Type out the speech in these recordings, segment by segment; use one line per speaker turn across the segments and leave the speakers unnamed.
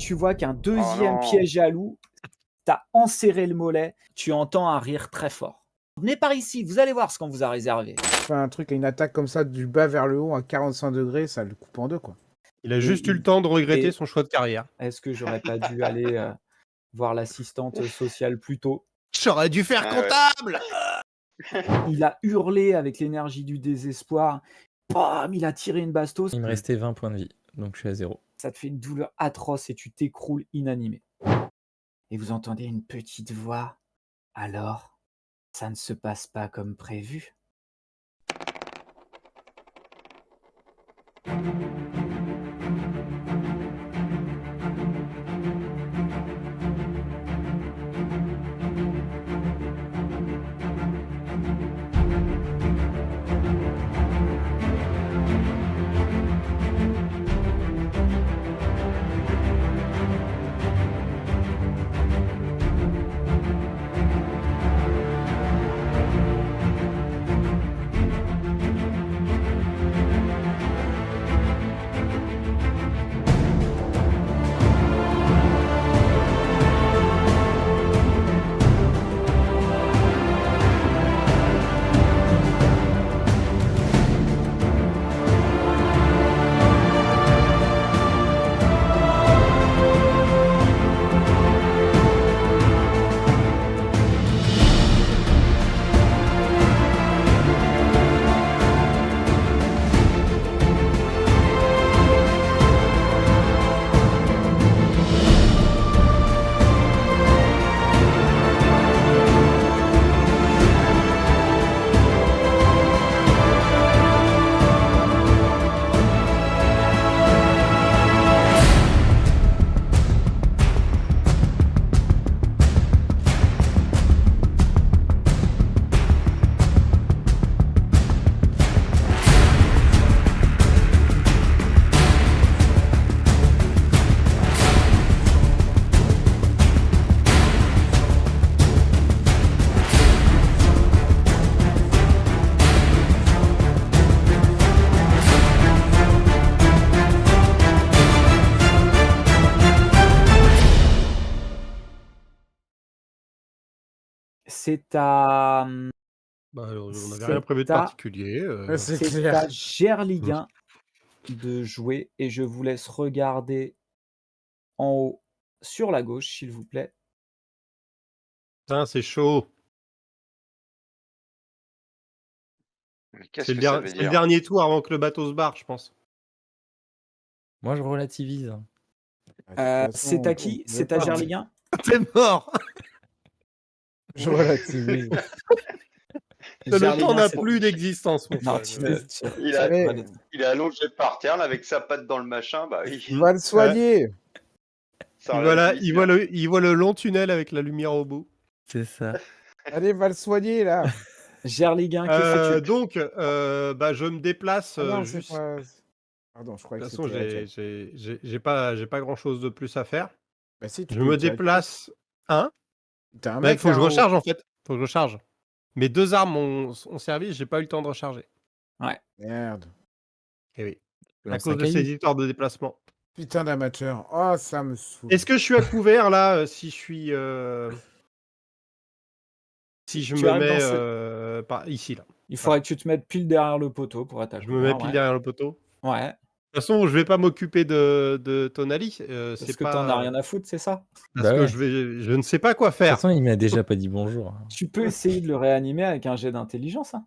tu vois qu'un
Oh
deuxième
non.
piège à loup t'a enserré le mollet. Tu entends un rire très fort. Venez par ici, vous allez voir ce qu'on vous a réservé.
Enfin, un truc, une attaque comme ça du bas vers le haut à 45 degrés, ça le coupe en deux, quoi.
Il a
Et
juste eu
il-
le temps de regretter
et-
son choix de carrière.
Est-ce que j'aurais pas dû aller voir l'assistante sociale plus tôt?
J'aurais dû faire
Ah ouais.
comptable.
Il a hurlé avec l'énergie du désespoir. Bam, il a tiré une bastos.
Il me restait 20 points de vie, donc je suis à 0.
Ça te fait une douleur atroce et tu t'écroules inanimé. Et vous entendez une petite voix. Alors, ça ne se passe pas comme prévu. C'est à
Bah, alors, on n'avait
C'est
rien prévu de
à-
particulier.
C'est
c'est
clair.
à Gerliguin de jouer et je vous laisse regarder en haut sur la gauche, s'il vous plaît.
Putain, c'est chaud.
Mais qu'est-ce
C'est
que
le,
ça veut
c'est le
dire?
dernier tour avant que le bateau se barre, je pense.
Moi, je relativise.
C'est à qui? C'est à Gerliguin?
T'es mort.
Je relativise.
Le
Gerliguin,
temps n'a
c'est-
plus d'existence. mon
Non,
frère.
Il a,
Allez,
il est allongé par terre là, avec sa patte dans le machin. Bah,
va le soigner.
ça
Il voit le long tunnel avec la lumière au bout.
C'est ça.
Allez, va le soigner, là.
Gerliguin, que fais-tu?
Donc, je me déplace.
Ah non, c'est
Juste...
pas... Pardon, je croyais
De
que
toute façon,
c'était...
j'ai pas grand chose de plus à faire.
Bah, si, tu
Je
peux
me
tirer.
déplace. Hein?
T'as un
Il
mec
faut que je
là en haut.
recharge en fait. Faut que je recharge. Mes deux armes ont servi, j'ai pas eu le temps de recharger.
Merde.
Eh oui.
Tu
À
lances
cause
un
de ces
caillou.
histoires de déplacement.
Putain d'amateur. Oh, ça me saoule.
Est-ce que je suis à couvert là si je suis. Si je
Tu
me
arrives
mets par ici là.
Il faudrait que tu te mettes pile derrière le poteau pour être à
Je me mets
couvert,
pile
ouais.
derrière le poteau.
Ouais,
De toute façon, je vais pas m'occuper de Tonali.
parce
C'est
que
pas.
t'en as rien à foutre, c'est ça?
Parce
Bah
que
ouais.
je ne sais pas quoi
De toute
faire.
façon, il m'a déjà pas dit bonjour.
Tu peux essayer de le réanimer avec un jet d'intelligence. Hein.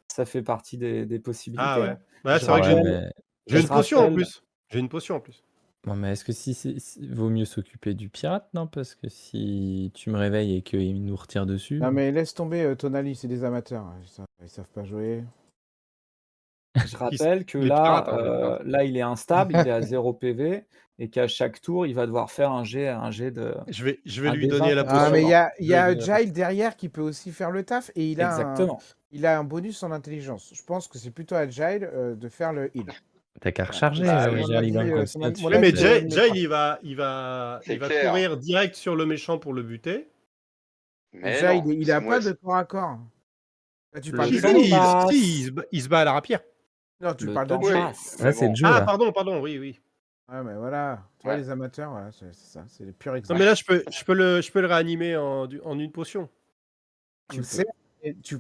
Ça fait partie des possibilités.
Ah ouais.
hein.
Bah,
Je
c'est vrai que
rappelle-
mais...
j'ai une
je
potion en
rappelle-
plus. J'ai une potion en plus.
Bon, mais est-ce que vaut mieux s'occuper du pirate, non? Parce que si tu me réveilles et qu'il nous retire dessus.
Non, mais laisse tomber Tonali, c'est des amateurs. Ils savent pas jouer.
Je rappelle que
les
là,
pirates, hein, les pirates.
là, il est instable, il est à 0 PV, et qu'à chaque tour, il va devoir faire un jet de.
Je vais
Un
lui
des
donner
20,
la
Ah,
Ah,
potion.
mais il y a
Je vais lui donner la
Giles derrière qui peut aussi faire le taf et il a,
Exactement.
un bonus en intelligence. Je pense que c'est plutôt à Giles de faire le heal.
T'as qu'à recharger,
Bah,
mon
Gerliguin,
avis,
comme
son
ça.
avis-
tu
mon
Ouais,
fais
mais
avis,
que-
Jay, il va
C'est clair.
courir direct sur le méchant pour le buter.
Mais
Déjà,
non,
il
c'est
a
moi,
pas de corps à corps. Là, tu
Le
parles
temps
de...
passe.
Il se bat à la rapière.
Non, tu
Le
parles de
temps
Oui.
Giles.
passe.
Là, c'est le jeu,
Ah,
là.
pardon, oui.
Ouais, mais voilà. Tu vois,
Ouais.
les amateurs, voilà, c'est ça. C'est les purs
Non,
exemples.
mais là, je peux le réanimer en une potion.
Tu peux.
C'est... et tu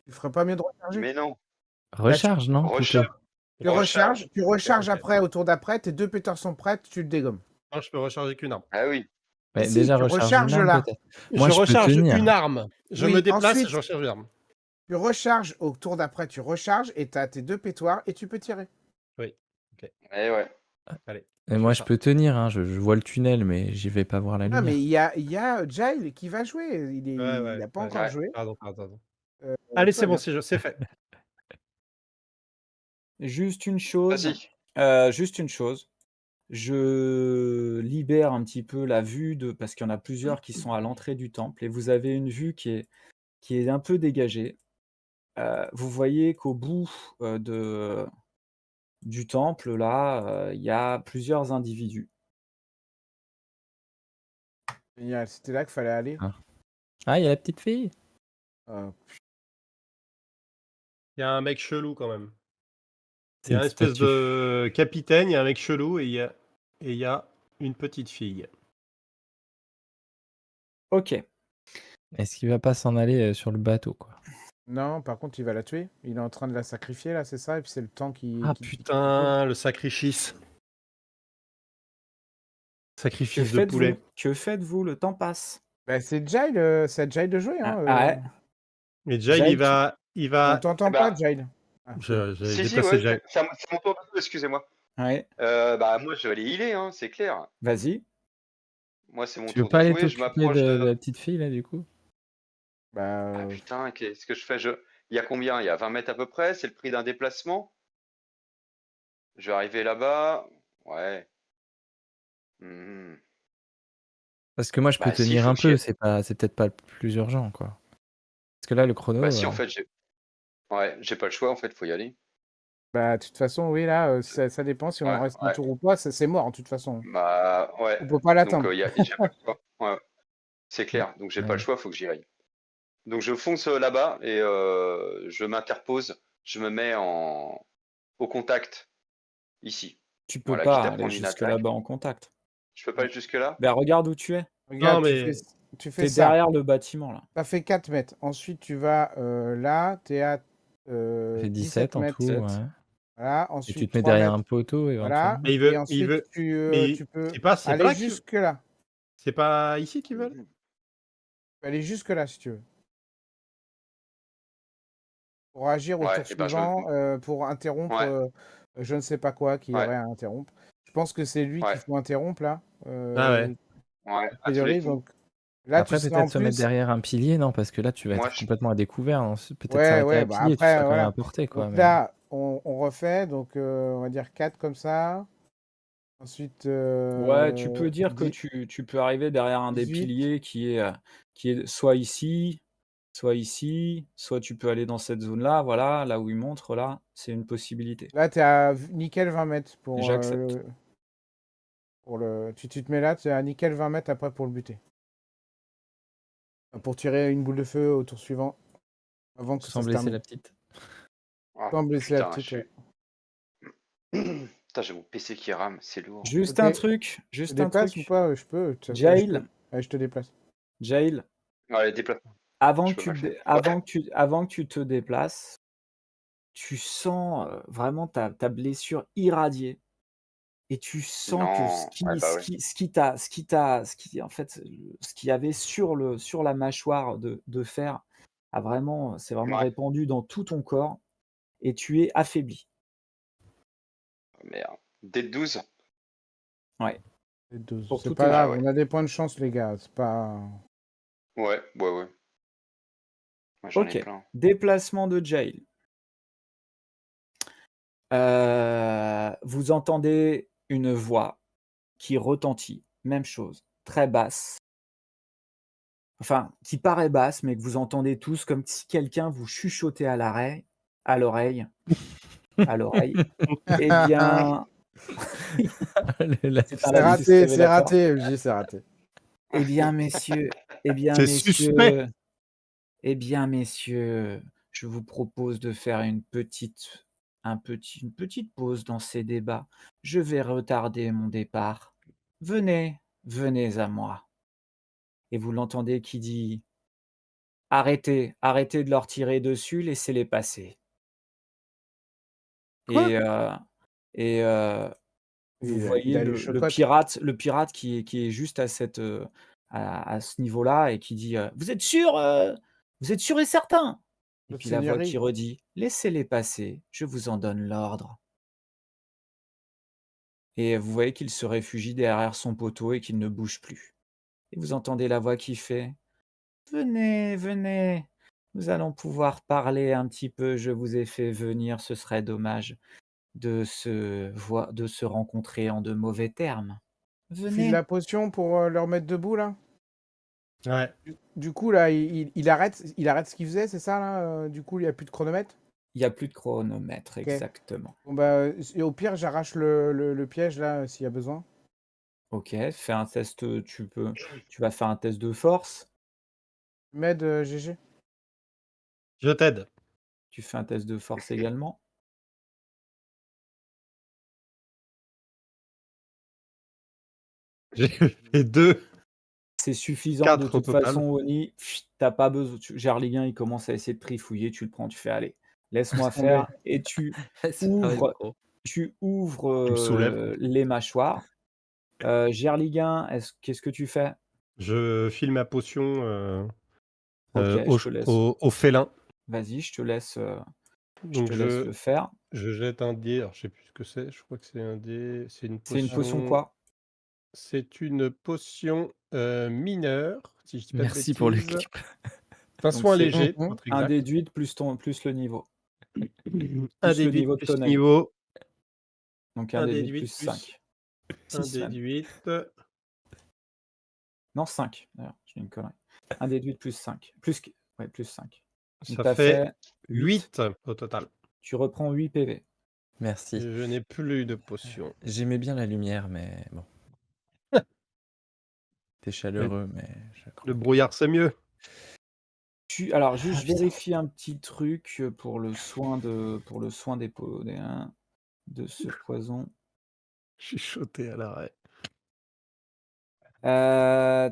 ferais pas mieux de recharger?
Mais non.
Bah, tu
Recharge, non, plutôt?
Recharge. Recharge.
tu recharges
Ok.
après, au tour d'après, tes 2 pétards sont prêtes, tu le dégommes.
Non, je peux recharger qu'une arme.
Ah oui.
Mais
Ouais,
si,
déjà
tu
recharge une
recharges
arme,
là.
peut-être. Moi,
Je
je peux
recharge
tenir.
une arme. Je
Oui,
me déplace,
ensuite-
je recharge une arme.
Tu recharges au tour d'après, tu recharges et t'as tes 2 pétoires et tu peux tirer.
Oui.
Eh ouais.
Allez.
Et
je
moi,
fais
je
ça.
peux tenir, hein. Je vois le tunnel, mais j'y vais pas voir la
Ah,
lumière.
mais il y a Jail qui va jouer. Il a pas encore
ouais.
joué.
Pardon, pardon.
Euh,
Allez,
tout
c'est
va
bon,
bien.
c'est fait.
Juste une chose.
Vas-y.
Je libère un petit peu la vue parce qu'il y en a plusieurs qui sont à l'entrée du temple et vous avez une vue qui est un peu dégagée. Vous voyez qu'au bout du temple, là, il y a plusieurs individus.
Génial, c'était là qu'il fallait aller.
Ah, il y a la petite fille.
Euh,
Il y a un mec chelou quand même. Il
C'est
y a
une
un espèce
statue.
de capitaine, il y a un mec chelou et il y a une petite fille.
Ok.
Est-ce qu'il va pas s'en aller sur le bateau, quoi?
non, par contre, il va la tuer. Il est en train de la sacrifier, là, c'est ça? Et puis c'est le temps
Ah
qui
putain, le sacrifice.
Que
Sacrifice de poulet.
faites-vous? Que faites-vous? Le temps passe.
Bah, c'est Jail de jouer. Hein,
Ouais.
Mais déjà, il
Jail,
va.
On t'entend
Eh
pas,
ben,
Jail. Ah,
J'ai
Si,
déplacé
ouais.
Jack.
C'est mon tour, excusez-moi.
Ouais.
Bah, moi, je vais aller healer, hein, c'est clair.
Vas-y.
Moi, c'est mon
Tu veux
tour de
pas aller
jouer. Je
t'occuper
m'approche
de
de.
la petite fille, là, du coup?
Ah putain, qu'est-ce que je fais? Il y a combien? Il y a 20 mètres à peu près. C'est le prix d'un déplacement. Je vais arriver là-bas. Ouais. Mhm.
Parce que moi, je peux
Bah, si,
tenir
faut
un
que j'y
peu.
aille.
C'est peut-être pas le plus urgent, quoi. Parce que là, le chrono.
Bah, si, en fait, j'ai pas le choix, en fait, faut y aller.
bah, de toute façon, oui, là, ça dépend si on en
Ouais,
reste un
ouais.
tour ou pas. C'est mort, de toute façon.
Bah, ouais.
On peut pas
Donc,
l'atteindre.
j'ai pas le choix. Ouais, c'est clair. Donc, j'ai pas le choix, faut que j'y aille. Donc, je fonce là-bas et je m'interpose. Je me mets au contact ici.
Tu peux
Voilà, quitte
pas
à
aller
prendre une
jusque
attaque.
là-bas en contact.
Je peux pas aller jusque-là?
Ben, regarde où tu es.
Non,
Regarde,
mais.
tu
Tu
fais
es
ça.
derrière le bâtiment, là.
Ça fait 4 mètres. Ensuite, tu vas là, t'es à
Ça fait
17
17 en
mètres.
tout,
7.
ouais.
Voilà,
Et tu
ensuite
te mets
3
derrière
mètres.
un poteau,
Voilà,
éventuellement.
Mais
et
il
ensuite,
veut. Mais
tu peux
c'est pas
aller
là que.
jusque-là.
C'est pas ici qu'il veut?
Mhm.
Tu peux aller jusque-là, si tu veux. Pour agir au
Ouais,
tour
et ben,
suivant, pour interrompre
ouais,
je ne sais pas quoi qu'il y
ouais,
aurait à interrompre. Je pense que c'est lui
ouais,
qu'il faut interrompre, là.
Ah ouais.
ouais,
A
à tous les
priori,
coups.
donc là, tu
Après,
serais en
peut-être se mettre
plus.
derrière un pilier, non? Parce que là, tu vas
Moi,
être complètement à découvert. Non, peut-être
Ouais,
s'arrêter à
ouais,
un
bah
pilier, tu
après,
seras quand même
voilà.
à portée, quoi.
Donc
Mais...
là, on refait, donc on va dire 4 comme ça. Ensuite,
Ouais, tu peux dire que
10
tu peux arriver derrière un des
18.
piliers qui est soit ici, soit tu peux aller dans cette zone-là, voilà, là où il montre, là, c'est une possibilité.
Là, tu es à nickel 20 mètres
J'accepte.
pour le. Tu te mets là, tu es à nickel 20 mètres après pour le buter. Pour tirer une boule de feu au tour suivant, avant que ça
Sans
se
blesser
termine.
la petite.
Ah,
Sans blesser la
putain,
petite, ouais.
Putain, j'ai mon PC qui rame, c'est lourd.
Juste
Ok.
un truc,
Je te déplace ou pas? Je peux.
Jail,
Ouais, je te déplace.
Jail,
Allez, déplacement.
avant
Je
que
peux
tu
mal
te
faire.
dé
Ouais.
avant que tu te déplaces, tu sens, vraiment ta blessure irradier et tu sens que
Non, ouais, bah ouais.
ce qui en fait, ce qu'il y avait sur la mâchoire de fer s'est vraiment
Ouais,
répandu dans tout ton corps et tu es affaibli.
merde. D12.
Ouais,
C'est 12.
pour
C'est
tous
pas
tes
Ah
grave,
ouais.
on a des points de chance, les gars. C'est pas.
Ouais, ouais, ouais. Moi, j'en ai
OK,
plein.
déplacement de Jail. Vous entendez une voix qui retentit, même chose, très basse. Enfin, qui paraît basse, mais que vous entendez tous comme si quelqu'un vous chuchotait à l'oreille, à l'oreille. Eh bien,
La
c'est un lapsus
C'est
révélateur.
raté, MJ, c'est raté.
Eh bien, messieurs, eh bien,
C'est suspect.
messieurs, eh bien, messieurs, je vous propose de faire une petite pause dans ces débats. Je vais retarder mon départ. Venez, venez à moi. Et vous l'entendez qui dit: Arrêtez, arrêtez de leur tirer dessus, laissez-les passer.
Quoi?
Et, et vous
Il
voyez
a les
le
chocottes.
pirate qui est juste à ce niveau-là et qui dit: vous êtes sûr et certain?» Et
Votre
puis la voix qui
seigneurie.
redit: «Laissez-les passer, je vous en donne l'ordre». Et vous voyez qu'il se réfugie derrière son poteau et qu'il ne bouge plus. Et vous entendez la voix qui fait: «Venez, venez, nous allons pouvoir parler un petit peu, je vous ai fait venir, ce serait dommage de se rencontrer en de mauvais termes.
File
Venez».
la potion pour le remettre debout, là.
Ouais.
Du coup, là, il arrête ce qu'il faisait, c'est ça, là Du coup, il n'y a plus de chronomètre.
Il y a plus de chronomètre,
Ok.
exactement.
Bon, bah, et au pire, j'arrache le piège, là, s'il y a besoin.
OK, fais un test, tu vas faire un test de force,
Med GG.
Je t'aide.
tu fais un test de force également.
J'ai fait 2,
C'est suffisant de
4 au
toute
total.
façon, Oni, tu pas besoin Gerlingen, il commence à essayer de trifouiller, tu le prends, tu fais: «Allez, laisse-moi
Laisse tomber.
faire» et tu
C'est pas
ouvres
gros.
tu ouvres,
Tu me soulèves.
les mâchoires. Gerlingen, qu'est-ce que tu fais?
Je file ma potion
OK, je te laisse.
au félin.
Vas-y, je
Donc
te laisse le faire.
je jette un dé. Alors, je sais plus ce que c'est. Je crois que c'est un dé. C'est une
C'est une potion
potion.
quoi?
C'est une potion mineure, si je dis pas de
Merci pour
bêtises.
l'équipe.
Un
Donc
soin
c'est
léger, pour
Mhm.
être
un
exact.
déduit plus le niveau.
Un
Plus le
déduit
niveau de
plus
tonneau.
niveau.
Donc un
Un
déduit
déduit
plus
plus
5.
un
6 même.
déduit.
Non 5 d'ailleurs, je dis une connerie. Un déduit plus 5. Plus 5. Donc
Ça
tu as
fait
fait 8.
8 au total.
Tu reprends 8 PV.
Merci.
Je n'ai plus de potion.
J'aimais bien la lumière, mais bon. T'es
Mais
chaleureux, mais je
le
crois que...
brouillard, c'est mieux.
Alors
Ah
juste je
putain.
vérifie un petit truc, pour le soin de ce poison.
Je suis choqué à l'arrêt.
A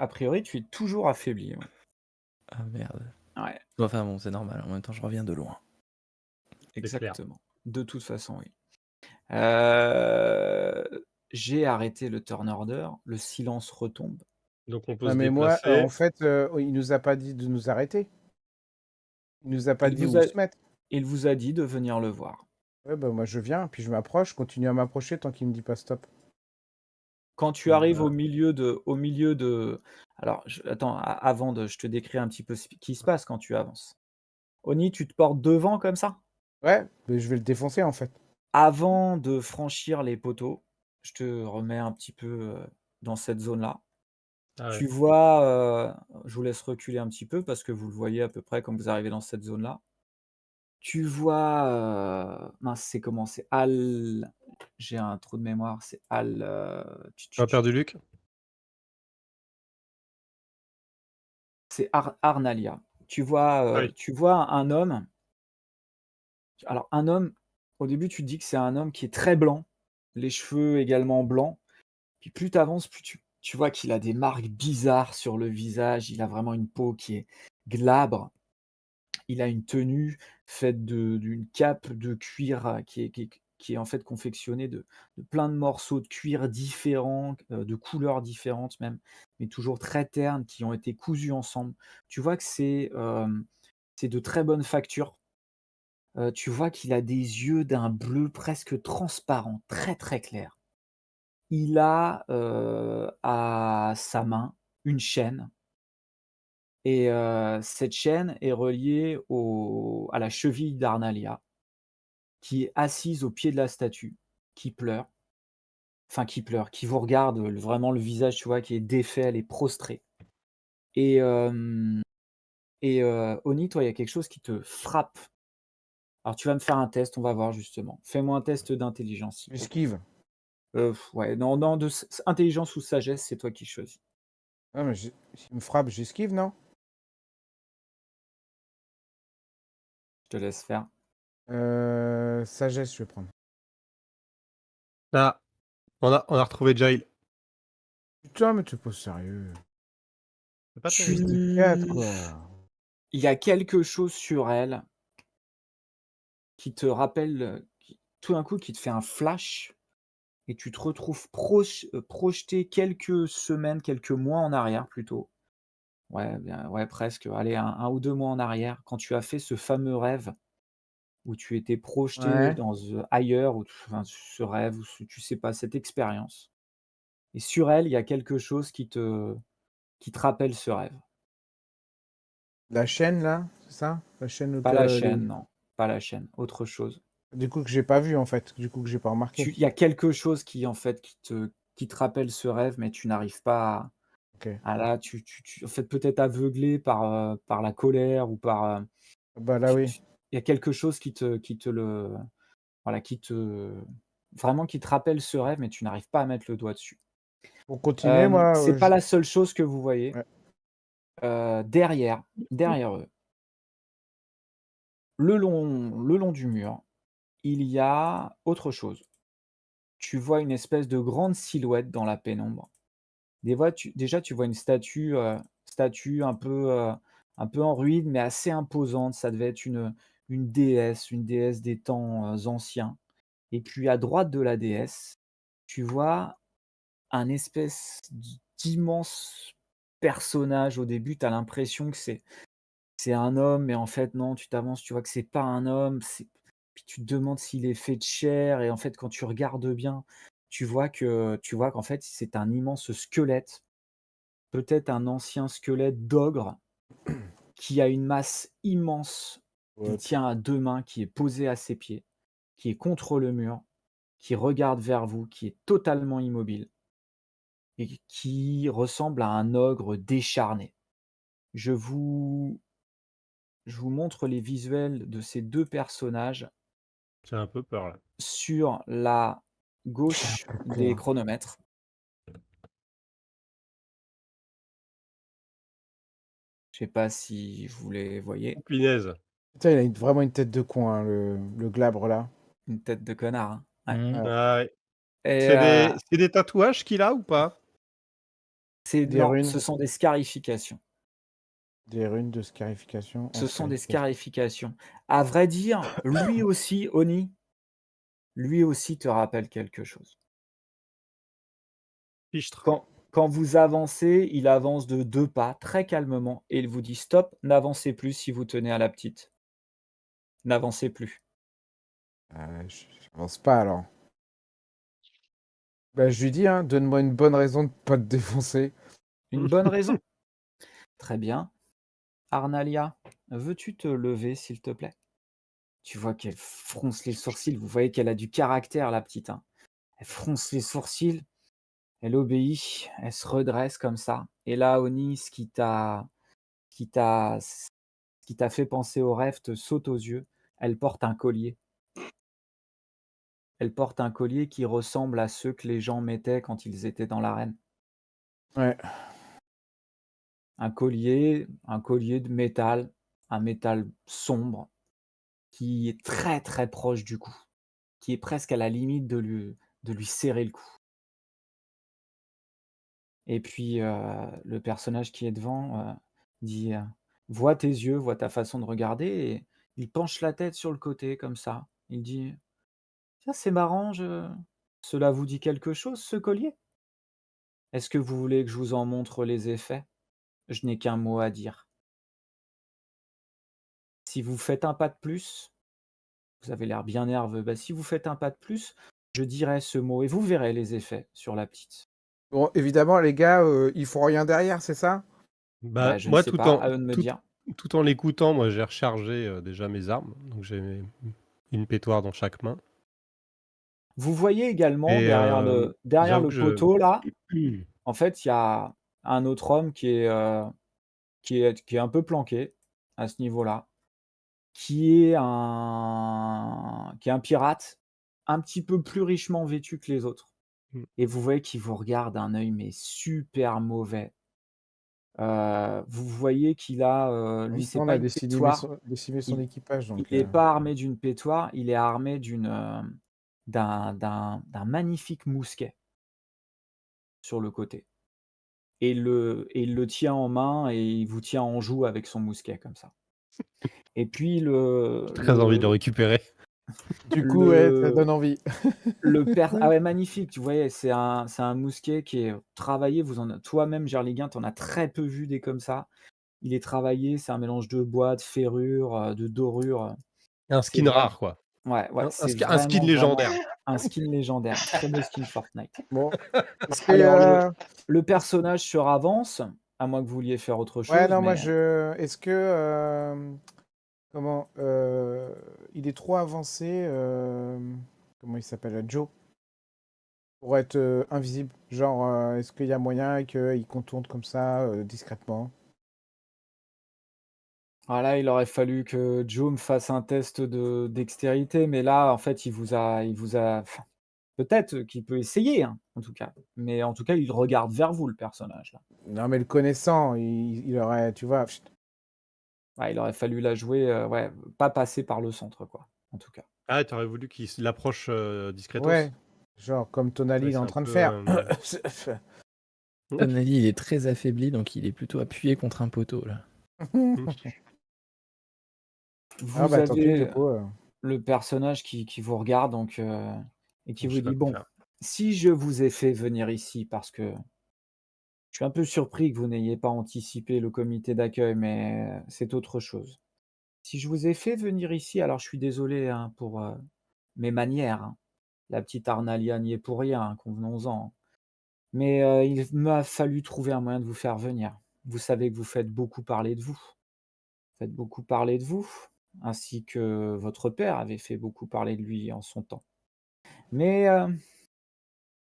priori, tu es toujours affaibli, ouais.
Ah merde.
Ouais,
Enfin bon, c'est normal. En même temps, je reviens de loin.
C'est clair.
exactement. De toute façon, oui. J'ai arrêté le turn order, le silence retombe.
Donc on peut
Ah,
se
mais moi,
déplacer.
en fait, il nous a pas dit de nous arrêter. Il nous a pas
Il
dit
vous
où
a
se mettre.
il vous a dit de venir le voir.
Ouais, bah, moi, je viens, puis je m'approche, je continue à m'approcher tant qu'il me dit pas stop.
Quand tu arrives
Bah,
au milieu de alors attends, avant de je te décris un petit peu ce qui se passe quand tu avances. Oni, tu te portes devant comme ça?
Ouais, mais je vais le défoncer, en fait.
Avant de franchir les poteaux, je te remets un petit peu, dans cette zone-là.
ah ouais.
Tu vois, je vous laisse reculer un petit peu parce que vous le voyez à peu près quand vous arrivez dans cette zone-là. Tu vois, mince, c'est comment? C'est Al j'ai un trou de mémoire, c'est Al,
Tu as perdu Luc?
c'est Arnalia.
Ah oui.
Tu vois un homme, alors un homme, au début tu te dis que c'est un homme qui est très blanc, les cheveux également blancs, puis plus tu avances, plus tu vois qu'il a des marques bizarres sur le visage, il a vraiment une peau qui est glabre. Il a une tenue faite d'une cape de cuir, qui est en fait confectionnée de plein de morceaux de cuir différents, de couleurs différentes même, mais toujours très ternes, qui ont été cousus ensemble. Tu vois que c'est de très bonne facture. Tu vois qu'il a des yeux d'un bleu presque transparent, très, très clair. Il a, à sa main une chaîne. Et cette chaîne est reliée à la cheville d'Arnalia, qui est assise au pied de la statue, qui pleure, qui vous regarde, vraiment le visage, tu vois, qui est défait, elle est prostrée. Et Oni, toi, il y a quelque chose qui te frappe. Alors tu vas me faire un test, on va voir justement. Fais-moi un test d'intelligence, s'il te plaît.
J'esquive.
Ouais, non, non, intelligence ou sagesse, c'est toi qui choisis.
Ah, mais s'il me frappe, j'esquive, non?
Je te laisse faire.
Sagesse, je vais prendre.
Ah, on a retrouvé Jail.
Putain, mais tu es pas sérieux.
C'est pas
Tu
terrible.
C'est 4, quoi.
Il y a quelque chose sur elle qui te rappelle, tout d'un coup, qui te fait un flash et tu te retrouves projeté quelques semaines, quelques mois en arrière plutôt. Ouais, bien, ouais, presque, allez, 1 ou 2 mois en arrière, quand tu as fait ce fameux rêve où tu étais projeté
Ouais.
dans, ailleurs, ou enfin, ce rêve ou tu sais pas, cette expérience et sur elle, il y a quelque chose qui te rappelle ce rêve.
La chaîne, là, c'est ça? La chaîne
Pas la
auquel
chaîne, non, pas la chaîne, autre chose.
du coup, que j'ai pas vu, en fait. Du coup, que j'ai pas remarqué.
Il y a quelque chose qui, en fait, qui te rappelle ce rêve, mais tu n'arrives pas
OK.
là, en fait, peut-être aveuglé par la colère ou par,
Bah, là, oui.
il y a quelque chose qui te le voilà, vraiment qui te rappelle ce rêve, mais tu n'arrives pas à mettre le doigt dessus.
Pour continuer, moi,
C'est pas
je
la seule chose que vous voyez.
ouais.
Derrière eux, le long du mur, il y a autre chose. Tu vois une espèce de grande silhouette dans la pénombre. Déjà, tu vois une statue un peu en ruine, mais assez imposante. Ça devait être une déesse des temps, anciens. Et puis à droite de la déesse, tu vois un espèce d'immense personnage. Au début, tu as l'impression que c'est un homme, mais en fait non, tu t'avances, tu vois que c'est pas un homme, puis tu te demandes s'il est fait de chair et en fait, quand tu regardes bien, tu vois qu'en fait, c'est un immense squelette, peut-être un ancien squelette d'ogre qui a une masse immense, qu'il
What?
tient à 2 mains, qui est posé à ses pieds, qui est contre le mur, qui regarde vers vous, qui est totalement immobile et qui ressemble à un ogre décharné. Je vous je vous montre les visuels de ces 2 personnages
J'ai un peu peur là.
sur la
J'ai un
gauche
peu
des
peur.
chronomètres. Je sais pas si vous les voyez.
Punaise.
Putain, il a vraiment une tête de con, hein, le glabre, là.
Une tête de connard, hein. Ouais
Mmh.
Ouais.
Ah ouais.
et
C'est des tatouages qu'il a ou pas?
Des
non,
runes.
ce sont des scarifications.
Des runes de scarification en
Ce sont des
scarification.
scarifications. À vrai dire, lui aussi, Oni, lui aussi te rappelle quelque chose.
Fichtre.
Quand vous avancez, il avance de 2 pas très calmement et il vous dit: «Stop, n'avancez plus si vous tenez à la petite. N'avancez plus».
J'avance pas, alors. Bah, je lui dis, hein, donne-moi une bonne raison de pas te défoncer.
Une bonne raison? Très bien. Arnalia, veux-tu te lever, s'il te plaît? Tu vois qu'elle fronce les sourcils, vous voyez qu'elle a du caractère, la petite, hein. Elle fronce les sourcils, elle obéit, elle se redresse comme ça et là, Oni, qui t'a qui t'a fait penser au rêve te saute aux yeux. Elle porte un collier. Elle porte un collier qui ressemble à ceux que les gens mettaient quand ils étaient dans l'arène.
Ouais.
Un collier de métal, un métal sombre qui est très, très proche du cou, qui est presque à la limite de lui serrer le cou. Et puis, le personnage qui est devant, dit, voit tes yeux, voit ta façon de regarder et il penche la tête sur le côté comme ça. Il dit: «Tiens, c'est marrant, cela vous dit quelque chose ce collier? Est-ce que vous voulez que je vous en montre les effets? Je n'ai qu'un mot à dire. Si vous faites un pas de plus», vous avez l'air bien nerveux, «bah, si vous faites un pas de plus, je dirai ce mot et vous verrez les effets sur la petite».
Bon, évidemment, les gars, ils font rien derrière, c'est ça?
Bah,
Bah,
je ne
moi,
sais pas, à eux de me dire.
tout en l'écoutant, moi, j'ai rechargé déjà mes armes. Donc, j'ai une pétoire dans chaque main.
Vous voyez également
Et
derrière
j'avoue
le
que je.
poteau là, en fait, il y a un autre homme qui est un peu planqué à ce niveau-là, qui est un pirate, un petit peu plus richement vêtu que les autres
Mm.
et vous voyez qu'il vous regarde d'un œil mais super mauvais Vous voyez qu'il a,
En
lui,
même
c'est
temps, on
pas
a
une pétoire.
décimé son
Il
équipage,
il
donc
est pas armé d'une pétoire, il est armé d'un magnifique mousquet sur le côté et il le tient en main et il vous tient en joue avec son mousquet comme ça et puis
J'ai très envie de le récupérer.
du coup, ouais, ça
le
donne envie.
ah ouais, magnifique, tu voyais, c'est un mousquet qui est travaillé, vous en a toi-même, Gerliguen, tu en as très peu vu des comme ça. Il est travaillé, c'est un mélange de bois, de ferrure, de dorure,
Un
c'est
skin
vraiment
rare, quoi.
ouais, ouais,
Un
c'est
skin
vraiment,
légendaire.
vraiment un skin légendaire, un très beau skin Fortnite.
Bon, est-ce que,
Alors le personnage se ravance, à moins que vous vouliez faire autre
ouais,
chose,
non, moi
mais
je est-ce que, comment, il est trop avancé, comment il s'appelle? Joe, pour être, invisible? Genre, est-ce qu'il y a moyen qu'il contourne comme ça, discrètement?
voilà, il aurait fallu que Joe me fasse un test de dextérité, mais là, en fait, il vous a enfin, peut-être qu'il peut essayer, hein, en tout cas, mais en tout cas, il regarde vers vous, le personnage, là.
Non, mais le connaissant, il aurait, tu vois? Chut.
Ouais, il aurait fallu la jouer, ouais, pas passer par le centre, quoi, en tout cas.
Ah, t'aurais voulu qu'il l'approche
Ouais,
discretos?
genre comme
Ouais,
Tonali est
c'est
en
un
train de
peu.
faire.
Tonali, il est très affaibli, donc il est plutôt appuyé contre un poteau, là.
Ah
Vous
bah tant pis, du
avez
coup,
le personnage qui vous regarde donc et qui
Je
vous
sais pas
dit:
quoi
«Bon,
faire.
si je vous ai fait venir ici parce que je suis un peu surpris que vous n'ayez pas anticipé le comité d'accueil, mais c'est autre chose. Si je vous ai fait venir ici, alors je suis désolé, hein, pour, mes manières, hein. La petite Arnalia n'y est pour rien, hein, convenons-en. Mais, il m'a fallu trouver un moyen de vous faire venir. Vous savez que vous faites beaucoup parler de vous. Faites beaucoup parler de vous, ainsi que votre père avait fait beaucoup parler de lui en son temps. Mais,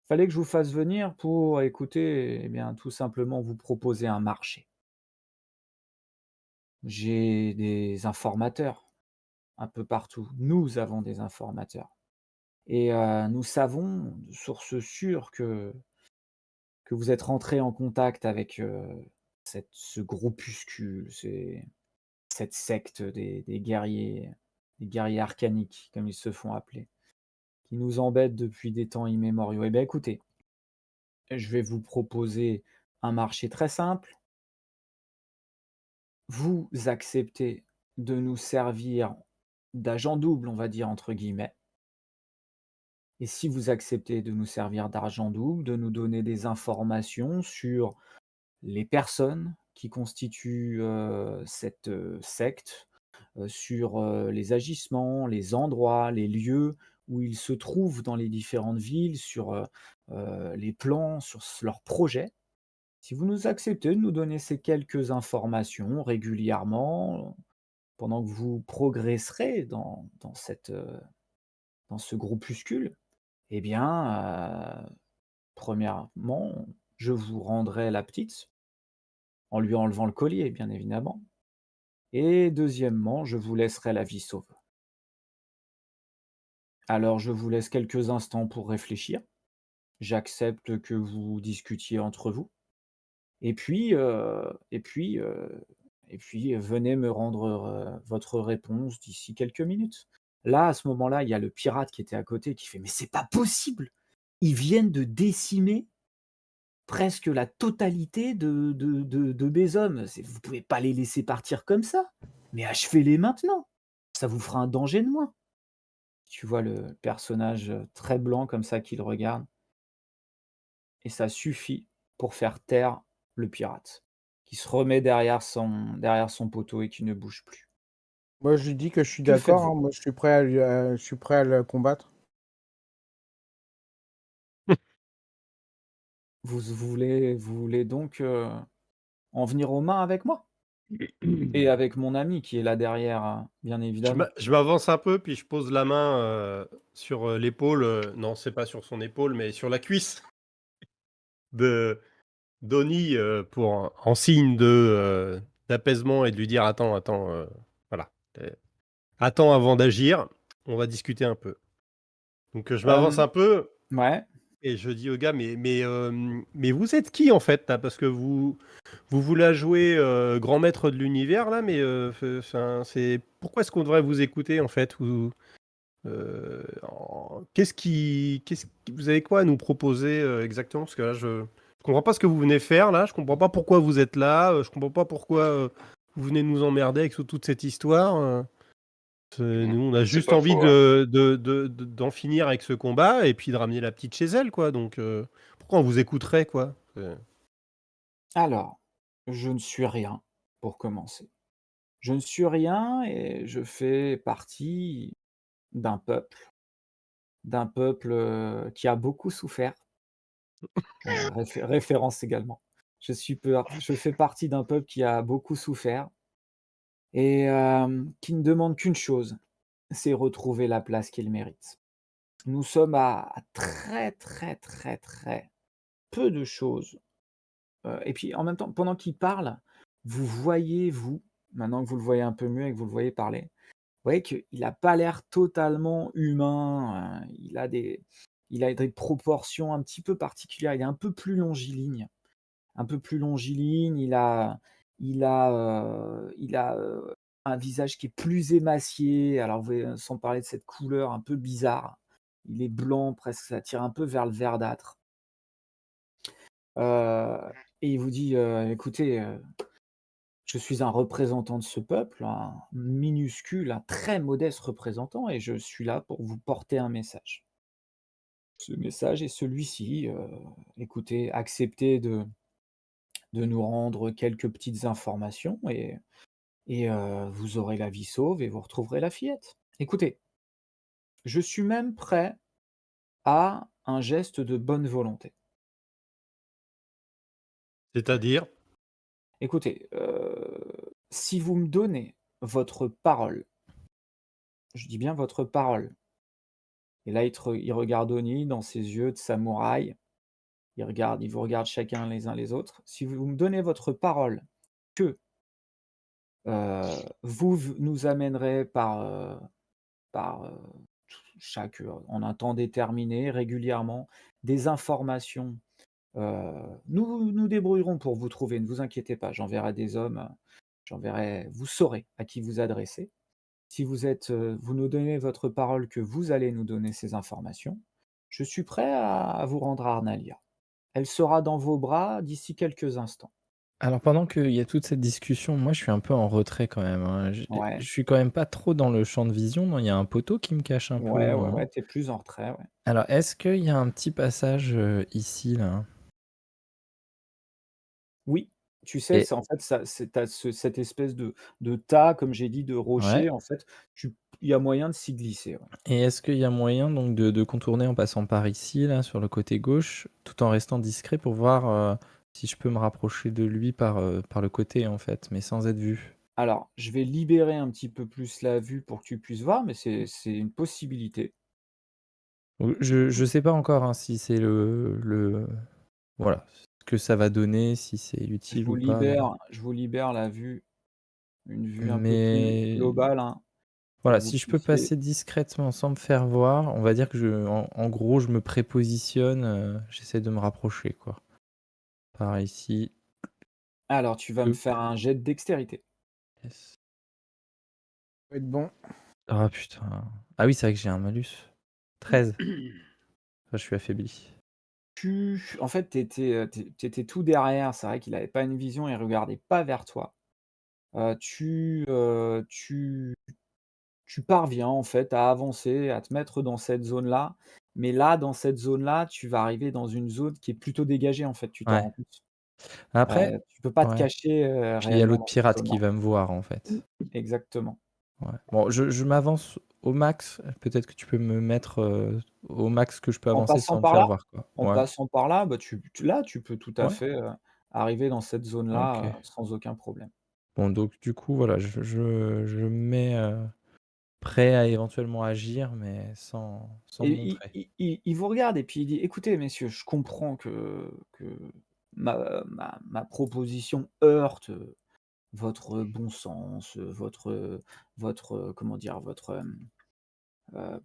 fallait que je vous fasse venir pour, écoutez, eh bien, tout simplement vous proposer un marché. J'ai des informateurs un peu partout. Nous avons des informateurs et nous savons de sources sûres que vous êtes rentré en contact avec, ce groupuscule, cette secte des guerriers arcaniques, comme ils se font appeler, qui nous embêtent depuis des temps immémoriaux. Eh bien, écoutez, je vais vous proposer un marché très simple. Vous acceptez de nous servir d'agent double, on va dire entre guillemets. Et si vous acceptez de nous servir d'argent double, de nous donner des informations sur les personnes qui constituent, cette, secte, sur, les agissements, les endroits, les lieux où ils se trouvent dans les différentes villes, sur, les plans, sur leurs projets. Si vous nous acceptez de nous donner ces quelques informations régulièrement, pendant que vous progresserez dans ce groupuscule, eh bien, premièrement, je vous rendrai la petite, en lui enlevant le collier, bien évidemment, et deuxièmement, je vous laisserai la vie sauve. Alors je vous laisse quelques instants pour réfléchir. J'accepte que vous discutiez entre vous et puis, venez me rendre, votre réponse d'ici quelques minutes. Là, à ce moment-là, il y a le pirate qui était à côté qui fait: «Mais c'est pas possible! Ils viennent de décimer presque la totalité de mes hommes. C'est vous pouvez pas les laisser partir comme ça, mais achevez-les maintenant. Ça vous fera un danger de moins». Tu vois le personnage, très blanc comme ça qui le regarde et ça suffit pour faire taire le pirate, qui se remet derrière son poteau et qui ne bouge plus.
moi je lui dis que je suis
Que
d'accord,
faites-vous?
hein, moi je suis prêt à je suis prêt à le combattre.
Vous voulez donc, en venir aux mains avec moi? Et avec mon ami qui est là derrière, bien évidemment.
Je m'avance un peu, puis je pose la main sur l'épaule. Non, c'est pas sur son épaule, mais sur la cuisse de Donnie en signe d'apaisement et de lui dire attends, attends, voilà. Attends avant d'agir, on va discuter un peu. Donc je m'avance
Hem,
un peu.
ouais.
Et je dis au gars, mais vous êtes qui en fait là? Parce que vous voulez jouer grand maître de l'univers là, mais pourquoi est-ce qu'on devrait vous écouter en fait? Vous avez quoi à nous proposer exactement? Parce que là, je comprends pas ce que vous venez faire là. Je comprends pas pourquoi vous êtes là. Je comprends pas pourquoi vous venez nous emmerder avec toute cette histoire. Nous, on a
C'est
juste
pas
envie
faux, hein.
d'en finir avec ce combat et puis de ramener la petite chez elle, quoi. Donc, pourquoi on vous écouterait, quoi?
Alors, je ne suis rien, pour commencer. Je ne suis rien et je fais partie d'un peuple, qui a beaucoup souffert, référence également. Je fais partie d'un peuple qui a beaucoup souffert et qui ne demande qu'une chose, c'est retrouver la place qu'il mérite. Nous sommes à très, très, très, très peu de choses, et puis en même temps, pendant qu'il parle, vous voyez, vous, maintenant que vous le voyez un peu mieux et que vous le voyez parler, vous voyez qu'il n'a pas l'air totalement humain, il a des proportions un petit peu particulières, il est un peu plus longiligne, il a, un visage qui est plus émacié, alors vous voyez, sans parler de cette couleur un peu bizarre. Il est blanc presque, ça tire un peu vers le verdâtre. Heu et il vous dit, «Écoutez, je suis un représentant de ce peuple, un minuscule, un très modeste représentant et je suis là pour vous porter un message. Ce message est celui-ci, écoutez, acceptez de nous rendre quelques petites informations et vous aurez la vie sauve et vous retrouverez la fillette. Écoutez, je suis même prêt à un geste de bonne volonté.
C'est-à-dire?
Écoutez, si vous me donnez votre parole, je dis bien votre parole, et là il regarde Oni dans ses yeux de samouraï, il vous regarde chacun les uns les autres. Si vous me donnez votre parole que, vous nous amènerez par, en un temps déterminé, régulièrement, des informations. Nous nous débrouillerons pour vous trouver, ne vous inquiétez pas, j'enverrai des hommes, vous saurez à qui vous adresser. Si vous nous donnez votre parole que vous allez nous donner ces informations, je suis prêt à vous rendre Arnalia. Elle sera dans vos bras d'ici quelques instants.
Alors pendant qu'il y a toute cette discussion, moi je suis un peu en retrait quand même, hein. Je
Ouais,
suis quand même pas trop dans le champ de vision, non, il y a un poteau qui me cache un peu, hein.
ouais, tu plus en retrait, ouais.
Alors est-ce qu'il y a un petit passage, ici là?
Oui, tu sais,
Et
c'est en fait ça c'est tu cette espèce de tas, comme j'ai dit, de
ouais,
rochers, en fait, il y a moyen de s'y glisser, ouais.
et est-ce qu'il y a moyen donc de contourner en passant par ici là, sur le côté gauche, tout en restant discret pour voir, si je peux me rapprocher de lui par le côté en fait, mais sans être vu?
Alors, je vais libérer un petit peu plus la vue pour que tu puisses voir, mais c'est une possibilité.
Ou je sais pas encore, hein, si c'est le voilà, ce que ça va donner, si c'est utile ou pas, mais
Je vous libère la vue, une vue un peu plus
mais
globale, hein, pour
voilà,
que vous
si je peux
puissiez.
passer discrètement sans me faire voir, on va dire que en gros, je me prépositionne, j'essaie de me rapprocher, quoi. Par ici,
Alors, tu vas me faire un jet de dextérité.
yes.
Ça va être bon.
Ah putain. Ah oui, c'est vrai que j'ai un malus. 13. Ah, je suis affaibli.
En fait, tu étais tout derrière, c'est vrai qu'il avait pas une vision, il regardait pas vers toi. Tu parviens, en fait, à avancer, à te mettre dans cette zone-là, mais là, dans cette zone-là, tu vas arriver dans une zone qui est plutôt dégagée, en fait, tu t'en
Ouais.
rends compte.
Après
Tu peux pas te
ouais.
cacher,
Puis il y a
réellement
l'autre
dans cette
pirate
zone-là.
qui va me voir, en fait.
Exactement.
Ouais. Bon, je m'avance au max. Peut-être que tu peux me mettre, au max que je peux
En
avancer
passant
sans me
par
faire
là?
voir, quoi.
En
Ouais.
passant par là, bah, tu peux tout à
Ouais?
fait, arriver dans cette zone-là,
OK.
sans aucun problème.
Bon, donc du coup, voilà, je me mets, prêt à éventuellement agir, mais sans
Et
me
il
montrer.
il il il vous regarde et puis il dit: «Écoutez messieurs, je comprends que ma proposition heurte, votre bon sens, votre, comment dire?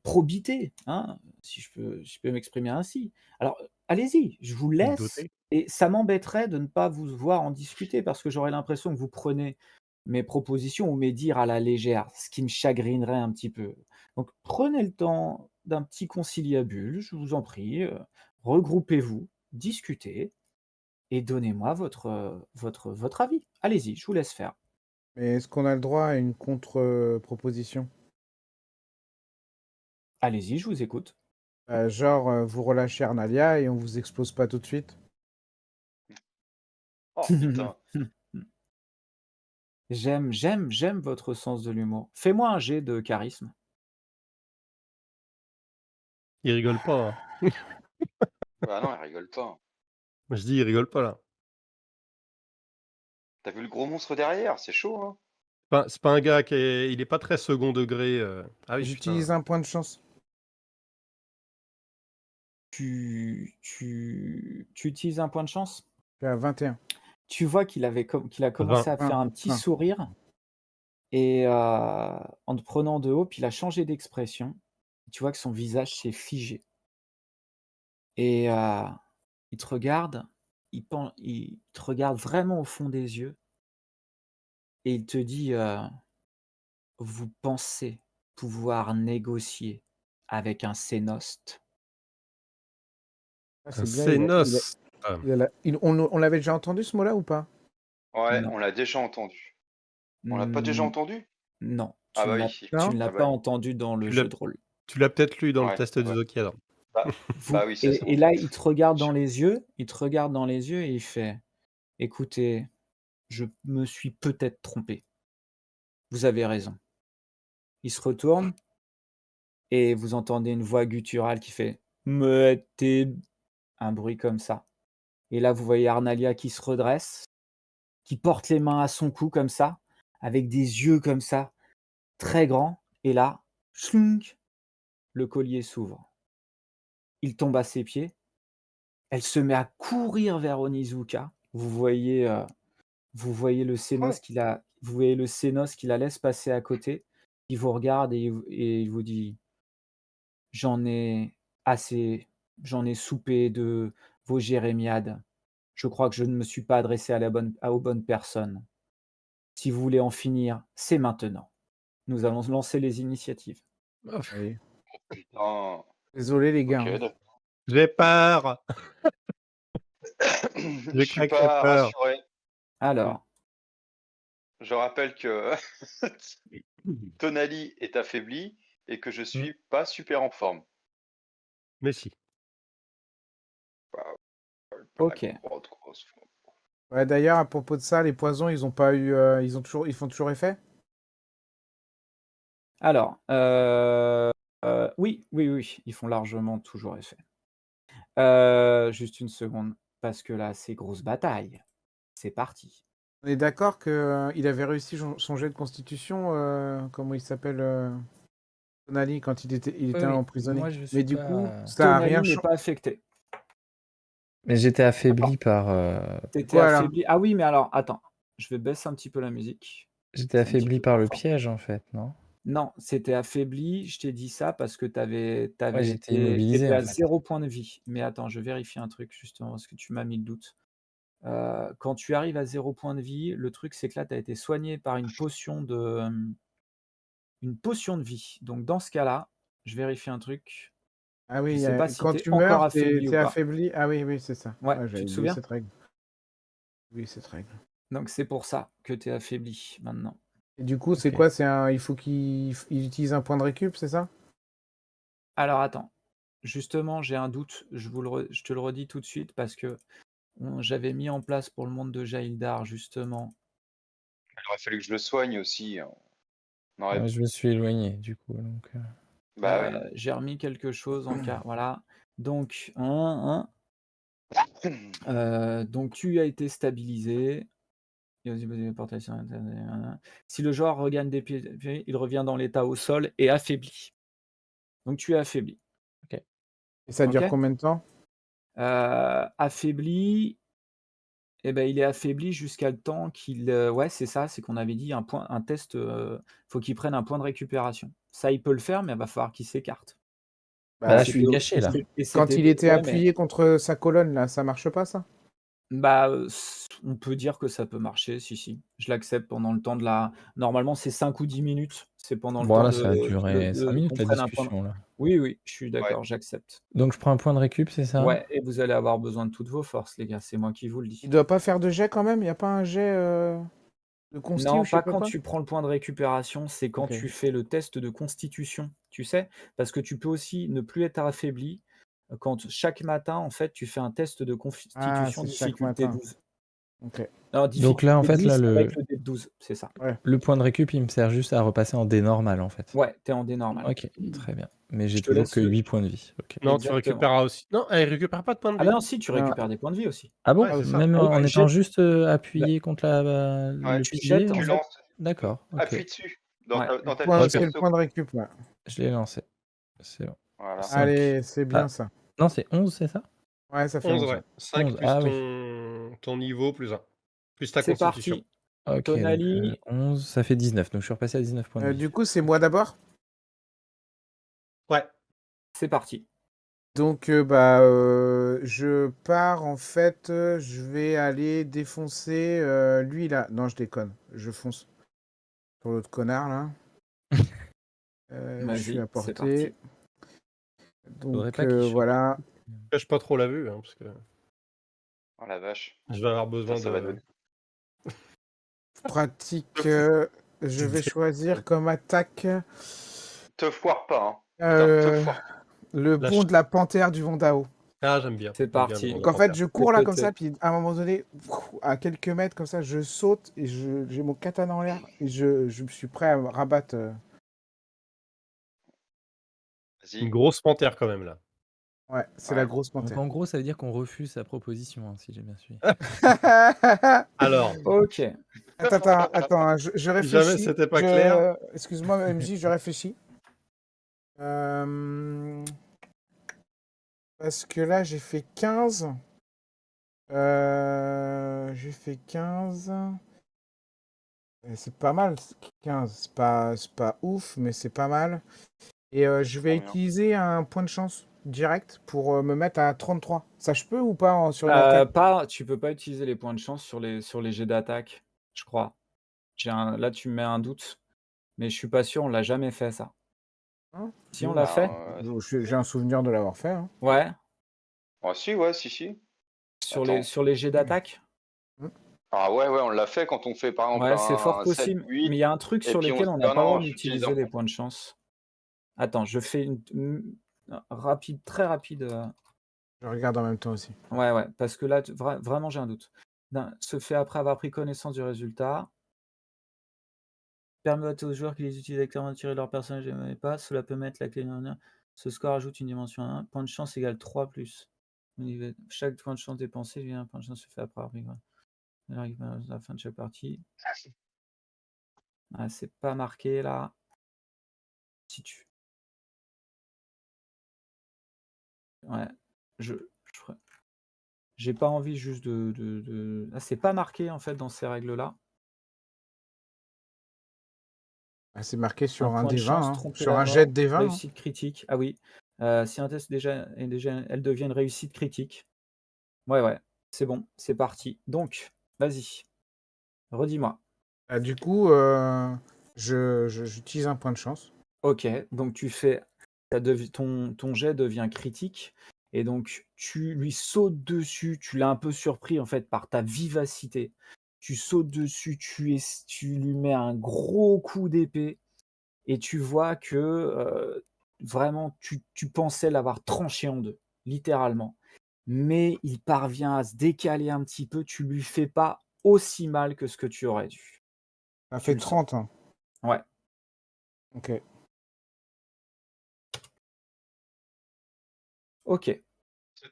probité, hein, si je peux m'exprimer ainsi. Alors, allez-y, je vous laisse
Doté.
et ça m'embêterait de ne pas vous voir en discuter parce que j'aurais l'impression que vous prenez mes propositions ou mes dires à la légère, ce qui me chagrinerait un petit peu. Donc prenez le temps d'un petit conciliabule, je vous en prie, regroupez-vous, discutez et donnez-moi votre avis. Allez-y, je vous laisse faire.
Mais est-ce qu'on a le droit à une contre-proposition?
Allez-y, je vous écoute.
Genre, vous relâchez Arnalia et on vous explose pas tout de suite?
Oh putain.
J'aime votre sens de l'humour. Fais-moi un jet de charisme.
Il rigole pas, hein.
Bah non, elle rigole pas.
Je dis, il rigole pas là.
T'as vu le gros monstre derrière? C'est chaud, hein?
C'est pas un gars il est pas très second degré. Ah oui, putain.
J'utilise un point de chance.
Tu utilises un point de chance?
Je suis à 21.
Tu vois qu'il a commencé à
20.
faire un petit
20.
sourire et en te prenant de haut, puis il a changé d'expression. Tu vois que son visage s'est figé et il te regarde, il te regarde vraiment au fond des yeux et il te dit, «Vous pensez pouvoir négocier avec un Sénost?»
Ah,
Un
c'est bien,
Sénos.
on l'avait déjà entendu ce mot-là ou pas?
Ouais,
Non,
on l'a déjà entendu. On l'a pas déjà
mmh,
entendu?
non,
Ah bah oui.
tu
Non?
ne l'as
Ah
pas
bah,
entendu dans le
Tu
jeu
l'as
de rôle.
tu l'as peut-être lu dans le
ouais,
test
ouais.
du Zocadre.
Bah,
Vous
oui, c'est
et
bon.
là, il te regarde dans les yeux, et il fait: «Écoutez, je me suis peut-être trompé. Vous avez raison». Il se retourne et vous entendez une voix gutturale qui fait: «Mettez», un bruit comme ça et là, vous voyez Arnalia qui se redresse, qui porte les mains à son cou comme ça, avec des yeux comme ça, très grands et là, schlunk, le collier s'ouvre. Il tombe à ses pieds, elle se met à courir vers Onizuka. Vous voyez le
Ouais.
Sénos qui la laisse passer à côté. Il vous regarde et il vous dit: «J'en ai assez, j'en ai soupé de vos jérémiades. Je crois que je ne me suis pas adressé aux bonnes personnes. Si vous voulez en finir, c'est maintenant. Nous allons lancer les initiatives».
Oui.
Putain.
Désolé les gars,
Ok,
hein.
J'ai peur.
Je
J'ai
suis
craqué
pas
peur.
rassuré.
Alors,
Je rappelle que Tonali est affaibli et que je suis pas super en forme.
Mais si.
Pas la
OK.
grosse forme.
Ouais, d'ailleurs, à propos de ça, les poisons, ils ont pas eu, ils font toujours effet?
Alors, oui, oui, oui, ils font largement toujours effet. Juste une seconde, parce que là, c'est grosse bataille. C'est parti.
On est d'accord que il avait réussi son jet de constitution, comment il s'appelle, Tonali, quand il était
Oui,
emprisonné.
moi je
Mais
suis
du coup,
pas.
ça a rien
Tonali n'est
changé.
pas affecté.
Mais j'étais affaibli par.
Tu étais
Quoi alors?
affaibli. Ah oui, mais alors, attends, je vais baisser un petit peu la musique.
J'étais
C'est un petit
affaibli
peu
par
trop
le
fort.
piège en fait, non?
Non, c'était affaibli, je t'ai dit ça parce que
Ouais, j'étais immobilisé
t'étais
en
à
fait.
0 point de vie. Mais attends, je vérifie un truc justement parce que tu m'as mis le doute. Quand tu arrives à 0 point de vie, le truc c'est que là, tu as été soigné par une potion de vie. Donc dans ce cas-là, je vérifie un truc.
Ah
Je
oui,
sais pas si
quand
tu es
tu
encore
meurs,
affaibli ou
t'es
pas.
affaibli. Ah oui, oui, c'est ça.
Ouais,
Ouais,
tu
j'avais
te
oublié
souviens?
cette règle. Oui, cette règle.
Donc c'est pour ça que tu es affaibli maintenant.
Et du coup, c'est
Ok.
quoi? Il faut qu'il utilise un point de récup, c'est ça?
Alors attends, justement, j'ai un doute, je te le redis tout de suite parce que j'avais mis en place pour le monde de Jaildar justement.
Il aurait fallu que je le soigne aussi. On aurait...
Ouais, je me suis éloigné du coup. Donc,
Bah oui.
J'ai remis quelque chose en cas. Voilà. Donc, donc tu as été stabilisé. Si le joueur regagne des pieds, il revient dans l'état au sol et affaibli. Donc tu es affaibli.
Et ça dure
Ok.
combien de temps?
Affaibli, eh ben, il est affaibli jusqu'à le temps qu'il. Ouais, c'est ça, c'est qu'on avait dit un test. Faut qu'il prenne un point de récupération. Ça, il peut le faire, mais il va falloir qu'il s'écarte.
Bah
Bah,
là, je suis caché, là.
Et
quand
c'était
il était
ouais, mais
appuyé contre sa colonne, là, ça marche pas, ça?
bah, on peut dire que ça peut marcher, si. Je l'accepte pendant le temps de la normalement, c'est 5 ou 10 minutes. C'est pendant le temps
Voilà, ça a duré 5
de
minutes,
qu'on
la
prenne un point de
discussion, là.
oui, je suis
Ouais.
d'accord, j'accepte.
Donc je prends un point de récup, c'est ça?
Ouais et vous allez avoir besoin de toutes vos forces, les gars, c'est moi qui vous le
Il
dis.
doit pas faire de jet quand même? Il y a pas un jet de consti ou
Non,
je sais
pas
pas
quand
quoi?
tu prends le point de récupération, c'est quand
Ok.
tu fais le test de constitution, tu sais? Parce que tu peux aussi ne plus être affaibli, quand chaque matin, en fait, tu fais un test de
Ah,
constitution
c'est chaque
difficulté
matin.
12.
Ok.
Non,
Donc là, en
difficulté
fait, là,
10 avec le dé de 12, c'est ça.
Ouais.
le point de récup, il me sert juste à repasser en dé normal, en fait.
Ouais, tu es en dé normal.
OK, très bien. Mais j'ai
Je te
toujours
laisse
que
le
8 points de vie. OK.
Non, tu
exactement.
récupéreras aussi. Non, elle récupère pas de points de
Ah
vie.
bah non, si, tu
Non.
récupères des points de vie aussi.
Ah bon?
Ouais, c'est ça.
Même
Ah oui,
en
tu
étant
jettes
juste, appuyé contre
Ouais,
le
tu
pilier,
jettes, en
tu
fait
lances,
D'accord, OK.
appuie dessus dans
ouais.
ta
Point-
fiche
C'est le
perso.
point de récup, ouais.
Je l'ai lancé. C'est bon.
Voilà.
5.
Allez, c'est bien
Ah.
ça.
Non, c'est 11, c'est ça?
Ouais, ça fait
11,
11.
ouais. 5
11,
plus
ah oui.
ton niveau plus 1. Plus ta
C'est
constitution.
parti.
OK, donc
Tonali,
11, ça fait 19, donc je suis repassé à 19 points de vie.
Du coup, c'est moi d'abord.
Ouais.
c'est parti.
Donc, je pars en fait. Je vais aller défoncer lui là. Non, je déconne. Je fonce sur l'autre connard là. Je suis
Vas-y,
à
c'est
portée.
parti.
Faudrait
Donc
pas qu'il choque.
voilà.
Cache pas trop la vue, hein, parce que
Oh la vache.
je vais avoir besoin
Ça va
de.
donner.
Pratique. Je vais
Des-
choisir comme attaque
Te foire pas, hein. Putain, te foire pas.
le
La
bond de la panthère du Vendao.
Ah, j'aime bien.
C'est
J'aime bien
parti.
le
Donc
monde
en fait,
panthère.
je cours là comme
Peut-être.
ça, puis à un moment donné, à quelques mètres comme ça, je saute et j'ai mon katana en l'air et je suis prêt à me rabattre.
Vas-y.
Une grosse panthère quand même là.
Ouais, c'est
Ouais.
la grosse
Donc
panthère.
en gros, ça veut dire qu'on refuse sa proposition, hein, si j'ai bien suivi.
Alors,
OK.
Attends, hein, je
si jamais
réfléchis.
c'était pas clair,
Excuse-moi, MJ, je réfléchis. Parce que là, j'ai fait 15. J'ai fait 15. C'est pas mal, 15. C'est pas ouf, mais c'est pas mal. Et je vais
Combien
utiliser un point de chance direct pour me mettre à 33. Ça, je peux ou pas sur une attaque?
Tu peux pas utiliser les points de chance sur les jets d'attaque, je crois. Là, tu me mets un doute, mais je suis pas sûr, on l'a jamais fait ça.
Hein?
Si, on l'a fait?
J'ai un souvenir de l'avoir fait. Hein.
Ouais,
Ah si, ouais, si.
sur
Attends.
les jets d'attaque?
Ah ouais, on l'a fait quand on fait par exemple
Ouais, c'est fort
un 7,
possible,
8,
mais il y a un truc
et
sur
puis on
lequel
se
on
dit
n'a
ah
pas le droit
non, j'utilise
d'utiliser
un
les
point.
points de chance. Attends, je fais rapide, très rapide.
Je regarde en même temps aussi.
Ouais, parce que là, vraiment, j'ai un doute. Se fait après avoir pris connaissance du résultat. Permet aux joueurs qui les utilisent activement de tirer leur personnage et pas. Cela peut mettre la clé dernière. Ce score ajoute une dimension 1. Point de chance égale 3 plus. Chaque point de chance dépensé devient un point de chance se fait après avoir pris. Elle arrive à la fin de chaque partie. Ah, c'est pas marqué là. Si tu. Ouais. J'ai pas envie juste de. Ah, c'est pas marqué en fait dans ces règles-là.
Ah, c'est marqué sur un
point de
des 20,
chance,
hein.
tromper
Sur
la
un
mort,
jet des 20. Hein.
réussite critique. Ah oui. Si un test elle devient une réussite critique. Ouais, c'est bon, c'est parti. Donc, vas-y, redis-moi.
Du coup, j'utilise un point de chance.
Ok, donc tu fais, ton jet devient critique, et donc tu lui sautes dessus, tu l'as un peu surpris en fait par ta vivacité. Tu sautes dessus, tu lui mets un gros coup d'épée, et tu vois que vraiment, tu pensais l'avoir tranché en deux, littéralement. Mais il parvient à se décaler un petit peu, tu lui fais pas aussi mal que ce que tu aurais dû.
Ça
Tu
fait
le sens.
30. Hein.
Ouais.
Ok.
Ok.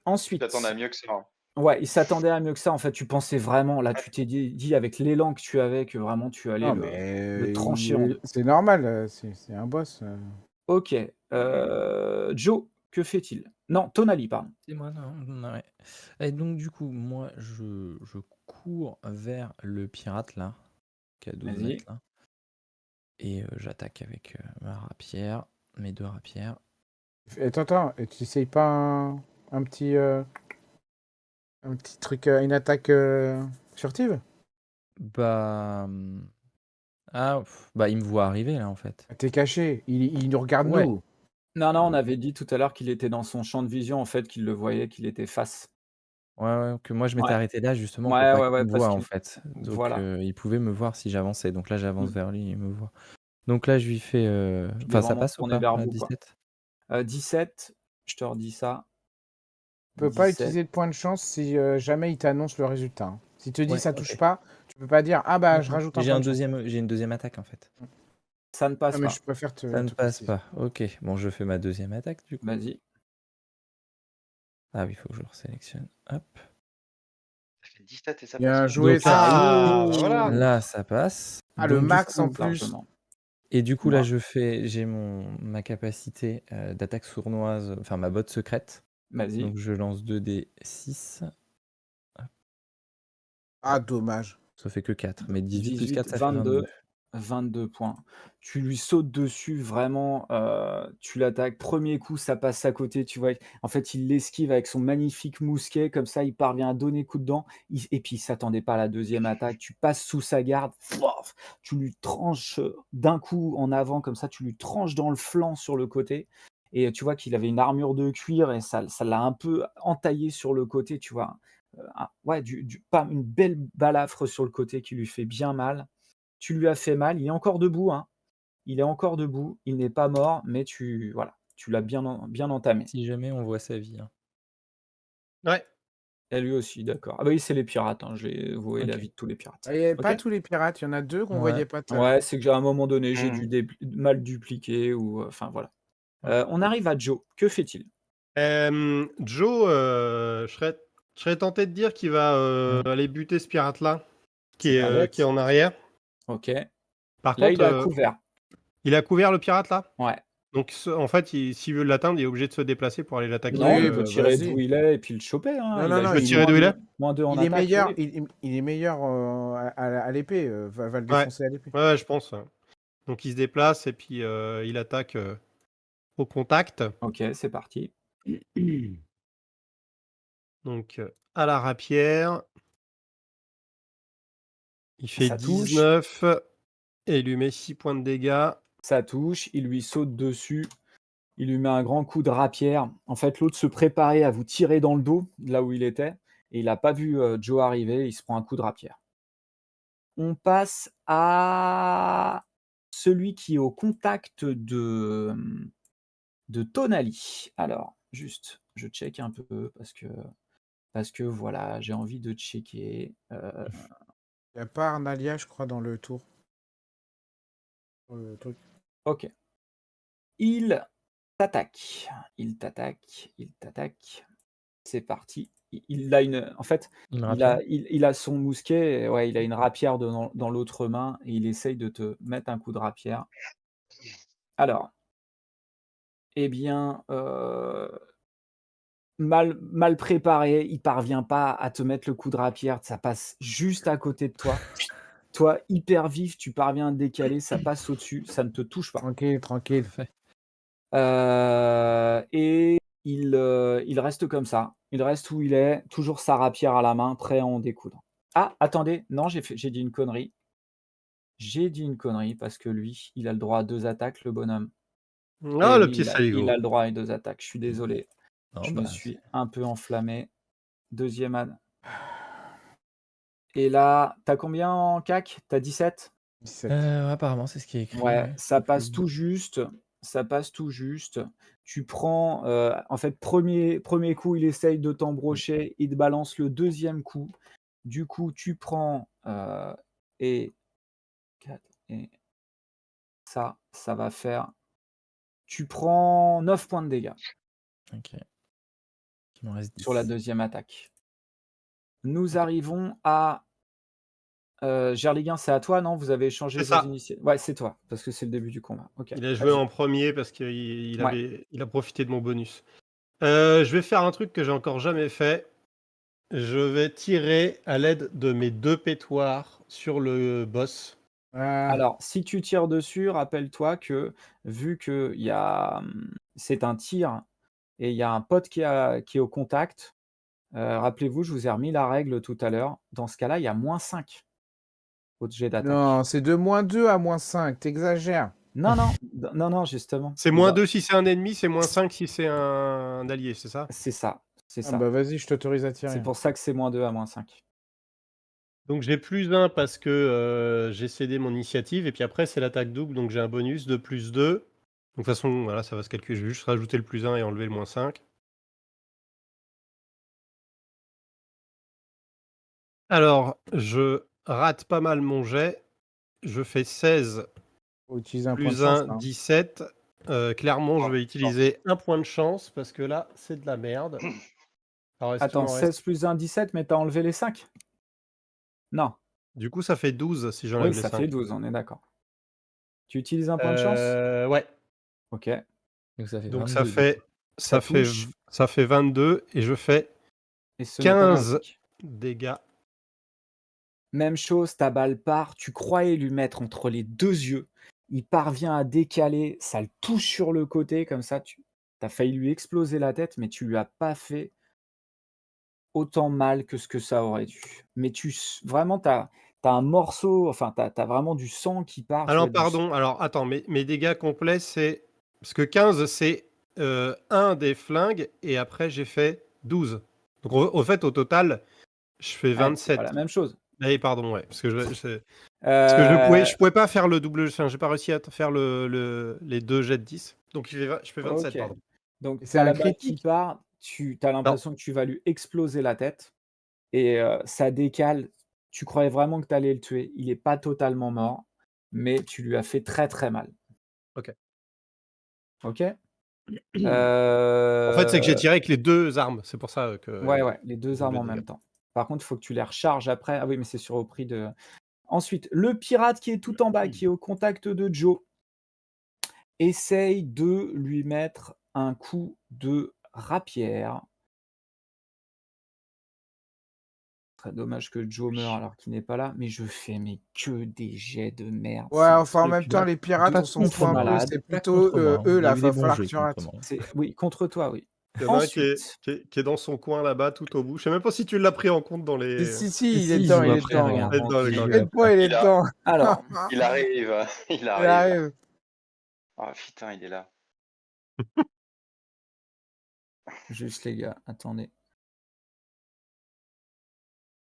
Ensuite,
Tu t'attendais à mieux que ça. Hein.
ouais, il s'attendait à mieux que ça. En fait, tu pensais vraiment, là, tu t'es dit avec l'élan que tu avais que vraiment tu allais
Non,
le
mais
trancher en deux.
c'est normal, c'est un boss.
Ok. Joe, que fait-il? Non, Tonali, pardon.
C'est moi, non, ouais. Et donc du coup, moi, je cours vers le pirate là, qui est à 12
Vas-y.
mètres là. Et j'attaque avec ma rapière, mes 2 rapières.
Attends, et tu essayes pas un petit truc, une attaque furtive?
Bah, bah, il me voit arriver là en fait.
Ah, t'es caché, il nous regarde
Ouais.
nous.
Non, on avait dit tout à l'heure qu'il était dans son champ de vision, en fait, qu'il le voyait, qu'il était face.
Ouais, que moi je m'étais
Ouais.
arrêté là justement pour pas qu'il
Ouais,
me
parce
voie en
qu'il
fait. Donc
voilà.
il pouvait me voir si j'avançais. Donc là j'avance
Mmh.
vers lui, il me voit. Donc là je lui fais,
Puis il est
enfin ça
vraiment
passe ou
tourné
pas
vers
à
vous, quoi.
17?
17, je te redis ça.
Tu peux pas
17.
utiliser de point de chance si jamais il t'annonce le résultat, hein. S'il te dit
Ouais,
ça touche
OK.
pas, tu peux pas dire: «Ah bah, je
D'accord.
rajoute
Mais
un point de chance».
j'ai une deuxième attaque en fait.
Ça ne
Ah
passe
mais
pas.
je préfère
Ça ne
te
passe
préciser.
pas. OK. Bon, je fais ma deuxième attaque du coup.
Vas-y.
Ah oui, il faut que je le resélectionne. Hop.
Ça fait 17 et ça
Bien
passe.
joué,
Donc
ça.
Ah,
Ouh.
bah voilà.
là, ça passe.
Ah, le
Donc du
max
coup,
en plus.
Largement.
et du coup là,
Moi.
j'ai ma capacité d'attaque sournoise, enfin ma botte secrète.
Vas-y.
Donc je lance 2d6.
Ah, dommage.
Ça fait que 4. Mais 18 plus 4,
18,
ça fait 22.
22 points. Tu lui sautes dessus, vraiment, tu l'attaques. Premier coup, ça passe à côté, tu vois? En fait, il l'esquive avec son magnifique mousquet, comme ça, il parvient à donner coup de dent. Et puis, il s'attendait pas à la deuxième attaque. Tu passes sous sa garde, fouaf, tu lui tranches d'un coup en avant, comme ça, tu lui tranches dans le flanc sur le côté. Et tu vois qu'il avait une armure de cuir et ça l'a un peu entaillé sur le côté, tu vois? Ouais, pas une belle balafre sur le côté qui lui fait bien mal. Tu lui as fait mal, il est encore debout, hein. Il est encore debout, il n'est pas mort, mais voilà, tu l'as bien entamé.
Si jamais on voit sa vie, hein.
Ouais.
Et lui aussi, d'accord. Ah bah oui, c'est les pirates, hein, j'ai voué la
OK.
vie de tous les pirates.
Ah, il y avait
OK?
pas tous les pirates, il y en a 2 qu'on
Ouais.
voyait pas tout à l'heure.
Ouais, c'est qu'à un moment donné, j'ai
Mmh.
dû mal dupliquer ou enfin voilà.
Ouais.
On arrive à Joe, que fait-il?
Joe, je serais tenté de dire qu'il va aller buter ce pirate-là
C'est pas bête.
qui est en arrière.
OK.
Par
Là, il est à
contre,
couvert.
il a couvert le pirate là.
Ouais.
Donc en fait, s'il veut l'atteindre, il est obligé de se déplacer pour aller l'attaquer.
Non,
Oui,
il peut
bah,
tirer
vas-y.
d'où il est et puis le choper, hein.
Non,
Il
non,
a
non,
Tu veux
juste
tirer d'où il est?
-2 en
il est
attaque,
meilleur,
oui.
il est meilleur à l'épée, va le
Ouais.
défoncer à l'épée.
Ouais, je pense. Ouais. Donc il se déplace et puis il attaque au contact.
OK, c'est parti.
Donc à la rapière. Il fait
Ça touche.
19 et il lui met 6 points de dégâts.
Ça touche, il lui saute dessus, il lui met un grand coup de rapière. En fait, l'autre se préparait à vous tirer dans le dos, là où il était, et il n'a pas vu Joe arriver, il se prend un coup de rapière. On passe à celui qui est au contact de Tonali. Alors, juste, je check un peu parce que voilà, j'ai envie de checker.
Il y a pas Arnalia, je crois, dans le tour. Le truc.
OK. Il t'attaque, il t'attaque. C'est parti. Il a une en fait,
Une rapière?
il a son mousquet, ouais, il a une rapière dans l'autre main et il essaye de te mettre un coup de rapière. Alors, eh bien, mal préparé, il parvient pas à te mettre le coup de rapière, ça passe juste à côté de toi. Toi, hyper vif, tu parviens à te décaler, ça passe au-dessus, ça ne te touche pas.
Tranquille, tranquille.
Parfait.
Et il reste comme ça. Il reste où il est, toujours sa rapière à la main, prêt à en découdre. Ah, attendez, non, j'ai dit une connerie. J'ai dit une connerie parce que lui, il a le droit à 2 attaques, le bonhomme. Et
Ah, le
oui,
petit
il a
saligo.
le droit à 2 attaques. Je suis désolé,
Non,
je me
bah,
suis un peu enflammé. 2e ad et là, tu as combien en CAC? Tu as 17?
17.
apparemment, c'est ce qui est écrit,
Ouais,
ouais.
ça passe tout juste, ça passe tout juste. Tu prends, en fait, premier coup, il essaye de t'embrocher, il te balance le 2e coup. Du coup, tu prends, et 4 et ça va faire tu prends 9 points de dégâts
OK. Il m'en reste
sur la
10.
2e attaque. Nous arrivons à, Gerliguin, c'est à toi, non? Vous avez échangé
C'est
vos
ça.
initiatives? Ouais, c'est toi, parce que c'est le début du combat. OK,
Il a joué
vas-y.
en premier parce qu'il
Ouais,
il a profité de mon bonus. Je vais faire un truc que j'ai encore jamais fait. Je vais tirer à l'aide de mes 2 pétoires sur le boss.
Ah,
Alors, si tu tires dessus, rappelle-toi que vu que c'est un tir et il y a un pote qui est au contact, rappelez-vous, je vous ai remis la règle tout à l'heure. Dans ce cas-là, il y a -5 au jet d'attaque.
non, c'est de -2 à -5, t'exagères.
Non, non, non, non, justement.
C'est -2 si c'est un ennemi, c'est -5 si c'est un allié, c'est ça?
C'est ça, c'est
Ah
ça.
bah vas-y, je t'autorise à
C'est
tirer.
pour ça que c'est -2 à -5.
Donc j'ai +1 parce que, j'ai cédé mon initiative et puis après c'est l'attaque double, donc j'ai un bonus de +2. Donc de toute façon, voilà, ça va se calculer. Je vais juste rajouter le +1 et enlever le -5. Alors, je rate pas mal mon jet. Je fais 16
Faut utiliser un point de
plus
chance,
1,
là.
17. Clairement, je
Oh,
vais
putain.
utiliser un point de chance parce que là, c'est de la merde. Alors, est-ce qu'il
Attends,
m'en reste
16 plus 1, 17, mais tu as enlevé les 5? Non.
Du coup, ça fait 12 si j'enlève
Oui,
les
ça fait
5.
12, on est d'accord. Tu utilises un point de chance?
Ouais.
OK.
Donc ça fait
Donc ça
22 du coup.
fait
Ça touche
ça fait 22 et je fais
et ce n'est pas
15
magique.
dégâts.
Même chose, ta balle part, tu croyais lui mettre entre les 2 yeux. Il parvient à décaler, ça le touche sur le côté comme ça, tu as failli lui exploser la tête, mais tu lui as pas fait autant mal que ce que ça aurait dû. Mais vraiment, tu as un morceau, enfin, tu as vraiment du sang qui part, tu vois?
Alors pardon, alors attends, mes dégâts complets, c'est parce que 15 c'est, 1 des flingues et après j'ai fait 12. Donc au fait, au total, je fais
Ouais, c'est pas
27.
la même chose.
Eh pardon, ouais, parce que
Heu,
je pouvais pas faire le double, enfin, j'ai pas réussi à faire les 2 jets de 10. Donc je fais 27,
OK.
pardon.
Donc
Et
tu
c'est
as
un
la balle qui
critique?
part, tu as
Non,
l'impression que tu vas lui exploser la tête et ça décale. Tu croyais vraiment que tu allais le tuer. Il est pas totalement mort, mais tu lui as fait très, très mal.
OK.
OK?
En fait, c'est que j'ai
Heu,
tiré avec les 2 armes, c'est pour ça,
ouais,
que
ouais, les 2 armes
double
en
dégâts.
même temps. Par contre, il faut que tu les recharges après. Ah oui, mais c'est au prix de ensuite, le pirate qui est tout en bas, qui est au contact de Joe, essaye de lui mettre un coup de rapière. Très dommage que Joe meure alors qu'il n'est pas là, mais je fais que des jets de merde,
Ouais, enfin, en
c'est
même temps, les pirates,
de
on s'en fout
contre
un
contre
moi.
peu.
malade.
C'est
Pas
plutôt
contre moi, hein.
eux,
Il y a
là,
eu des
va
bons
falloir que
jets
tu
contre
rates.
moi.
Oui, contre toi, oui.
Il y en a un
Ensuite,
qui est dans son coin là-bas, tout au bout. Je sais même pas si tu l'as pris en compte dans
Si,
les.
si,
Si,
si, il est
si, il
dedans,
joue
il est
après,
dedans.
regarde.
Ah, d'accord,
Il
d'accord.
joue
T'inquiète
après.
pas, il est
Il a
dedans.
alors,
il arrive, il
Il
arrive.
arrive.
Ah putain, il est là.
juste les gars, attendez.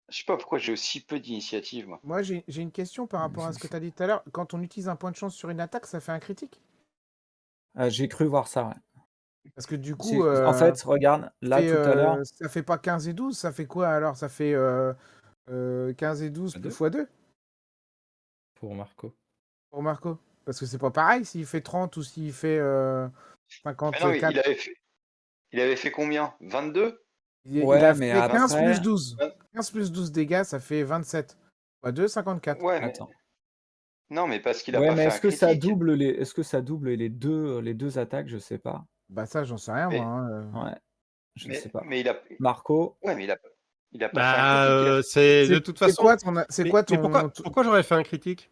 Je sais pas pourquoi j'ai aussi peu d'initiative, moi.
Moi, j'ai une question par rapport à ce que tu as dit tout à l'heure. Quand on utilise un point de chance sur une attaque, ça fait un critique?
J'ai cru voir ça, ouais.
Parce que du coup,
En fait, regarde, là, tout à l'heure,
ça fait pas 15 et 12, ça fait quoi alors? Ça fait 15 et 12
2
fois 2
pour Marco.
pour Marco. Parce que c'est pas pareil s'il fait 30 ou s'il fait
Mais non, mais
54.
il avait fait combien? 22?
Il
ouais,
a
mais
fait 15 plus
après
12. 15 plus 12 dégâts, ça fait 27. Fois 2, 54.
Ouais, mais
attends.
non, mais parce qu'il a
Ouais,
pas
mais
fait un critique.
est-ce que ça double les 2 attaques? Je sais pas.
Bah ça, j'en sais rien, moi.
Mais,
Hein.
Ouais, je sais pas.
mais il a,
Marco?
ouais, mais il a pas fait un
Bah,
critique.
c'est de toute
C'est
façon.
quoi
Mais pourquoi j'aurais fait un critique?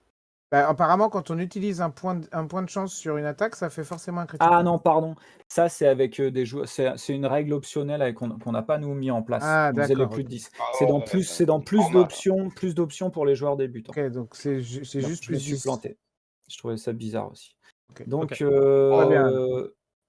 Bah, apparemment, quand on utilise un point de chance sur une attaque, ça fait forcément un critique.
Ah non, pardon. Ça, c'est avec, des joueurs c'est une règle optionnelle avec qu'on n'a pas nous mis en place.
Ah,
On faisait les
d'accord,
plus
ok.
de 10.
Ah
C'est dans plus
normal.
d'options pour les joueurs débutants.
Ok, donc c'est
Donc
juste
je me
plus
suis
10.
planté. Je trouvais ça bizarre aussi.
Ok.
Donc,
Ok.
Très bien.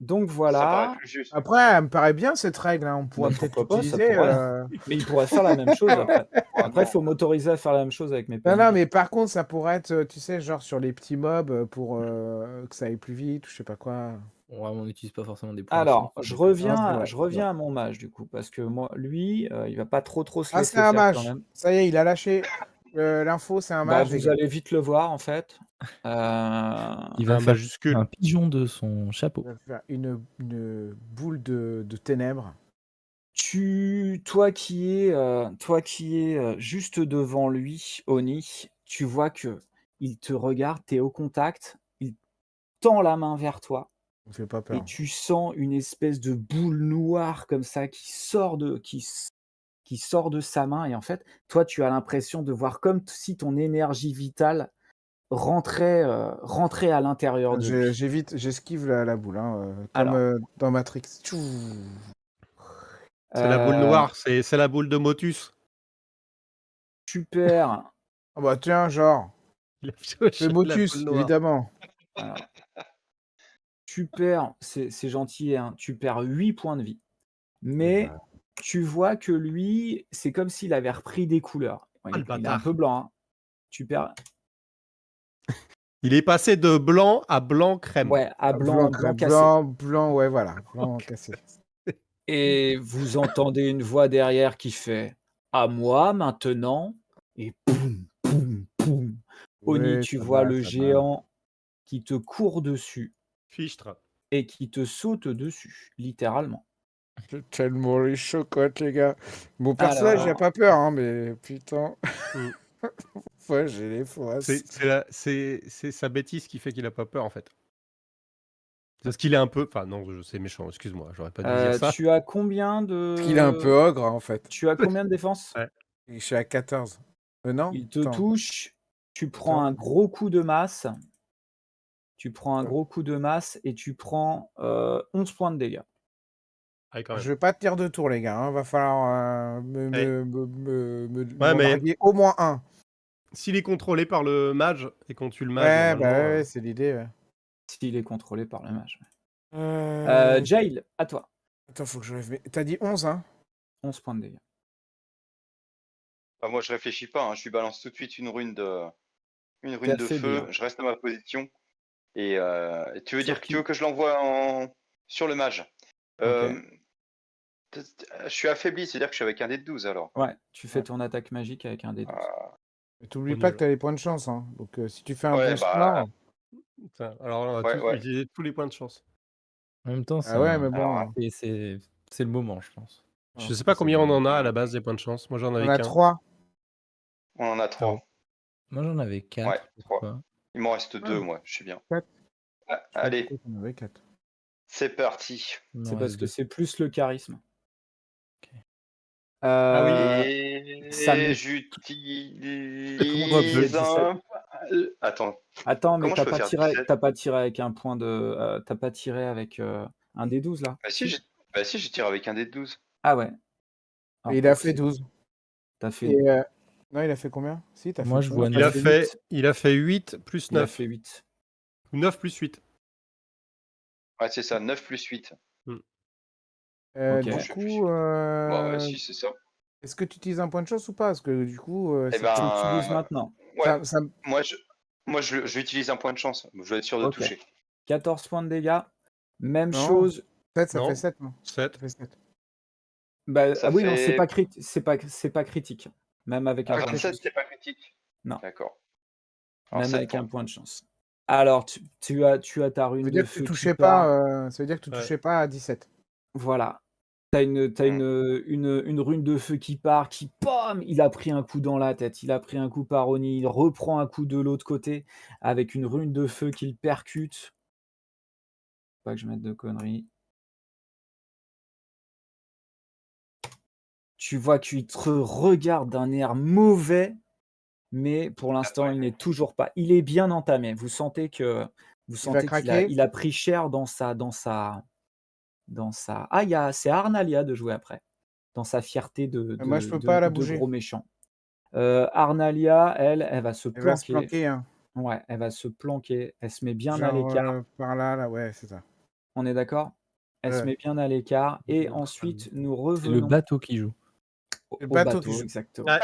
donc
Ça paraît
voilà.
plus juste.
Après, elle me paraît bien cette règle. Hein. On pourrait
Mais
peut-être
pourquoi pas, ça
l'utiliser.
pourrait. Mais il pourrait faire la même chose après.
Ah,
Après, il
non.
faut m'autoriser à faire la même chose avec mes
Non, non,
PNJ.
mais par contre, ça pourrait être, tu sais, genre sur les petits mobs pour que ça aille plus vite ou je sais pas quoi.
Ouais, mais on n'utilise pas forcément des points
Alors,
infinis,
je
donc c'est
Non, c'est
reviens
vrai,
je
c'est vrai.
reviens à mon mage du coup, parce que moi lui, il va pas trop se
Ah, c'est
laisser
un
faire quand
mage.
même.
Ça y est, il a lâché l'info, c'est un
Bah,
mage, les
vous
gars.
allez vite le voir en fait.
il
Un
va faire
majuscule.
un pigeon de son chapeau.
Il va faire une boule de ténèbres.
Toi qui es, juste devant lui, Oni, tu vois qu'il te regarde, tu es au contact, il tend la main vers toi
Ça me fait pas
et
peur.
tu sens une espèce de boule noire comme ça qui sort de sa main et en fait, toi, tu as l'impression de voir comme si ton énergie vitale rentrer à l'intérieur de lui.
J'esquive la boule, hein, comme
Alors,
dans Matrix. Tchou.
C'est la boule
euh,
noire, c'est la boule de Motus.
tu perds.
Ah bah tiens, genre,
Il a
c'est
pioché la boule
Motus,
noire.
évidemment.
Alors, tu perds, c'est gentil, hein, tu perds 8 points de vie. Mais
bah.
tu vois que lui, c'est comme s'il avait repris des couleurs. Bon,
Ah, le
il est un
bâtard.
peu blanc, hein. Tu perds,
Il est passé de blanc à blanc crème.
ouais, à
Blanc,
blanc cassé.
blanc, ouais, voilà, blanc cassé.
Et vous entendez une voix derrière qui fait: «À moi maintenant» et poum, poum, poum. Oni,
Oui,
tu
ça
vois
va,
le
ça va.
géant qui te court dessus
Fichtre.
et qui te saute dessus, littéralement.
J'ai tellement les chocottes, les gars. Mon personnage, il a
Alors,
pas peur, hein, mais putain,
Mm.
ouais, j'ai les fausses.
C'est sa bêtise qui fait qu'il a pas peur en fait. Parce qu'il est un peu. Enfin non, c'est méchant. Excuse-moi, j'aurais pas dû dire ça.
tu as combien
Parce qu'il est un peu
de
ogre, en fait.
tu as combien de défense?
Ouais.
Je suis à 14. Non?
Il te
Attends.
touche, tu prends
Attends.
un gros coup de masse. Tu prends un
Ouais.
gros coup de masse et tu prends 11 points de dégâts.
Ah, quand même.
Je vais pas tenir de tour, les gars, hein. Va falloir
Ouais.
m'en
mais
larguer au moins un.
s'il est contrôlé par le mage et qu'on tue le mage,
Ouais, bah
normalement.
ouais, c'est l'idée, ouais.
S'il est contrôlé par le mage.
Euh,
Jail, à toi.
Attends, faut que je rêve. T'as dit 11, hein?
11 points de dégâts.
Bah, moi, je réfléchis pas, hein, je lui balance tout de suite une rune
T'es
de
affaibli,
feu,
hein.
je reste à ma position. Et tu veux
Sur
dire que tu
qui?
veux que je l'envoie sur le mage?
Ok.
Euh, je suis affaibli, c'est-à-dire que je suis avec un dé de 12 alors.
Ouais, tu fais
Ouais.
ton attaque magique avec un D12.
Ah,
Mais t'oublies
Trop
pas
nul.
que t'as les points de chance, hein. Donc si tu fais un
ouais,
bon
bah,
score.
Putain, alors on va
ouais, ouais.
utiliser tous les points de chance.
En même temps,
Ah ouais, mais
Alors,
bon.
c'est le moment, je pense.
Non,
Je sais
c'est
pas
c'est
combien on
bon.
en a à la base des points de chance. Moi j'en
On
avais
a
qu'un.
3.
on en a
Ah bon.
3.
Moi, j'en avais
Ouais,
4.
3.
Pourquoi?
Il m'en reste
Ah,
2, moi, je suis bien.
4.
Ah,
Je sais pas
allez,
pourquoi t'en avais 4.
c'est parti.
Il m'en
C'est parce
reste
que
2.
c'est plus le charisme.
Ah oui.
Ça
Et
met. Comment tu faisais
j'utilise
17?
un... Attends,
Attends, mais
comment je peux faire 17?
t'as pas tiré avec un point de. T'as pas tiré avec un D12 là?
Bah si, j'ai tiré avec un dé de 12.
Ah ouais.
Et
Alors
il a
peut-être
fait 12.
t'as fait.
Et non, il a fait combien? Si, t'as
Moi,
fait
je
quoi?
vois
Non, t'as
Il a
fait
fait,
8.
il a fait 8 plus
Il a
9.
fait 8.
Ou 9 plus 8.
Ouais, c'est ça, 9 plus 8.
Ok.
Bon,
Du
je
coup,
réfléchis. Bon, ouais, si, c'est ça.
est-ce que tu utilises un point de chance ou pas? Parce que du coup,
Eh
ça
Tu
peut...
l'utilises
ben,
maintenant.
ouais,
ça...
moi, je vais utiliser un point de chance. Je vais être sûr de
Ok.
toucher.
14 points de dégâts. Même
Non,
chose.
7, ça
Non.
fait 7, non?
7.
Ça fait 7.
Bah,
Ça
ah oui, non, c'est
fait...
pas c'est pas critique. Même avec un
Ah,
point de
27,
chance.
c'est pas critique?
Non,
D'accord. Alors,
même
7
avec un
points.
point de chance. Alors, tu as ta
Ça
rune
veut
de
dire que tu
feu qui
touchais
part.
pas, ça veut dire que tu
Ouais.
touchais pas à 17.
Voilà. T'as une rune de feu qui part, qui POM! Il a pris un coup dans la tête, il a pris un coup par Oni, il reprend un coup de l'autre côté avec une rune de feu qui le percute. Pas que je mette de conneries. Tu vois qu'il te regarde d'un air mauvais, mais pour l'instant, il n'est toujours pas. Il est bien entamé. Vous sentez
Il va craquer.
il a pris cher dans sa. Ah, c'est à Arnalia de jouer après. Dans sa fierté
Moi, je peux pas la
de
bouger.
gros méchant. Arnalia, elle va se
Elle va se
planquer.
planquer, hein.
Ouais, elle va se planquer. Elle se met bien à
Genre
l'écart.
par là, là, ouais, c'est ça.
On est d'accord? Elle se
Ouais.
met bien à l'écart. Et
Le
ensuite,
crâne.
nous
C'est le
revenons
bateau qui joue.
Le
au
bateau qui
bateau,
joue.
exactement.
Ouais.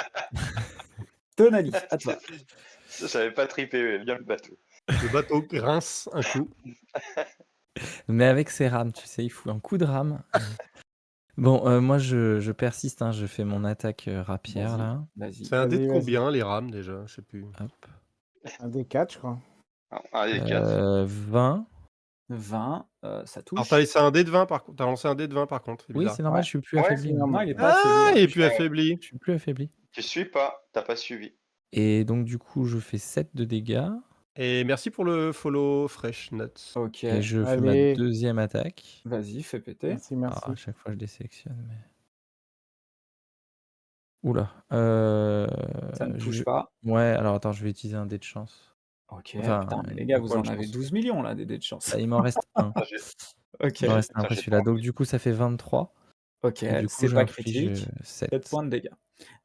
Tonali, à toi.
J'avais pas tripé bien le bateau.
Le bateau grince un coup.
Mais avec ses rames, tu sais, il fout un coup de rame. Bon, moi, je persiste, hein, je fais mon attaque rapière,
Vas-y,
là.
vas-y.
C'est un dé de
Vas-y, vas-y.
combien les rames déjà? Je sais plus.
Hop.
Un des 4, je crois.
Un des 4.
20.
20, ça
Alors
touche.
t'as laissé un dé de 20 par contre. T'as lancé un dé de 20 par contre. C'est
Oui,
bizarre.
c'est normal,
Ouais.
je suis plus
Ouais,
affaibli.
c'est
Moi.
Non,
normal.
il est pas
Ah,
affaibli.
il est
Là.
plus affaibli.
Je suis plus affaibli.
Tu suis pas, t'as pas suivi.
Et donc, du coup, je fais 7 de dégâts.
Et merci pour le follow Fresh Nuts.
Ok,
Et je fais ma
Allez.
deuxième attaque.
vas-y, fais péter.
Merci, merci.
Ah, à chaque fois, je désélectionne. Mais... Oula.
Ça ne touche
je...
pas.
Ouais, alors attends, je vais utiliser un dé de chance.
OK,
Enfin,
putain, mais les gars,
un
vous
point
en
de
avez
chance.
12 millions là, des dés de chance.
Bah, il m'en reste un.
Ça, j'ai-
OK,
Il m'en reste un
ça,
après
j'ai
celui-là.
pas
Donc
envie.
du coup, ça fait 23
OK,
et du coup,
c'est pas
j'inflige,
critique. 7
7.
points de dégâts.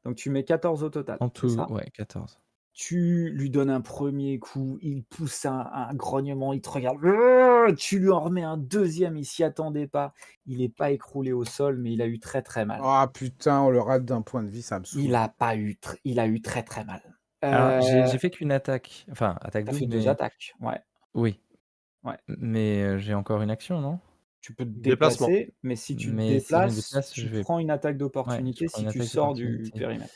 Donc tu mets 14 au total,
En
c'est
tout,
ça?
ouais, 14.
Tu lui donnes un premier coup, il pousse un grognement, il te regarde, tu lui en remets un deuxième, il s'y attendait pas. Il est pas écroulé au sol, mais il a eu très, très mal.
Ah putain, on le rate d'un point de vie, ça me
Il
saoule.
a pas eu tr il a eu très, très mal.
Alors j'ai fait qu'une attaque, enfin attaque
Tu fait
double,
2
mais
attaques, ouais,
oui,
ouais.
mais j'ai encore une action, non?
Tu peux te
Déplacement.
déplacer, mais si tu te
Mais si je me
déplaces,
déplace,
tu
je vais
prends une attaque
ouais, je
d'opportunité
prends
si
une
tu
attaque
sors du
d'opportunité.
périmètre.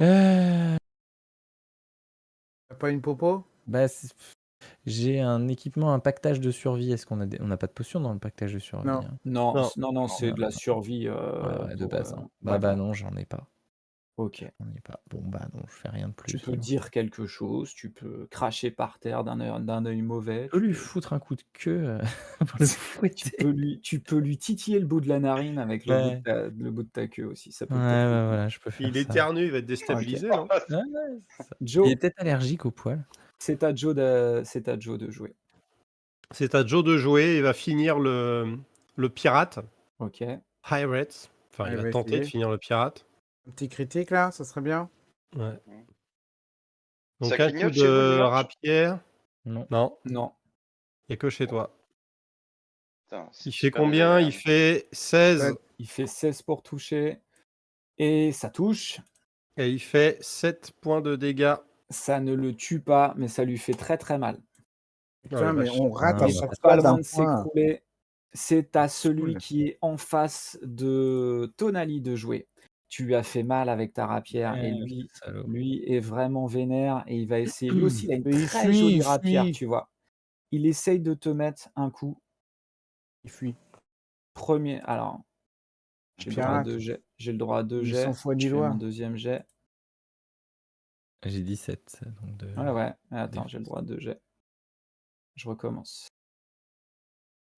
Heu,
T'as pas une popo?
bah, j'ai un équipement, un pactage de survie. Est-ce qu'on a on n'a pas de potion dans le pactage de survie,
Non.
hein?
Non,
Non.
non, non, c'est
Non,
de la survie,
ouais, de
pour,
base, hein.
ouais,
Bah
voilà.
non, j'en ai pas.
OK.
J'en ai pas. Bon, bah non, je fais rien de
Tu
plus
peux
alors.
dire quelque chose, tu peux cracher par terre d'un œil mauvais,
Je peux
tu
lui
peux
foutre un coup de queue, pour le fouetter.
tu peux lui titiller le bout de la narine avec
Ouais.
le bout de ta queue aussi, ça
Ouais,
peut peut-être le
ouais,
faire.
voilà, je peux faire
Il
ça.
éternue, il va être
OK.
déstabilisé, non?
Ouais, ouais, c'est ça. Il
Joe,
est peut-être allergique aux poils.
c'est à Joe de jouer.
C'est à Joe de jouer, il va finir le pirate,
OK.
Pirates. Enfin, il
Allez,
va
va
tenter de
essayer.
finir le pirate.
Un petit critique là, ça serait bien.
Ouais.
Ça
Donc un coup
clignote chez vous, le
de
merch?
rapière.
Non.
Non,
Non,
il n'y a que chez toi.
Putain,
Il
si je
fait
perds les
combien? Il
alertes.
fait 16
il fait 16 pour toucher et ça touche.
et il fait 7 points de dégâts.
Ça ne le tue pas, mais ça lui fait très, très mal.
Oh la
Putain, mais
vache.
on rate
Ah,
à
Il
on
est
va
chaque
pas
pas
fois
loin
d'un
de
point.
s'écrouler. C'est à
Ça me
celui
saoule.
qui est en face de Tonali de jouer. Tu lui as fait mal avec ta rapière et
salaud.
lui est vraiment vénère et il va essayer lui aussi, il a une
Mais il
très
fuit,
jolie
il
rapière,
fuit.
tu vois? Il essaye de te mettre un coup.
Il fuit.
Alors, j'ai le droit à
Pirate.
2 jets j'ai le droit à 2
Il est sans
jets.
foi ni
Je fais mon
loi.
deuxième jet.
J'ai 17, donc de
Ouais, ouais, mais attends,
défense.
j'ai le droit à 2 jets. Je recommence.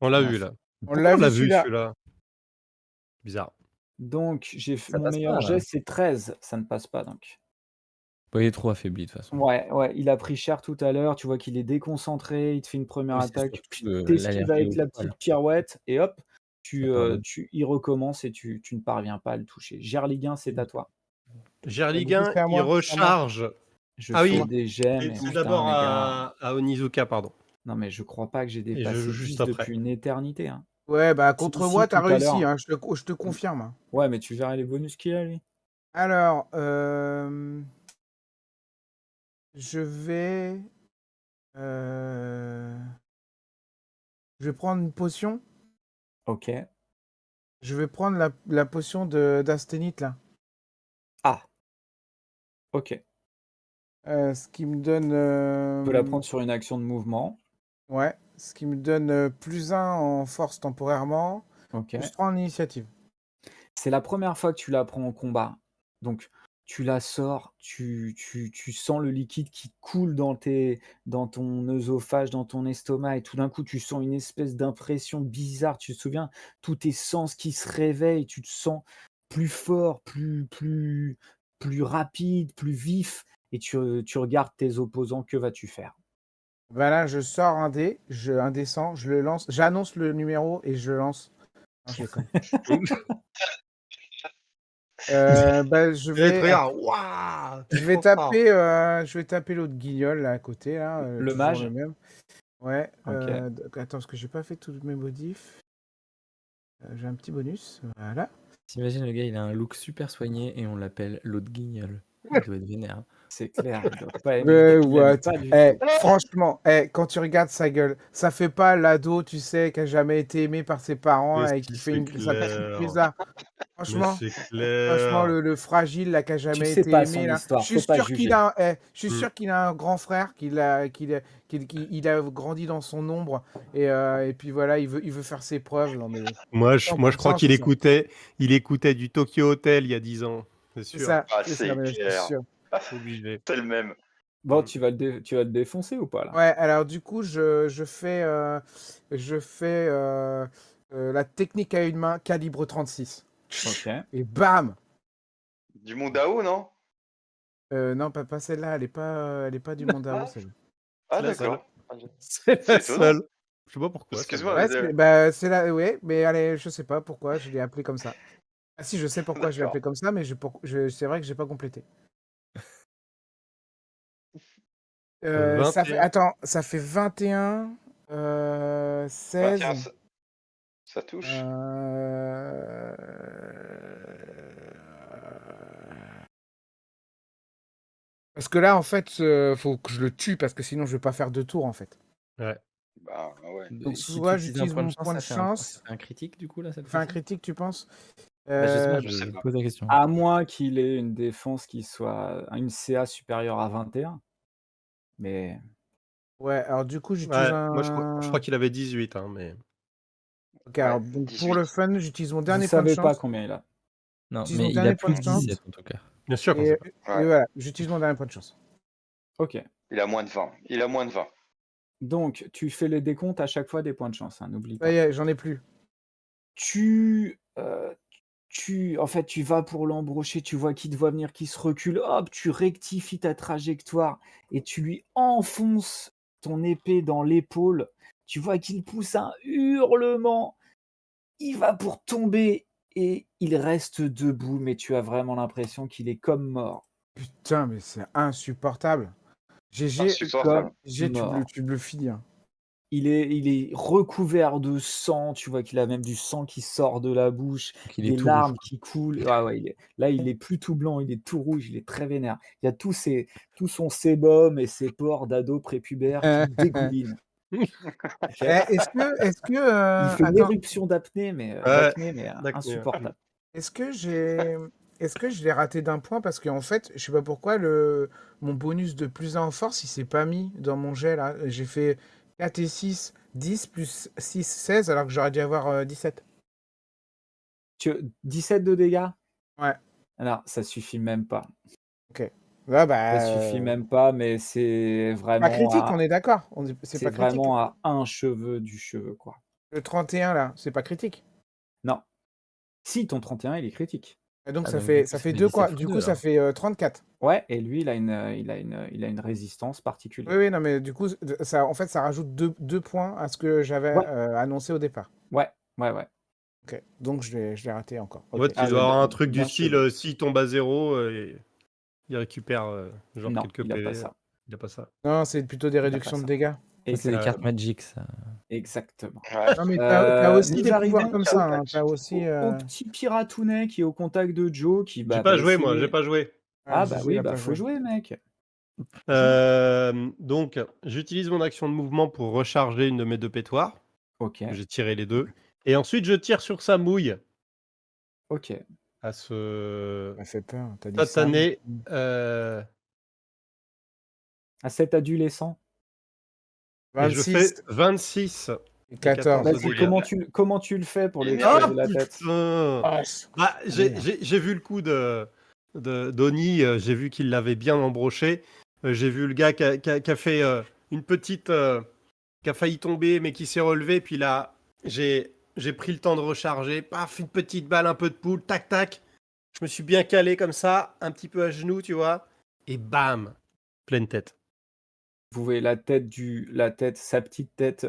On l'a
On a
vu
fait
là.
On
Pourquoi
l'a
on l'a
vu
vu
celui-là.
celui-là? Bizarre.
donc j'ai f
Ça
mon
passe
meilleur
pas,
jet,
là.
c'est 13, ça ne passe pas donc.
Bah, il est trop affaibli de toute façon.
Ouais, ouais, il a pris cher tout à l'heure, tu vois qu'il est déconcentré, il te fait une première
Oui, c'est
attaque,
surtout
tu esquives
l'allergie
avec
aux
la
poils.
petite pirouette et hop,
Ça pardonne.
il recommence et tu ne parviens pas à le toucher. Gerliguin, c'est à toi.
Du coup,
Gerliguin,
c'est à
il
moi. C'est à moi.
recharge.
Je
Ah
fais
oui,
des jets, mais
c'est
putain
d'abord
les gars,
à Onizuka, pardon.
non mais je crois pas que j'ai
Et je joue
dépassé
juste
10
après.
depuis une éternité, hein.
Ouais, bah
Si,
contre moi,
si,
t'as
tout à
réussi,
l'heure.
hein, je te confirme. Hein.
Ouais, mais tu verrais les bonus qu'il a lui.
Alors, je vais... je vais prendre une potion.
OK.
Je vais prendre la potion d'asthénite, là.
Ah! OK.
Ce qui me donne...
Tu peux la prendre sur une action de mouvement.
ouais, ce qui me donne +1 en force temporairement,
OK.
+3 en initiative.
C'est la première fois que tu la prends en combat. Donc tu la sors, tu sens le liquide qui coule dans ton œsophage, dans ton estomac et tout d'un coup, tu sens une espèce d'impression bizarre. Tu te souviens? Tous tes sens qui se réveillent, tu te sens plus fort, plus rapide, plus vif et tu regardes tes opposants. Que vas-tu faire?
Bah là, je sors un dé, un dé 100, je le lance, j'annonce le numéro et je lance. Non, je déconne. Bah, je
Et
vais,
regarde, waouh,
je vais taper l'autre guignol là à côté, là,
Le
toujours
mage?
le même. Ouais.
OK.
Attends, parce que j'ai pas fait tous mes modifs. J'ai un petit bonus, voilà.
T'imagines le gars, il a un look super soigné et on l'appelle l'autre guignol. Il doit être vénère.
C'est clair, il doit pas aimer. Il aime
What?
pas du
Eh,
tout.
franchement, quand tu regardes sa gueule, ça fait pas l'ado, tu sais, qui a jamais été aimé par ses parents
mais
et
si
qui fait
c'est
sa petite
clair.
crise là.
Mais
Franchement.
c'est
Franchement,
clair.
le fragile là qui a
Tu
jamais
sais
été
pas
aimé
son
là.
histoire,
Je suis
faut pas
sûr qu'il
juger.
a, je suis
Mm.
sûr qu'il a un grand frère, qu'il a grandi dans son ombre et puis voilà, il veut faire ses preuves. Non mais
Moi, je crois
100%,
qu'il
c'est ça.
écoutait du Tokyo Hotel il y a 10 ans. C'est
C'est
sûr.
ça,
Ah,
c'est ça,
c'est
mais je suis
clair.
sûr.
Obligé.
C'est le même.
Bon,
Mm.
tu vas le défoncer ou pas là?
Ouais, alors du coup, je fais la technique à une main calibre 36.
OK.
Et bam!
Du Mondao, non?
Non, pas celle-là, elle est pas du Mondaro,
Ah,
celle-là.
ah
la seule.
d'accord.
C'est
C'est
la
étonnant.
seule. Je sais pas pourquoi.
Excuse-moi,
Ouais,
mais,
c'est là, ouais, mais allez, je sais pas pourquoi je l'ai appelé comme ça. Ah si, je sais pourquoi je l'ai appelé
d'accord.
comme ça, mais c'est vrai que j'ai pas complété. Ça fait,
21.
attends, ça fait 21,
21,
16.
ça touche.
Parce que là, en fait, faut que je le tue parce que sinon je vais pas faire 2 tours en fait.
Ouais.
Bah ouais.
Donc
Si tu
soit
utilises un
j'utilise
point de
mon
chance,
point de
ça
chance.
fait un critique du coup là cette
Ça fait un
fois-ci?
critique, tu penses?
Bah, je sais pas,
Je sais
je
pas.
pose la question.
À moins qu'il ait une défense qui soit une CA supérieure à 21. Mais
Ouais, alors du coup, j'utilise
Ouais, moi je crois
un.
qu'il avait 18, hein, mais
Ok,
Ouais,
alors donc pour
18.
le fun, j'utilise mon
vous
dernier point de
savez pas
chance.
combien il a.
Non,
J'utilise mon
mais il a
dernier point
plus
de
que
chance.
17 en tout cas.
bien sûr qu'on
Et,
sait pas.
et
Ouais.
voilà, j'utilise mon dernier point de chance.
Ok.
Il a moins de 20. Il a moins de 20.
Donc, tu fais les décomptes à chaque fois des points de chance, hein, n'oublie
Ça y
pas.
est, j'en ai plus.
En fait, tu vas pour l'embrocher, tu vois qu'il te voit venir, qu'il se recule, hop, tu rectifies ta trajectoire et tu lui enfonces ton épée dans l'épaule. Tu vois qu'il pousse un hurlement, il va pour tomber et il reste debout, mais tu as vraiment l'impression qu'il est comme mort.
Putain, mais c'est insupportable. GG,
Insupportable.
GG,
Mort.
tu me le finis. Hein.
Il est recouvert de sang, tu vois qu'il a même du sang qui sort de la bouche,
Donc il est
des
tout rouge,
larmes qui coulent. Ah ouais, il est plus tout blanc, il est tout rouge, il est très vénère. Il y a tout son sébum et ses pores d'ado prépubère qui dégoulinent. OK?
Est-ce que,
Il fait une
attends,
éruption
Ouais,
d'acné, mais
d'acné, ouais.
insupportable.
est-ce que est-ce que je l'ai raté d'un point parce qu'en fait, je sais pas pourquoi mon bonus de plus 1 en force, il s'est pas mis dans mon jet là. J'ai fait 4 et 6, 10 plus 6, 16 alors que j'aurais dû avoir 17.
17 de dégâts?
Ouais,
Alors, ça suffit même pas.
ok. Ouais,
Ça suffit même pas, mais c'est
pas
vraiment
critique, on
à
est d'accord. C'est
c'est
pas critique.
vraiment à un cheveu du cheveu, quoi.
Le 31 là, c'est pas critique.
Non. Si, ton 31, il est critique.
Et donc
Ah,
ça
donc du coup,
ça
ça
fait
fait
2
17
quoi.
fois
Du
2
coup, ça
alors.
fait 34.
Ouais, et lui, il a une résistance
Oui,
particulière.
oui, non, mais du coup, ça, en fait, ça rajoute 2 points à ce que j'avais
Ouais,
annoncé au départ.
ouais.
Ok, donc je l'ai raté encore.
Ouais,
Ok.
tu
Ah
dois
ouais,
avoir un truc du
d'un
style,
cheveu.
s'il tombe à 0, il récupère genre
Non,
quelques
il a pas
PV.
ça.
Il a pas ça.
Non, c'est plutôt des
Il a pas
réductions de
ça.
dégâts.
Ça, c'est des cartes
Exactement.
Magic, ça.
Exactement.
Ouais.
Non, mais t'as aussi
Nous
des pouvoirs
arrivons
comme ça. Hein. T'as aussi.
au petit piratounet qui est au contact de Joe qui
J'ai
va
pas joué, moi, j'ai
essayer.
pas joué.
Ah,
Ah bah
GG, il
oui,
a
bah
pas
faut
joué.
jouer, mec.
Donc, j'utilise mon action de mouvement pour recharger une de mes 2 pétoires.
Ok,
J'ai tiré les 2. Et ensuite, je tire sur sa mouille
ok.
à ce
Ça fait peur. T'as dit Sam.
satané.
À cet adolescent.
Et je fais
26
26
et
et 14
14.
de
Vas-y,
dégâts.
comment tu le fais pour lui
Énervé.
exploser
Oh
la tête?
putain!
Ah,
Bah,
merde.
j'ai vu le coup de Donny, j'ai vu qu'il l'avait bien embroché. J'ai vu le gars qui a fait une petite. Qui a failli tomber, mais qui s'est relevé. Puis là, j'ai pris le temps de recharger. Paf, une petite balle, un peu de poule, tac, tac. Je me suis bien calé comme ça, un petit peu à genoux, tu vois. Et bam! Pleine tête.
Vous voyez la tête, sa petite tête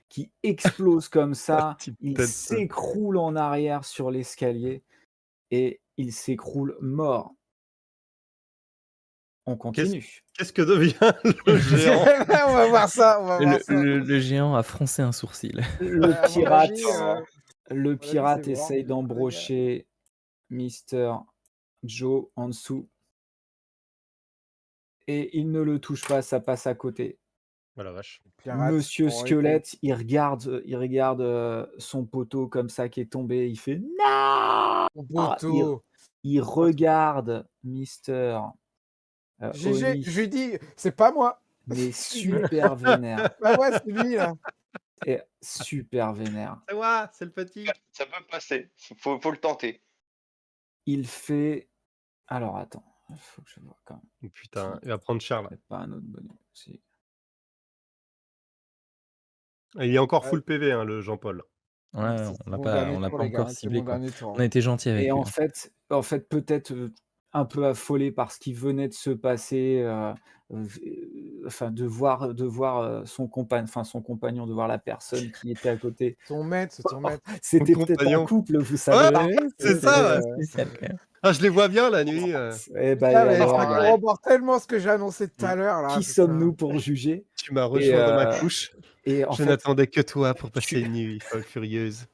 qui explose comme
La
ça.
petite
Il
tête.
s'écroule en arrière sur l'escalier et il s'écroule mort. On
Qu'est-ce
continue.
qu'est-ce que devient le géant?
On va voir ça. On va voir ça.
Le géant a froncé un sourcil.
Le
À mon
pirate,
avis,
le
à mon avis,
pirate
c'est mort,
essaye
mais pas les gars.
d'embrocher Mister Joe en dessous et il ne le touche pas, ça passe à côté.
Oh la vache.
Pirate,
Monsieur
on répond.
Squelette, il regarde son poteau comme ça qui est tombé, il fait non.
Mon
Ah, il
poteau.
il regarde Mister
GG, je lui
Oli,
dis, c'est pas moi.
mais
Je lui dis,
super vénère
bah ouais, c'est lui là.
et super vénère.
C'est moi, c'est le petit.
Ça peut passer. Faut le tenter.
Il fait alors attends, il faut que je vois quand même.
Oh, putain, il va prendre cher là.
Peut-être pas un autre bonus. Si.
Et il est encore
Ouais.
full PV, hein, le Jean-Paul.
Ouais,
C'est
on
mon dernier
l'a
tour,
pas
les gars.
encore
C'est
ciblé,
mon
quoi.
dernier tour.
On a été gentil avec
Et
lui.
en fait peut-être, un peu affolé par ce qui venait de se passer, enfin son compagnon, de voir la personne qui était à côté.
Ton maître, c'est ton maître.
C'était
Mon
peut-être un
compagnon.
couple, vous
Ouais,
savez pas.
c'est
C'était,
ça, ouais.
Spécial quand même.
Ah, je les vois bien la nuit.
et bah,
Putain,
et
mais
alors,
ça corrobore tellement ce que j'ai annoncé tout à l'heure, là.
qui
putain.
sommes-nous pour juger?
Tu m'as
Et
rejoint dans ma couche.
en
Je
fait,
n'attendais que toi pour passer
tu
une nuit folle furieuse.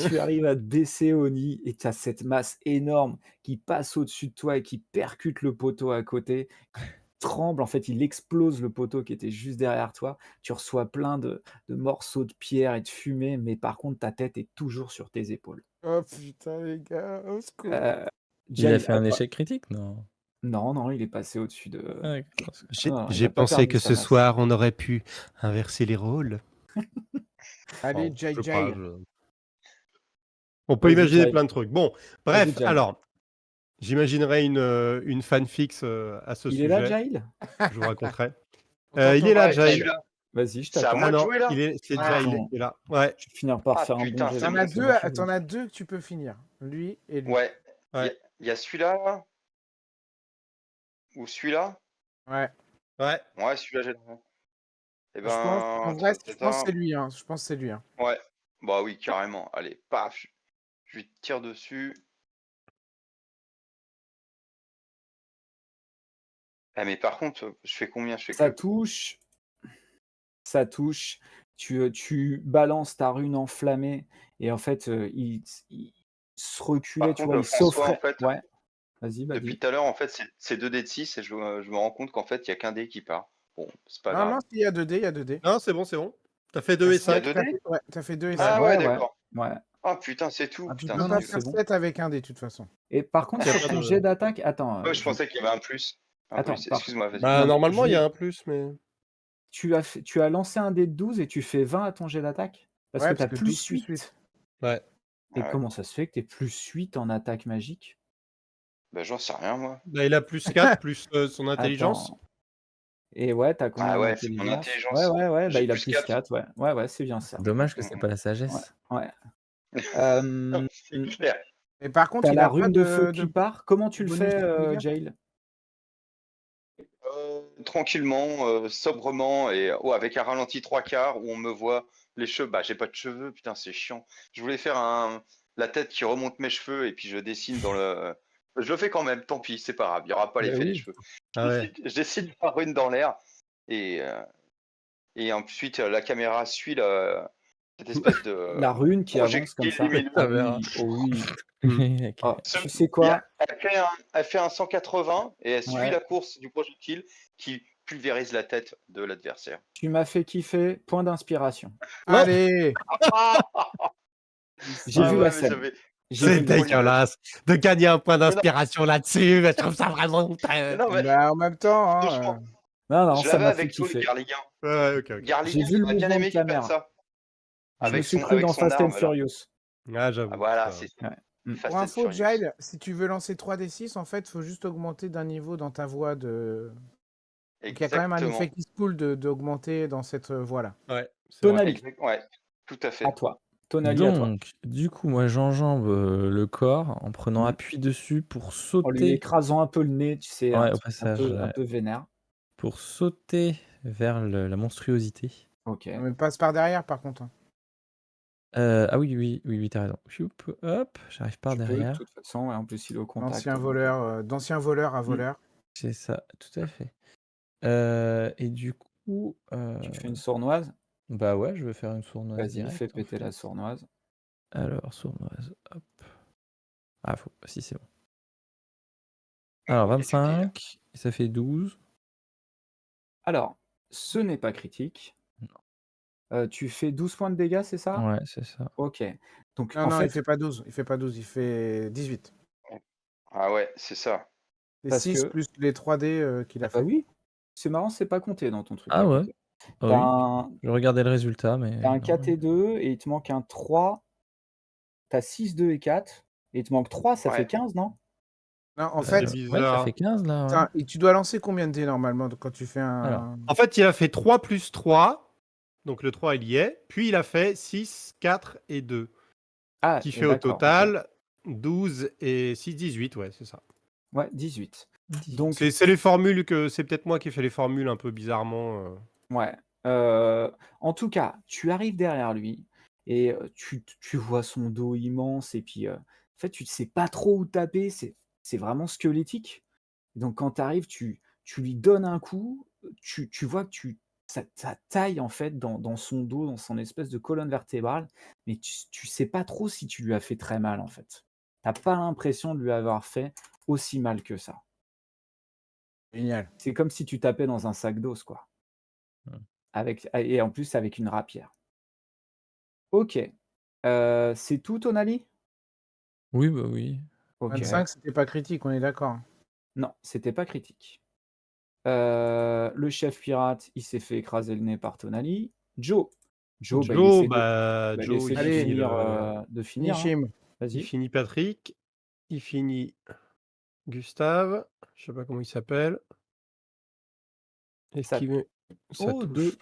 tu arrives à te baisser au nid et tu as cette masse énorme qui passe au-dessus de toi et qui percute le poteau à côté, qui tremble. En fait, il explose le poteau qui était juste derrière toi. Tu reçois plein de morceaux de pierre et de fumée, mais par contre, ta tête est toujours sur tes épaules.
Oh putain, les gars, au secours.
Il a
Jail,
fait
à
un
toi.
échec critique? Non.
Non, non, il est passé au-dessus de
Ah, d'accord, parce que-
J'ai
non, il
j'ai
a pas
pensé
perdu
que
sa
ce
masse.
soir, on aurait pu inverser les rôles.
Allez,
Bon,
Jay
je sais pas,
Jay.
on peut
Vas-y,
imaginer
Jail.
plein de trucs. Bon,
Vas-y,
bref,
Jail.
alors, j'imaginerai une fanfics à ce
Il est là,
sujet.
Jail?
Je vous raconterai.
On t'entend
Il est là,
pas.
Ouais, je suis
Jail.
là.
Vas-y, je
C'est à
t'attends.
moi
Ah
de
non,
jouer là?
c'est
Ah,
Jail
Attends,
qui est là. Ouais,
je vais finir par
ah
faire un bon
putain,
jet.
c'est
T'en
bon,
as
c'est
deux,
bon.
t'en as deux que tu peux finir. Lui et lui.
Ouais. Il y,
ouais,
a- il y a celui-là ou celui-là?
Ouais.
ouais.
Ouais, celui-là, j'ai le droit. Eh
Je pense,
ben,
en vrai, je pense que
attends.
c'est lui, hein. Je pense que c'est lui, hein.
Ouais. Bah oui, carrément. Allez, paf. Je lui tire dessus. Ah, mais par contre, je fais combien? Je fais
Ça
que.
touche, ça touche. Tu balances ta rune enflammée et en fait, il se reculait,
Par
tu
contre,
vois, il
François, en
s'offrait.
fait,
Ouais, vas-y,
depuis
vas-y.
tout à l'heure, en fait, c'est 2 dés de 6 et je me rends compte qu'en fait, il y a qu'un dé qui part. Bon, c'est pas
Non, non,
grave.
il y a 2 dés, il y a 2 dés.
Non, c'est bon, c'est bon. T'as fait 2 et
Il y a
5.
2 dés?
Ouais, t'as fait 2 et
Ouais.
5.
Ah ouais,
Ouais, ouais,
d'accord.
ouais.
Ah putain, c'est tout.
Ah, tu
Putain,
peux
Non,
pas
non,
c'est
faire
c'est bon.
7 avec un dé, de toute façon.
Et par contre,
Il y a
sur
pas
ton
de.
jet d'attaque, attends,
Ouais, je pensais qu'il y avait un plus. Un
attends,
plus. Excuse-moi, vas-y.
Bah,
non, mais
normalement, il y a un plus, mais.
tu as lancé un dé de 12 et tu fais 20 à ton jet d'attaque? Parce
Ouais,
que tu
parce
as
que
plus
plus 8.
8.
Ouais.
Et
Ah ouais.
comment ça se fait que tu plus 8 en attaque magique?
Bah, j'en sais rien, moi.
Bah, il a plus 4, plus son intelligence.
Attends. Et ouais, tu as combien
Ah ouais, c'est mon
d'intelligence? Ouais,
intelligence.
ouais, ouais, bah,
J'ai
il a
plus
plus
4.
4, ouais. Ouais, ouais, c'est bien ça.
Dommage que c'est
Mhm.
pas la
Ouais,
sagesse.
ouais.
C'est clair.
Et par
Tu
contre,
as
il
la
a pas
rune de feu
de
qui part. Comment tu le
bonus
fais,
de dégâts.
Jail?
Tranquillement, sobrement et avec un ralenti 3/4 où on me voit les cheveux. Bah, j'ai pas de cheveux, putain, c'est chiant. Je voulais faire la tête qui remonte mes cheveux et puis je dessine dans le. Je le fais quand même, tant pis, c'est pas grave, il n'y aura pas
Bah
l'effet des
oui.
cheveux.
Ah ouais.
Je dessine la rune dans l'air et, ensuite la caméra suit cette espèce de
La rune qui avance comme
projectile
ça.
lumineux.
Oh
Caméra.
oui, oh oui.
Ok.
Ah,
Ce-
tu sais quoi?
Elle fait un 180 et elle suit
Ouais,
la course du projectile qui pulvérise la tête de l'adversaire.
tu m'as fait kiffer, point d'inspiration.
Non,
Allez!
J'ai
Ah
vu
ouais,
la
mais
scène.
j'avais
J'ai
c'est
vu la scène.
dégueulasse de gagner un point
Mais non,
d'inspiration là-dessus. Je trouve ça vraiment
mais
très.
non, mais
Bah, en même temps, hein,
franchement,
Non, non,
je
ça
l'avais
m'a fait
avec toi,
kiffer.
Garligan.
Ouais, ok, ok.
J'ai
Garligan,
vu
il
le
aurait bien
mouvement de
aimé qu'il fasse
caméra.
ça.
Je me suis cru
Avec
dans
son
Fast and
arme, là.
Furious.
Ah,
Ah,
j'avoue.
voilà,
ça.
c'est ça.
Ouais. Mmh.
Fast
pour
and
info,
Furious.
Jail, si tu veux lancer 3d6, en fait, il faut juste augmenter d'un niveau dans ta voix de. Donc il y a quand même un effet
Exactement.
qui se coule d'augmenter dans cette voie-là.
Ouais, c'est vrai.
Tonali,
Ouais, tout à
à
fait.
toi. Tonali, à toi.
Donc, du coup, moi, j'enjambe le corps en prenant
Mmh.
appui dessus pour
En lui
sauter.
écrasant un peu le nez, tu sais,
Ouais,
un
au
truc
passage,
un peu vénère.
pour sauter vers la monstruosité.
OK.
Non, mais passe par derrière, par contre, hein.
Ah oui, oui, oui, oui, t'as raison. Choup, hop, j'arrive par
Tu peux, de
derrière.
toute façon, ouais, en plus, il est au contact,
D'ancien
donc
voleur, d'ancien voleur à
Mmh.
voleur.
C'est ça, tout à fait. Et du coup,
Tu fais une sournoise?
bah ouais, je vais faire une sournoise
Vas-y,
direct,
fais
en
péter la
fait.
sournoise.
Alors, sournoise, hop. Ah, si, c'est bon. Alors,
On est étudié, là.
25, et ça fait 12.
Alors, ce n'est pas critique.
Non.
Tu fais 12 points de dégâts, c'est ça?
Ouais, c'est ça.
OK. Donc
Non,
en
non, il
fait,
fait pas 12. Il fait pas 12, il fait 18.
Ah ouais, c'est ça.
C'est
parce
6
que
plus les 3D qu'il a
bah
fait.
oui, c'est marrant, c'est pas compté dans ton truc
Ah
à
ouais?
côté.
Ah
Tu as
oui,
un
je regardais le résultat, mais
tu as un
non.
4 et 2 et il te manque un 3. Tu as 6, 2 et 4 et il te manque 3, ça fait
Ouais.
15, non?
Non, en
C'est
fait,
Ouais, ça
bizarre.
fait 15 là, ouais.
attends, et tu dois lancer combien de dés normalement quand tu fais
Alors.
un.
En fait, il a fait 3 plus 3. Donc le 3, il y est. Puis il a fait 6, 4 et 2.
Ah,
Qui
et
fait au
d'accord, OK.
total 12 et 6, 18. Ouais, c'est ça.
Ouais, 18.
18.
Donc,
C'est les formules que c'est peut-être moi qui ai fait les formules un peu bizarrement.
ouais. En tout cas, tu arrives derrière lui et tu vois son dos immense et puis, en fait, tu ne sais pas trop où taper, c'est vraiment squelettique. Donc quand tu arrives, tu lui donnes un coup, tu vois que ça taille en fait dans son dos, dans son espèce de colonne vertébrale, mais tu sais pas trop si tu lui as fait très mal en fait. Tu as pas l'impression de lui avoir fait aussi mal que ça.
Génial.
C'est comme si tu tapais dans un sac d'os quoi,
Mmh.
et en plus avec une rapière. OK, c'est tout Tonali?
Oui, bah, oui.
OK.
25, c'était pas critique, on est d'accord.
Non, c'était pas critique. Le chef pirate, il s'est fait écraser le nez par Tonali. Joe. Joe, bah,
Joe,
il
Joe,
essaie
il
de
Allez,
finit
finir,
le,
finish
hein.
him.
il
Vas-y.
finit Patrick, il finit Gustave, je sais pas comment il s'appelle. Est-ce
Ça
qu'il met ça
oh
touche
2,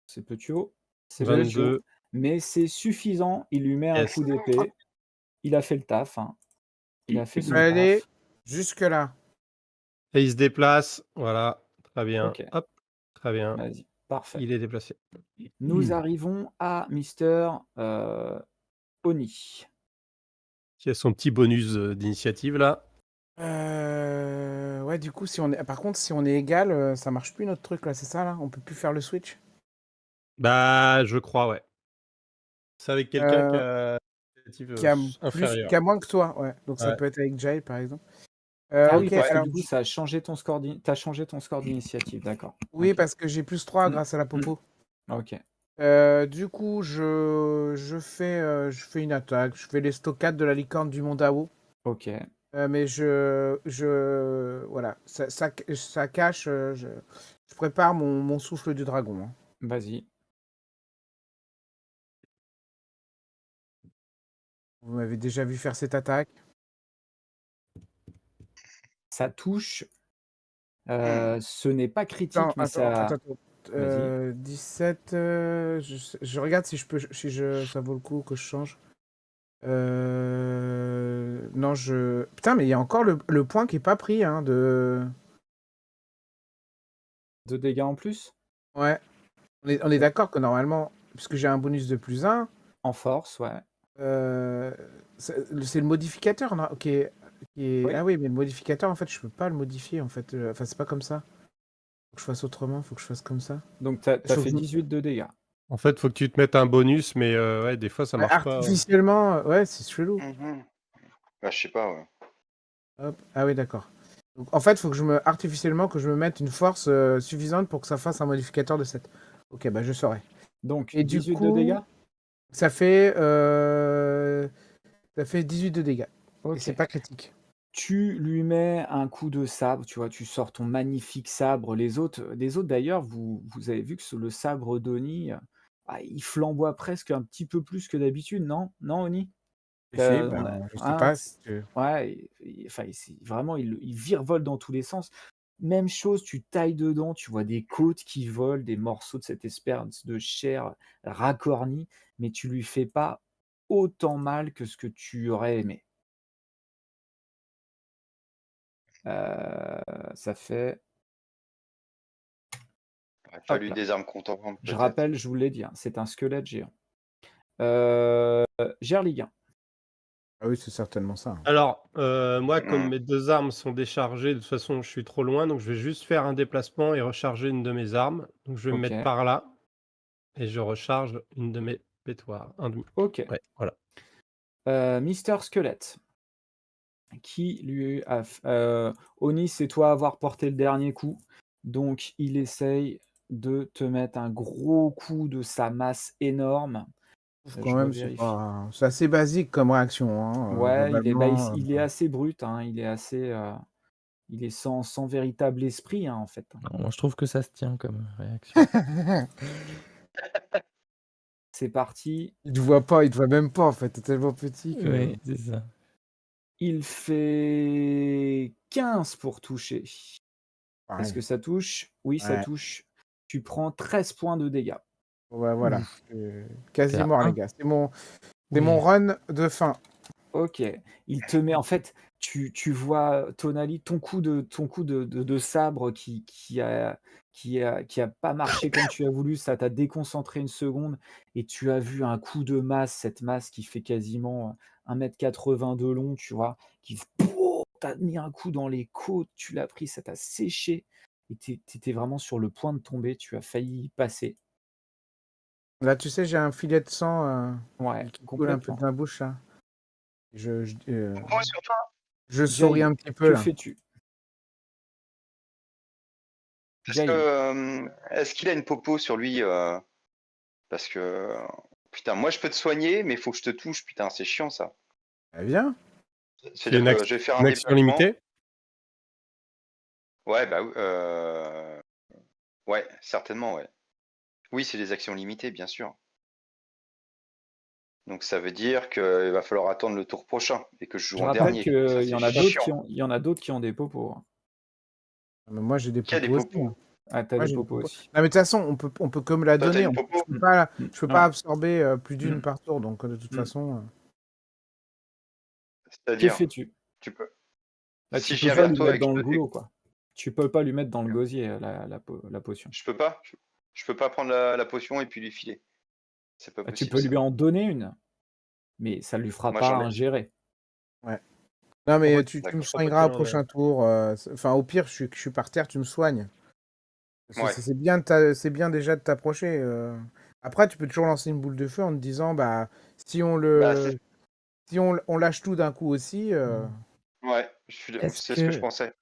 c'est petit haut, c'est petit haut,
22,
mais c'est suffisant. Il lui met un
yes.
coup d'épée. Il a fait le taf, hein. Il a fait
Il
son
fallait aller
taf.
jusque-là.
Et il se déplace, voilà, très bien.
OK,
Hop, très bien.
vas-y, parfait.
Il est déplacé.
Nous arrivons à Mister, Oni.
Qui a son petit bonus d'initiative là.
Ouais, du coup, par contre, si on est égal, ça marche plus notre truc là, c'est ça là? On peut plus faire le switch?
Bah, je crois, ouais. C'est avec quelqu'un qui
Euh,
a une initiative inférieure.
qui a moins que toi, ouais. Donc ça
Ouais.
peut être avec Jay par exemple.
Ah oui,
Ok,
parce que
alors
du coup, ça a changé ton score tu changé ton score d'initiative, d'accord.
oui,
OK.
parce que j'ai +3
Mmh.
grâce à la popo.
OK.
Du coup, je fais une attaque. Je fais les stockades de la licorne du Mont Dao.
OK.
Mais voilà, ça cache. Je prépare mon souffle du dragon, hein.
Vas-y.
Vous m'avez déjà vu faire cette attaque.
Ça touche, ce n'est pas critique, mais
Attends.
ça vas-y.
17. Je regarde si ça vaut le coup que je change. Non, Putain, mais il y a encore le point qui est pas pris, hein, de.
2 dégâts en plus?
Ouais. On est
Heu,
d'accord que normalement, puisque j'ai un bonus de +1,
en force, ouais.
c'est le modificateur, non?
Oui.
Ah oui, mais le modificateur, en fait, je peux pas le modifier, en fait. Enfin, c'est pas comme ça. Faut que je fasse autrement, faut que je fasse comme ça.
Donc tu as
Faut que
fait
je-
18 de dégâts.
En fait, faut que tu te mettes un bonus, mais ouais, des fois ça marche pas.
Artificiellement, ouais, c'est chelou.
Bah, je sais pas, ouais.
Hop. Ah oui, d'accord. Donc, en fait, il faut que artificiellement, que je me mette une force suffisante pour que ça fasse un modificateur de 7. Ok, bah je saurai.
Donc
Et du
18 de dégâts?
coup, ça fait 18 de dégâts. Et c'est
OK.
pas critique.
Tu lui mets un coup de sabre, tu vois? Tu sors ton magnifique sabre. Les autres d'ailleurs, vous avez vu que le sabre d'Oni, il flamboie presque un petit peu plus que d'habitude, non? Non, Oni? On a
Je sais
hein,
pas.
ouais, enfin, c'est vraiment il virevolte dans tous les sens. Même chose, tu tailles dedans, tu vois des côtes qui volent, des morceaux de cette espèce de chair racornie, mais tu lui fais pas autant mal que ce que tu aurais aimé. Ça fait
Il a
hop
fallu
là,
des armes contemporaines,
je
peut-être.
rappelle, je vous l'ai dit, hein, c'est un squelette géant. Heu, Gerliguen.
Ah oui, c'est certainement ça.
Alors, moi, comme
Mmh.
mes 2 armes sont déchargées, de toute façon, je suis trop loin, donc je vais juste faire un déplacement et recharger une de mes armes. Donc je vais me mettre
OK,
par là et je recharge une de mes pétoires.
OK.
Ouais, voilà.
Mister Squelette, qui lui a f Oni, c'est toi à avoir porté le dernier coup, donc il essaye de te mettre un gros coup de sa masse énorme.
Quand
Je
même,
revérifie.
c'est assez basique comme réaction, hein,
Ouais,
globalement.
il est assez brut, hein, il est sans véritable esprit, hein, en fait, hein.
Non, moi, je trouve que ça se tient comme réaction.
C'est parti,
Il te voit pas, il te voit même pas en fait, t'es tellement petit que.
Oui, c'est ça.
il fait 15 pour toucher. Est-ce
Pareil.
que ça touche? Oui, ça
Ouais.
touche. Tu prends 13 points de dégâts.
Ouais, voilà.
Ouf.
Quasi
T'es à
mort, les
1?
gars. C'est mon
Oui.
run de fin.
OK. Il te met en fait, Tu vois, Tonali, ton coup de sabre qui a pas marché comme tu as voulu, ça t'a déconcentré une seconde et tu as vu un coup de masse, cette masse qui fait quasiment, 1,80 m de long, tu vois? Qui t'a mis un coup dans les côtes, tu l'as pris, ça t'a séché et tu étais vraiment sur le point de tomber, tu as failli y passer.
Là, tu sais, j'ai un filet de sang
Ouais,
qui coule un peu de
complètement.
ma bouche, là. Je
Moi, sur toi.
je souris
Jay,
un petit peu,
que
là.
fais-tu?
Est-ce que,
Jay,
est-ce qu'il a une popo sur lui parce que putain, moi je peux te soigner, mais il faut que je te touche. Putain, c'est chiant ça.
Eh bien,
C'est
C'est-à-dire que je vais faire un
une action
déplacement.
limitée.
Ouais, bah ouais, certainement, ouais. Oui, c'est des actions limitées, bien sûr. Donc ça veut dire qu'il va falloir attendre le tour prochain et que je joue
je
en
rappelle
dernier. Donc ça,
qu'il y
c'est
en a d'autres
chiant.
qui ont des popos, hein.
mais moi, j'ai des
Qui a des
popos aussi,
popos?
hein.
Ah, tu as
Moi,
des
j'ai des
popos
popos.
aussi.
Non, mais de toute façon, on peut que me la
Toi, t'as
donner.
une
Je
popo?
peux pas,
Mmh.
je peux
Ouais.
pas absorber plus d'une
Mmh.
par tour, donc de toute
Mmh.
façon.
Que
C'est-à-dire,
fais-tu?
tu peux.
Bah,
Si
tu
je
peux
viens
pas
vers
lui
toi
mettre
et que
dans
je
le
te fais,
goulot, quoi. Tu peux pas lui mettre dans le gosier, la potion.
je peux pas. Je peux pas prendre la potion et puis lui filer. C'est pas
Bah, tu
possible
peux lui
ça.
en donner une, mais ça lui fera
Moi,
pas
j'en ai.
ingérer.
Ouais. Non,
En
mais
fait,
tu me
D'accord.
faut pas
soigneras
qu'il
au
en ait.
prochain tour. Enfin, au pire, je suis par terre, tu me soignes.
Ouais.
C'est bien, c'est bien déjà de t'approcher. Après, tu peux toujours lancer une boule de feu en te disant, bah, si on
Bah,
le, si on lâche tout d'un coup aussi.
ouais.
Est-ce
C'est ce que je
que
pensais.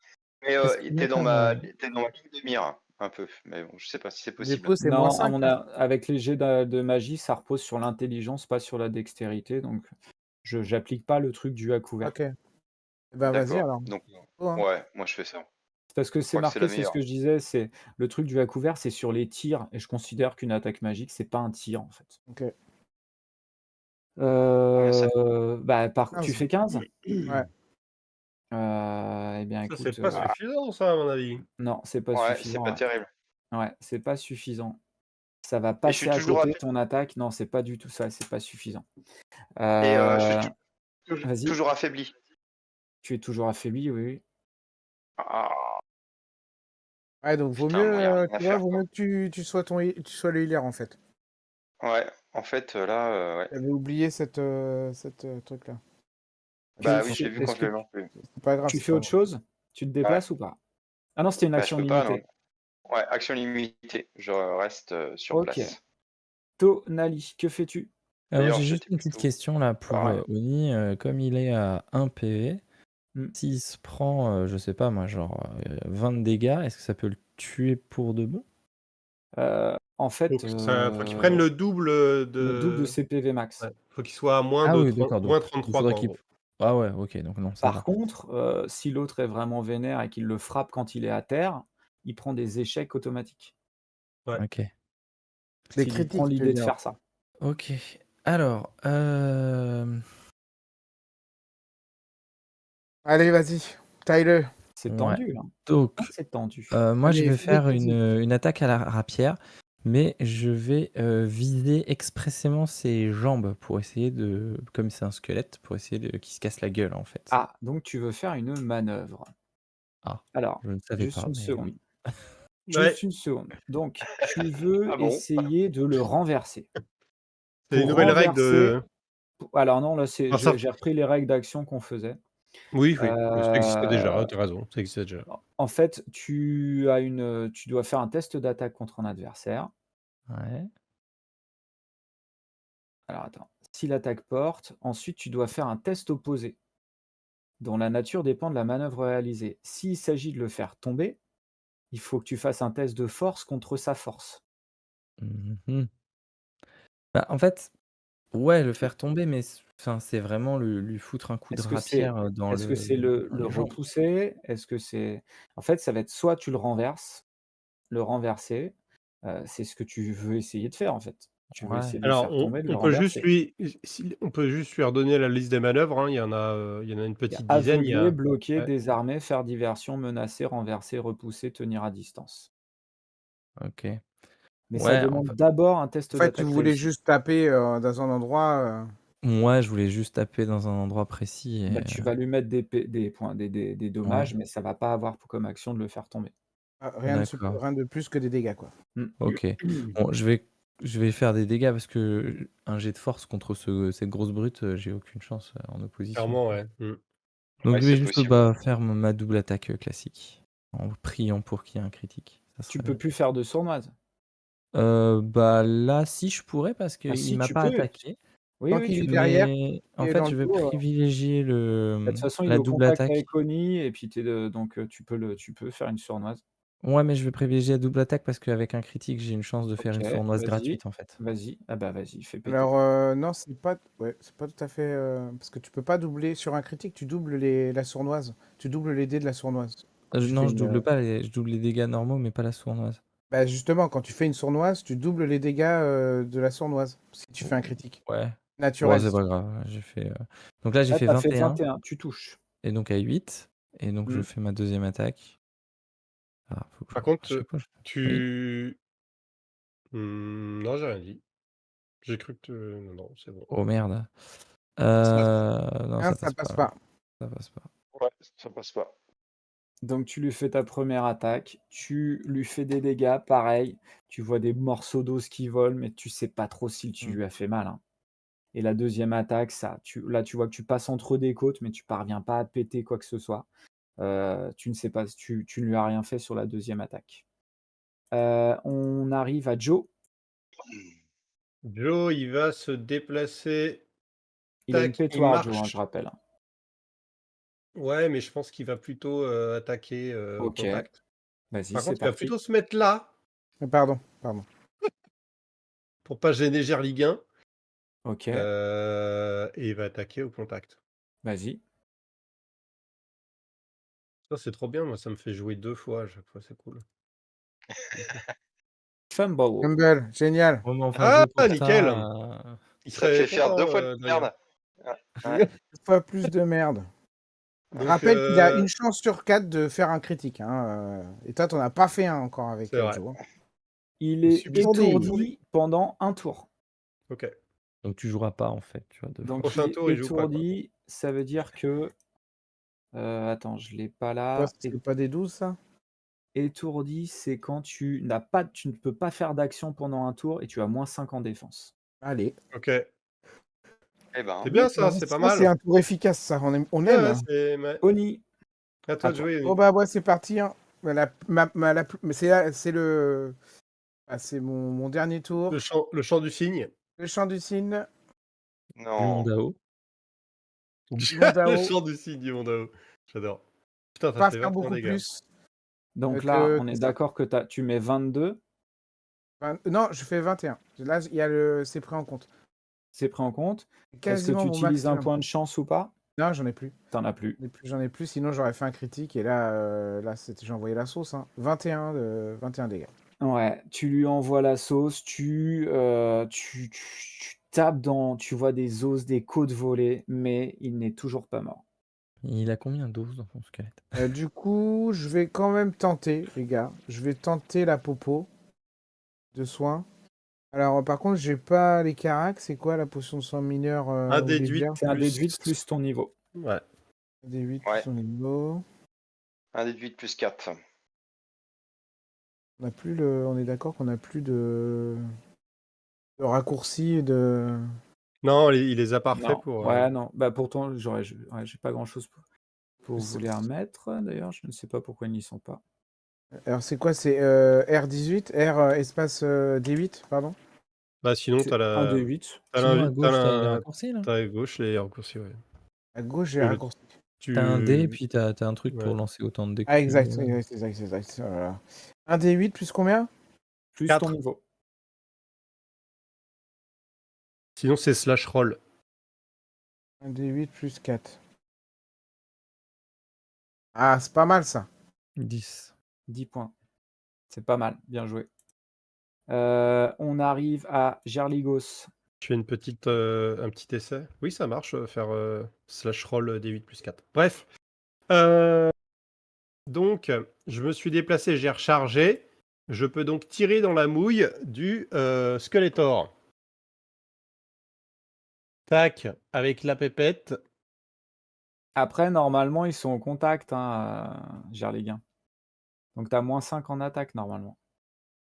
Mais
est-ce qu'il y
t'es
a
dans ma, t'es dans ma ligne de mire un peu. Mais bon, je sais pas si c'est possible.
Dépôt, c'est
Non, à
-5,
mon
hein.
a avec les jets de magie, ça repose sur l'intelligence, pas sur la dextérité, donc j'applique pas le truc du à couvert.
Ok. Bah, vas-y
D'accord.
alors.
Donc,
Oh, hein.
ouais, moi je fais ça.
Parce que
Je
c'est
crois que c'est la
marqué, c'est ce
meilleure.
que je disais, c'est le truc du à couvert, c'est sur les tirs et je considère qu'une attaque magique, c'est pas un tir, en fait.
Ok.
Combien ça?
Bah, tu
15.
fais 15?
Ouais.
Eh bien,
Ça, c'est
écoute,
pas suffisant, ça, à mon avis.
non, c'est pas
Ouais, c'est
suffisant,
pas
ouais.
terrible.
Ouais, c'est pas suffisant. Ça va
Et je
passer
suis
à
toujours
côté
affaibli.
ton attaque. Non, c'est pas du tout ça, c'est pas suffisant.
Et je suis
Heu, Vas-y,
toujours affaibli.
tu es toujours affaibli, oui, oui.
Ah,
Ouais, donc vaut
putain,
mieux,
moi, y a rien à
tu vois,
faire,
vaut
quoi.
mieux que tu sois tu sois le healer en fait.
Ouais, en fait, là, ouais.
J'avais oublié cette truc-là.
Tu
Bah oui, je
fais
l'ai vu quand
est-ce
je
que
l'ai lancé.
C'est pas grave,
tu
c'est
fais
pas
autre
grave.
chose? Tu te
Ouais.
déplaces ou pas? Ah non, c'était une
Bah, je
action
peux pas, non.
limitée.
Ouais, action limitée. Je reste sur
OK.
place.
Tonali, que fais-tu?
moi
D'ailleurs,
j'ai juste
j'étais
une petite
plutôt
question là pour
pareil.
Oni, comme il est à 1 PV,
Mmh.
s'il se prend, je sais pas moi, genre 20 de dégâts, est-ce que ça peut le tuer pour de bon?
En fait,
Faut qu'il prenne le double
le double de
de.
ses PV max.
Ouais, faut qu'il soit à moins
Ah
de
oui, d'accord, donc
moins
il
33,
faudrait
quoi, en
qu'il
gros.
ah ouais, OK, donc non, ça
Par
va.
contre, si l'autre est vraiment vénère et qu'il le frappe quand il est à terre, il prend des échecs automatiques.
Ouais.
OK.
Des
S'il lui prend
critiques, tu veux
l'idée de
dire.
faire ça.
OK. Alors,
Allez, vas-y. Tyler.
C'est
ouais,
tendu, là.
donc
Ah, c'est tendu.
moi, je
Allez,
vais
fais des
faire
critiques.
une attaque à la rapière, mais je vais, viser expressément ses jambes pour essayer de comme c'est un squelette, pour essayer de qu'il se casse la gueule, en fait.
Ah, donc tu veux faire une manœuvre.
Ah,
Alors,
je ne savais
juste
pas,
une
mais
seconde,
oui.
Ouais,
juste une seconde. Donc tu veux
Ah bon?
essayer de le renverser.
c'est une
Pour
nouvelle règle
renverser
de.
alors non, là, c'est
Enfin, ça.
j'ai repris les règles d'action qu'on faisait.
Oui, oui, ça existait déjà,
Heu,
tu as raison, ça existait déjà.
En fait, tu dois faire un test d'attaque contre un adversaire.
Ouais.
Alors attends, si l'attaque porte, ensuite tu dois faire un test opposé, dont la nature dépend de la manœuvre réalisée. S'il s'agit de le faire tomber, il faut que tu fasses un test de force contre sa force.
Mmh. Bah, en fait, ouais, le faire tomber, mais enfin, c'est vraiment lui foutre un coup de
Est-ce que c'est
rapière,
est-ce que c'est le
dans les jambes.
repousser? Est-ce que c'est en fait, ça va être soit tu le renverses, le renverser, c'est ce que tu veux essayer de faire, en fait. Tu veux
Ouais.
essayer de le
Alors,
faire tomber, de le
on peut juste
renverser.
lui on peut juste lui redonner la liste des manœuvres, hein, il y en a une
Il y a
petite dizaine, il y
aveugler,
a.
bloquer,
Ouais,
désarmer, faire diversion, menacer, renverser, repousser, tenir à distance.
OK.
Mais ça
Ouais, en
demande
fait
d'abord un test
En fait, tu
d'attaque
voulais
réussi.
juste taper dans un endroit.
Moi, je voulais juste taper dans un endroit précis et
Bah, tu vas lui mettre des points, des
ouais,
dommages, mais ça va pas avoir comme action de le faire tomber.
Ah,
d'accord.
rien de plus que des dégâts, quoi.
Mmh.
OK. Bon, je vais faire des dégâts parce que un jet de force contre cette grosse brute, j'ai aucune chance, en opposition.
Clairement, ouais.
Donc
Ouais,
je vais
c'est
juste,
possible.
bah, faire ma double attaque, classique, en priant pour qu'il y ait un critique. Ça
Tu
serait
peux plus faire de sournoise.
bah, là, si je pourrais parce
Ah
qu'il
si,
m'a
tu
pas
peux.
attaqué,
Oui,
Tant
oui,
qu'il
tu
est
peux.
derrière
mais en
et
fait,
dans
je
le
vais
dos,
privilégier
Bah, de toute façon, il est
la
au
double
contact
attaque.
avec Oni et puis donc tu peux faire une sournoise.
Ouais, mais je vais privilégier la double attaque parce qu'avec un critique, j'ai une chance de faire
OK,
une sournoise
vas-y,
gratuite, en fait.
vas-y. Ah bah, vas-y, fais péter.
alors, non, c'est pas tout à fait, parce que tu peux pas doubler sur un critique, tu doubles la sournoise. Tu doubles les dés de la sournoise. Quand tu fais
Non, je
une,
double pas je double les dégâts normaux, mais pas la sournoise.
bah, justement, quand tu fais une sournoise, tu doubles les dégâts, de la sournoise, si tu fais un critique.
Ouais. Bon,
Naturel,
c'est
si tu
pas
veux.
grave, j'ai fait, donc là, j'ai
Là,
fait
tu as fait
21
21, tu touches.
et donc à 8 et donc je
Mmh.
fais ma deuxième attaque. Ah, faut que
Par
je sais
contre,
pas, oui?
tu... non, j'ai rien dit. J'ai cru que non, non, c'est bon.
Oh merde. Non, ça
Ça
passe
passe
pas,
pas.
ça passe pas.
Ouais, ça passe pas.
Donc tu lui fais ta première attaque, tu lui fais des dégâts, pareil, tu vois des morceaux d'os qui volent, mais tu sais pas trop si tu
Mmh.
lui as fait mal, hein. Et la deuxième attaque, là, tu vois que tu passes entre des côtes, mais tu parviens pas à péter quoi que ce soit. Tu ne sais pas, tu ne lui as rien fait sur la deuxième attaque. On arrive à Joe.
Joe, il va se déplacer.
Il a une
Tac, il
pétoire, Joe, hein, je
marche.
rappelle.
Ouais, mais je pense qu'il va plutôt attaquer au
OK,
contact.
vas-y,
Par
c'est
contre, il va
parti.
plutôt se mettre là
Pardon.
pour pas gêner Gerliguin.
OK,
Et il va attaquer au contact.
vas-y.
Ça, c'est trop bien. Moi, ça me fait jouer 2 fois à chaque fois. C'est cool.
Fumble.
Humble, génial.
Ouais, mais enfin,
Ah,
jouer pour
nickel!
ça,
Il
Ça te
serait
fait faire 2
content,
fois de
Dragon.
merde. Ouais.
2 fois plus de merde.
Donc,
Rappelle qu'il a une chance sur 4 de faire un critique, hein, et toi, t'en as pas fait un encore avec,
c'est vrai.
Joe, hein.
Il
Il
est
subit
étourdi pendant un tour.
OK.
donc tu joueras pas, en fait, tu vois, 2 fois.
Donc il
Prochain
est
tour, il joue pas, quoi.
étourdi, ça veut dire que attends, je l'ai pas
Toi,
là.
c'est pas des 12, ça?
Étourdi, c'est quand tu ne peux pas faire d'action pendant un tour et tu as -5 en défense.
Allez.
OK.
Eh ben,
C'est bien
Bah,
ça, c'est pas
ça, c'est
mal.
un tour efficace, ça, on
Ouais,
aime,
ouais,
hein.
c'est
Oni,
à toi
à
de
toi.
jouer,
Bon,
oui.
bah, ouais, c'est parti, hein. Bah, mais c'est le c'est mon dernier tour.
Le chant du cygne.
Le chant du cygne,
Du
non.
Mondao.
du
Le
Mondao,
chant du cygne du Mondao. J'adore. Putain, ça
pas
fait
faire
vachement
beaucoup
dégâts.
plus,
Donc là, on
que
est
ça.
d'accord que tu mets 22,
Non, je fais 21. Là, il y a c'est pris en compte.
c'est pris en compte. Est-ce que
Quasiment
tu
mon
utilises un
maximum.
point de chance ou pas?
Non, j'en ai plus.
T'en as plus.
J'en ai plus, sinon j'aurais fait un critique et là j'ai envoyé la sauce, hein. 21 dégâts.
Ouais, tu lui envoies la sauce, tu tapes tu vois des os, des côtes voler, mais il n'est toujours pas mort.
Il a combien d'os dans son squelette?
Du coup, je vais quand même tenter, les gars. Je vais tenter la popo de soin. Alors, par contre, j'ai pas les caracs. C'est quoi la potion de soin mineur
Un
ou
déduit
légère?
C'est un
plus.
déduit plus ton niveau.
Ouais.
Des 8 plus
Ouais.
son niveau.
Un déduit de plus 4.
On est d'accord qu'on n'a plus de raccourci de.
Non, il les a parfaits
Non,
pour.
ouais, non. Bah pourtant, j'ai pas grand-chose pour vous les remettre. D'ailleurs, je ne sais pas pourquoi ils n'y sont pas.
Alors, c'est quoi? C'est R18, espace D8, pardon.
Bah, sinon,
C'est
t'as
un
la.
D8.
Sinon, à gauche, t'as les raccourcis, là?
T'as à gauche les raccourcis, ouais.
À gauche, j'ai
Le-
raccourci.
T'as un dé et
Tu.
puis t'as un truc pour
Ouais.
lancer autant de dés que
Ah,
tu
exact,
veux.
exact. Voilà. Un D8 plus combien?
Plus
4.
ton niveau.
Sinon, c'est slash roll.
Un D8 plus 4. Ah, c'est pas mal ça.
10.
10 points. C'est pas mal. Bien joué. On arrive à Gerligos.
Je fais un petit essai. Oui, ça marche, faire slash roll D8 plus 4. Bref. Donc, je me suis déplacé, j'ai rechargé. Je peux donc tirer dans la mouille du Skeletor. Tac, avec la pépette.
Après, normalement, ils sont au contact, hein, Gerliguin. Donc, tu as -5 en attaque, normalement.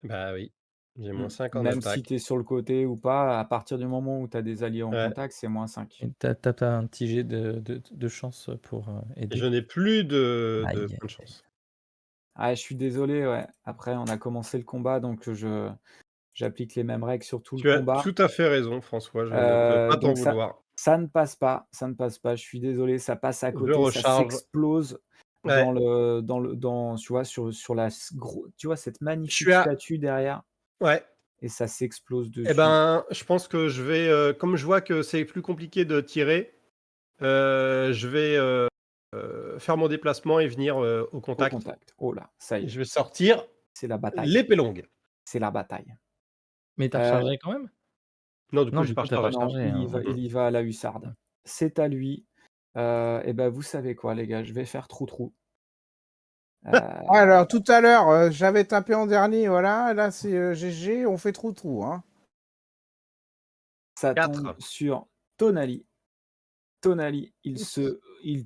Bah oui, j'ai -5 en
Même si
attaque.
tu es sur le côté ou pas, à partir du moment où tu as des alliés en
Ouais.
contact, c'est -5.
Et t'as pas un petit jet de chance pour
Et
aider.
je n'ai plus de
Aïe,
points
aïe,
de chance.
Ah, je suis désolé, ouais. Après, on a commencé le combat, donc j'applique les mêmes règles sur tout le
Tu as
combat.
tout à fait raison, François, je ne peux pas t'en
Donc
vouloir.
ça ne passe pas, ça ne passe pas. Je suis désolé, ça passe à
Je
côté, ça
recharge.
s'explose
Ouais.
tu vois, sur la tu vois, cette
Je
magnifique
suis à...
statue derrière
Ouais.
et ça s'explose
Eh
dessus.
ben, je pense que je vais, comme je vois que c'est plus compliqué de tirer, je vais faire mon déplacement et venir au
Au
contact.
contact. Oh là, ça y
Et
est,
je vais sortir
c'est la bataille,
l'épée longue.
c'est la bataille.
Mais t'as
Heu,
rechargé quand même?
Non, du coup,
Non,
j'ai
du
pas
coup, t'as pas
rechargé.
non,
chargé,
il y
hein,
va
ouais.
il y va à la hussarde. C'est à lui. Et ben, vous savez quoi les gars? Je vais faire trou-trou.
Alors, tout à l'heure, j'avais tapé en dernier, voilà. Là, c'est GG, on fait trou-trou, hein.
Ça
4.
tombe sur Tonali. Tonali,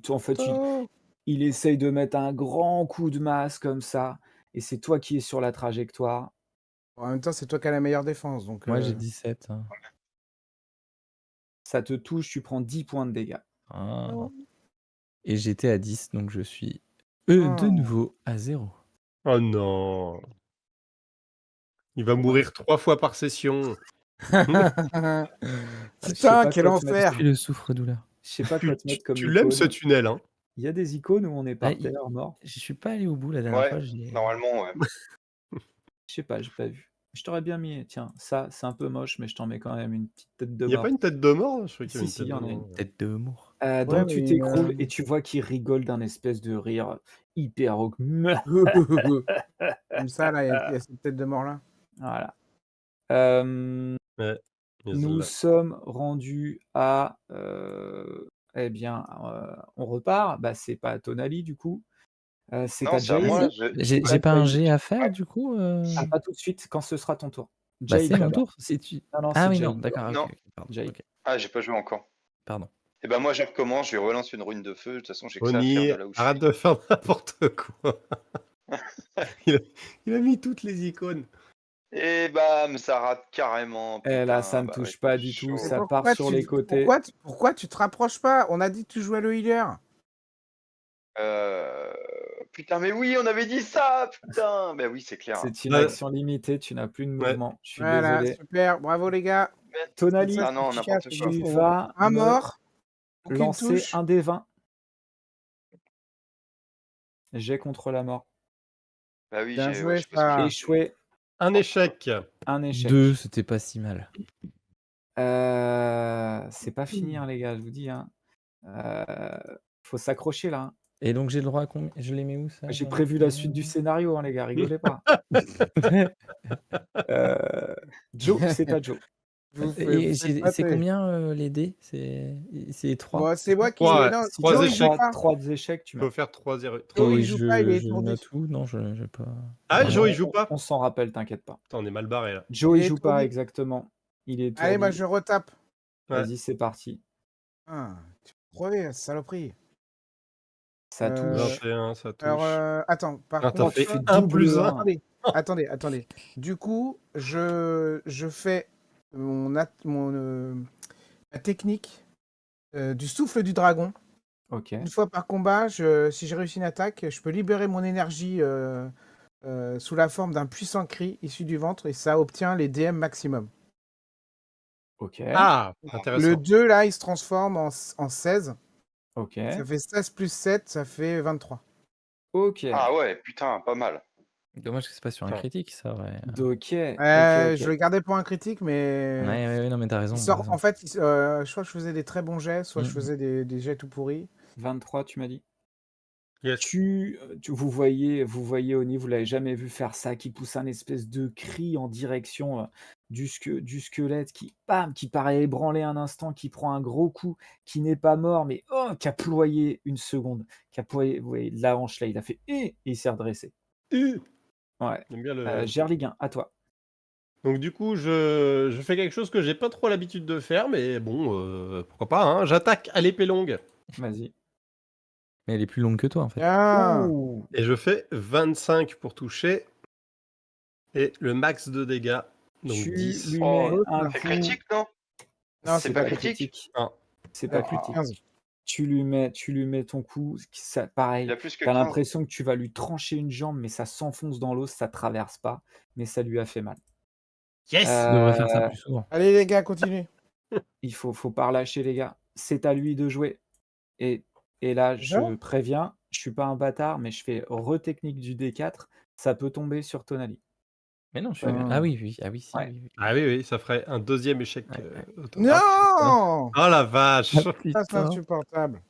en fait,
Oh.
il essaye de mettre un grand coup de masse comme ça, et c'est toi qui es sur la trajectoire.
En même temps, c'est toi qui as la meilleure défense, donc
Moi, j'ai 17, hein.
Ça te touche, tu prends 10 points de dégâts.
Ah.
Oh.
Et j'étais à 10, donc je suis de
Oh.
nouveau à 0.
Oh non. Il va
Ouais.
mourir 3 fois par session.
Je sais
Putain,
pas
quel
quoi te mettre
enfer!
Puis le souffre-douleur.
je sais pas quoi te mettre comme
Tu l'aimes ce
icône.
tunnel, hein?
Il y a des icônes où on est
Ah,
par terre mort?
je suis pas allé au bout la dernière
Ouais,
fois. J'ai...
normalement, ouais.
Je sais pas, j'ai pas vu. Je t'aurais bien mis, tiens, ça, c'est un peu moche, mais je t'en mets quand même une petite tête de
Il y a
mort.
pas une tête de mort? Je croyais qu'il y avait
Si,
une
il
tête
y
de
en a
mort.
une.
Tête de mort.
Ouais,
Donc tu
mais
t'écroules et tu vois qu'il rigole d'un espèce de rire hyper rauque.
comme ça, là, il y a cette tête de mort-là.
Voilà. Hem,
Ouais,
nous
désolé.
sommes rendus à, eh bien, on repart. Bah, c'est pas à Tonali du coup, c'est
Non,
à
c'est à
Jade.
moi.
J'ai
C'est à
pas un
Jade.
jet à faire du coup
Ah, pas tout de suite, quand ce sera ton tour.
Bah,
Jade
c'est mon
d'abord.
tour. Si tu...
Non, non,
Ah
c'est
oui, non,
Jade.
d'accord.
Non.
Ok, pardon.
Jade.
Ok,
Ah, j'ai pas joué encore.
pardon.
Et ben moi, je recommence, je lui relance une rune de feu. De toute façon, j'ai que ça à faire
Oni,
de là où je
arrête
suis.
de faire n'importe quoi. il a mis toutes les icônes.
Et bam, ça rate carrément.
Et là, ça
Putain,
ne
bah ouais,
touche pas
c'est
du tout,
chaud.
ça part sur les côtés.
Pourquoi tu te rapproches pas? On a dit que tu jouais le healer.
Putain, mais oui, on avait dit ça, putain. Mais oui, c'est clair.
C'est une
Ouais.
action limitée, tu n'as plus de
Ouais.
mouvement. Je suis
Voilà,
désolé.
super, bravo les gars.
Tonali,
Ah non, n'importe quoi.
tu vas
Un
me
mort, aucune
lancer
touche.
un des 20. Jet contre la mort.
Bah oui,
Bien
ouais,
joué,
je sais pas ce que
ça.
j'ai fait.
Échoué,
Un échec.
un échec.
2, c'était pas si mal.
C'est pas fini, hein, les gars, je vous dis. Hein. Faut s'accrocher là. Hein.
Et donc j'ai le droit à combien? Je les mets où ça?
J'ai prévu la suite du scénario, hein, les gars, rigolez pas. Joe, c'est à Joe.
Et
faites
c'est
pas
combien les dés? C'est 3?
Bon, c'est moi qui.
Ouais,
Non,
Si
trois
tu
Joe,
as
il joue
échecs.
pas.
3 échecs, tu
Il faut
meurs.
faire 3-0.
Joe, il
Oui,
joue pas, il est
je le
étourdi.
note où? Non, je pas.
Ah, Joe, il
On-
joue pas?
On s'en rappelle, t'inquiète pas.
Putain, on est mal barré là.
Joe,
Il
il
est
joue pas
étourdi.
exactement. Il est
Allez, moi
étourdi.
je retape.
Ouais.
Vas-y, c'est parti.
Ah, tu peux crever, saloperie.
Ça touche.
21, ça touche.
Alors, attends, par
Ah, t'as
contre.
fait
tu fais
1
double
plus 1.
un.
Attendez. Du coup, je fais ma technique du souffle du dragon.
Ok.
Une fois par combat, si j'ai réussi une attaque, je peux libérer mon énergie sous la forme d'un puissant cri issu du ventre et ça obtient les DM maximum.
Ok.
Ah,
Le
intéressant.
2, là, il se transforme en 16.
Ok.
Ça fait 16 plus 7, ça fait 23.
Ok.
Ah ouais, putain, pas mal.
Dommage que c'est pas sur un
Putain.
critique, ça aurait.
Ok.
Je le gardais pour un critique, mais...
Ouais, non, mais t'as raison.
Il
t'as
sort,
raison.
en fait, soit je faisais des très bons jets, soit je
Mhm.
faisais des jets tout pourris.
23, tu m'as dit.
Yes.
Vous voyez Oni, vous l'avez jamais vu faire ça, qui pousse un espèce de cri en direction du squelette, qui paraît ébranlé un instant, qui prend un gros coup, qui n'est pas mort, mais qui a ployé une seconde, qui a ployé, vous voyez, la hanche là, il a fait et il s'est redressé. Ouais.
J'aime bien le.
Gerliguin, à toi.
Donc du coup, je fais quelque chose que j'ai pas trop l'habitude de faire, mais bon, pourquoi pas, hein. J'attaque à l'épée longue
Vas-y.
Mais elle est plus longue que toi en fait.
Bien.
Ouh!
et je fais 25 pour toucher et le max de dégâts, donc
Tu
10.
lui
Oh,
mets un
c'est
coup.
critique, non?
Non,
c'est pas critique.
Non.
C'est
Il a
pas
plus de
critique.
15.
Tu lui mets ton coup, ça,
Il
pareil.
a plus que
T'as
15.
l'impression que tu vas lui trancher une jambe, mais ça s'enfonce dans l'os, ça traverse pas, mais ça lui a fait mal.
Yes!
Tu devrais faire ça
Euh,
plus souvent.
Allez, les gars, continuez.
il faut pas relâcher, les gars. C'est à lui de jouer. Et, et là,
Déjà
je préviens, je suis pas un bâtard, mais je fais retechnique du D4, ça peut tomber sur Tonali.
Mais non, je suis.
Préviens.
Ah oui, oui, ah oui, si,
Ouais.
oui, oui.
Ah oui, oui, ça ferait un deuxième échec
Ouais, ouais.
automatique.
Non!
Oh la vache!
Ah
Ça, c'est
putain.
insupportable.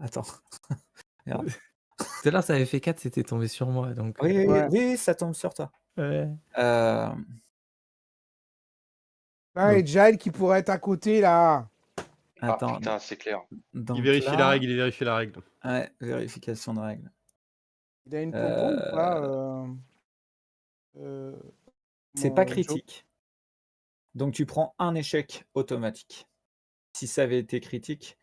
Attends. Merde.
Tout à l'heure, ça avait fait 4, c'était tombé sur moi. Donc,
Oui, oui,
Ouais.
oui, ça tombe sur toi.
ouais.
Euh,
Ah, et Jail qui pourrait être à côté, là.
Ah
attends.
putain, c'est clair.
Donc
Il vérifie la
là,
règle, il vérifie la règle.
ouais, vérification de règles.
Il a une popo ou pas
C'est pas
mon Joe
critique. Donc tu prends un échec automatique. Si ça avait été critique,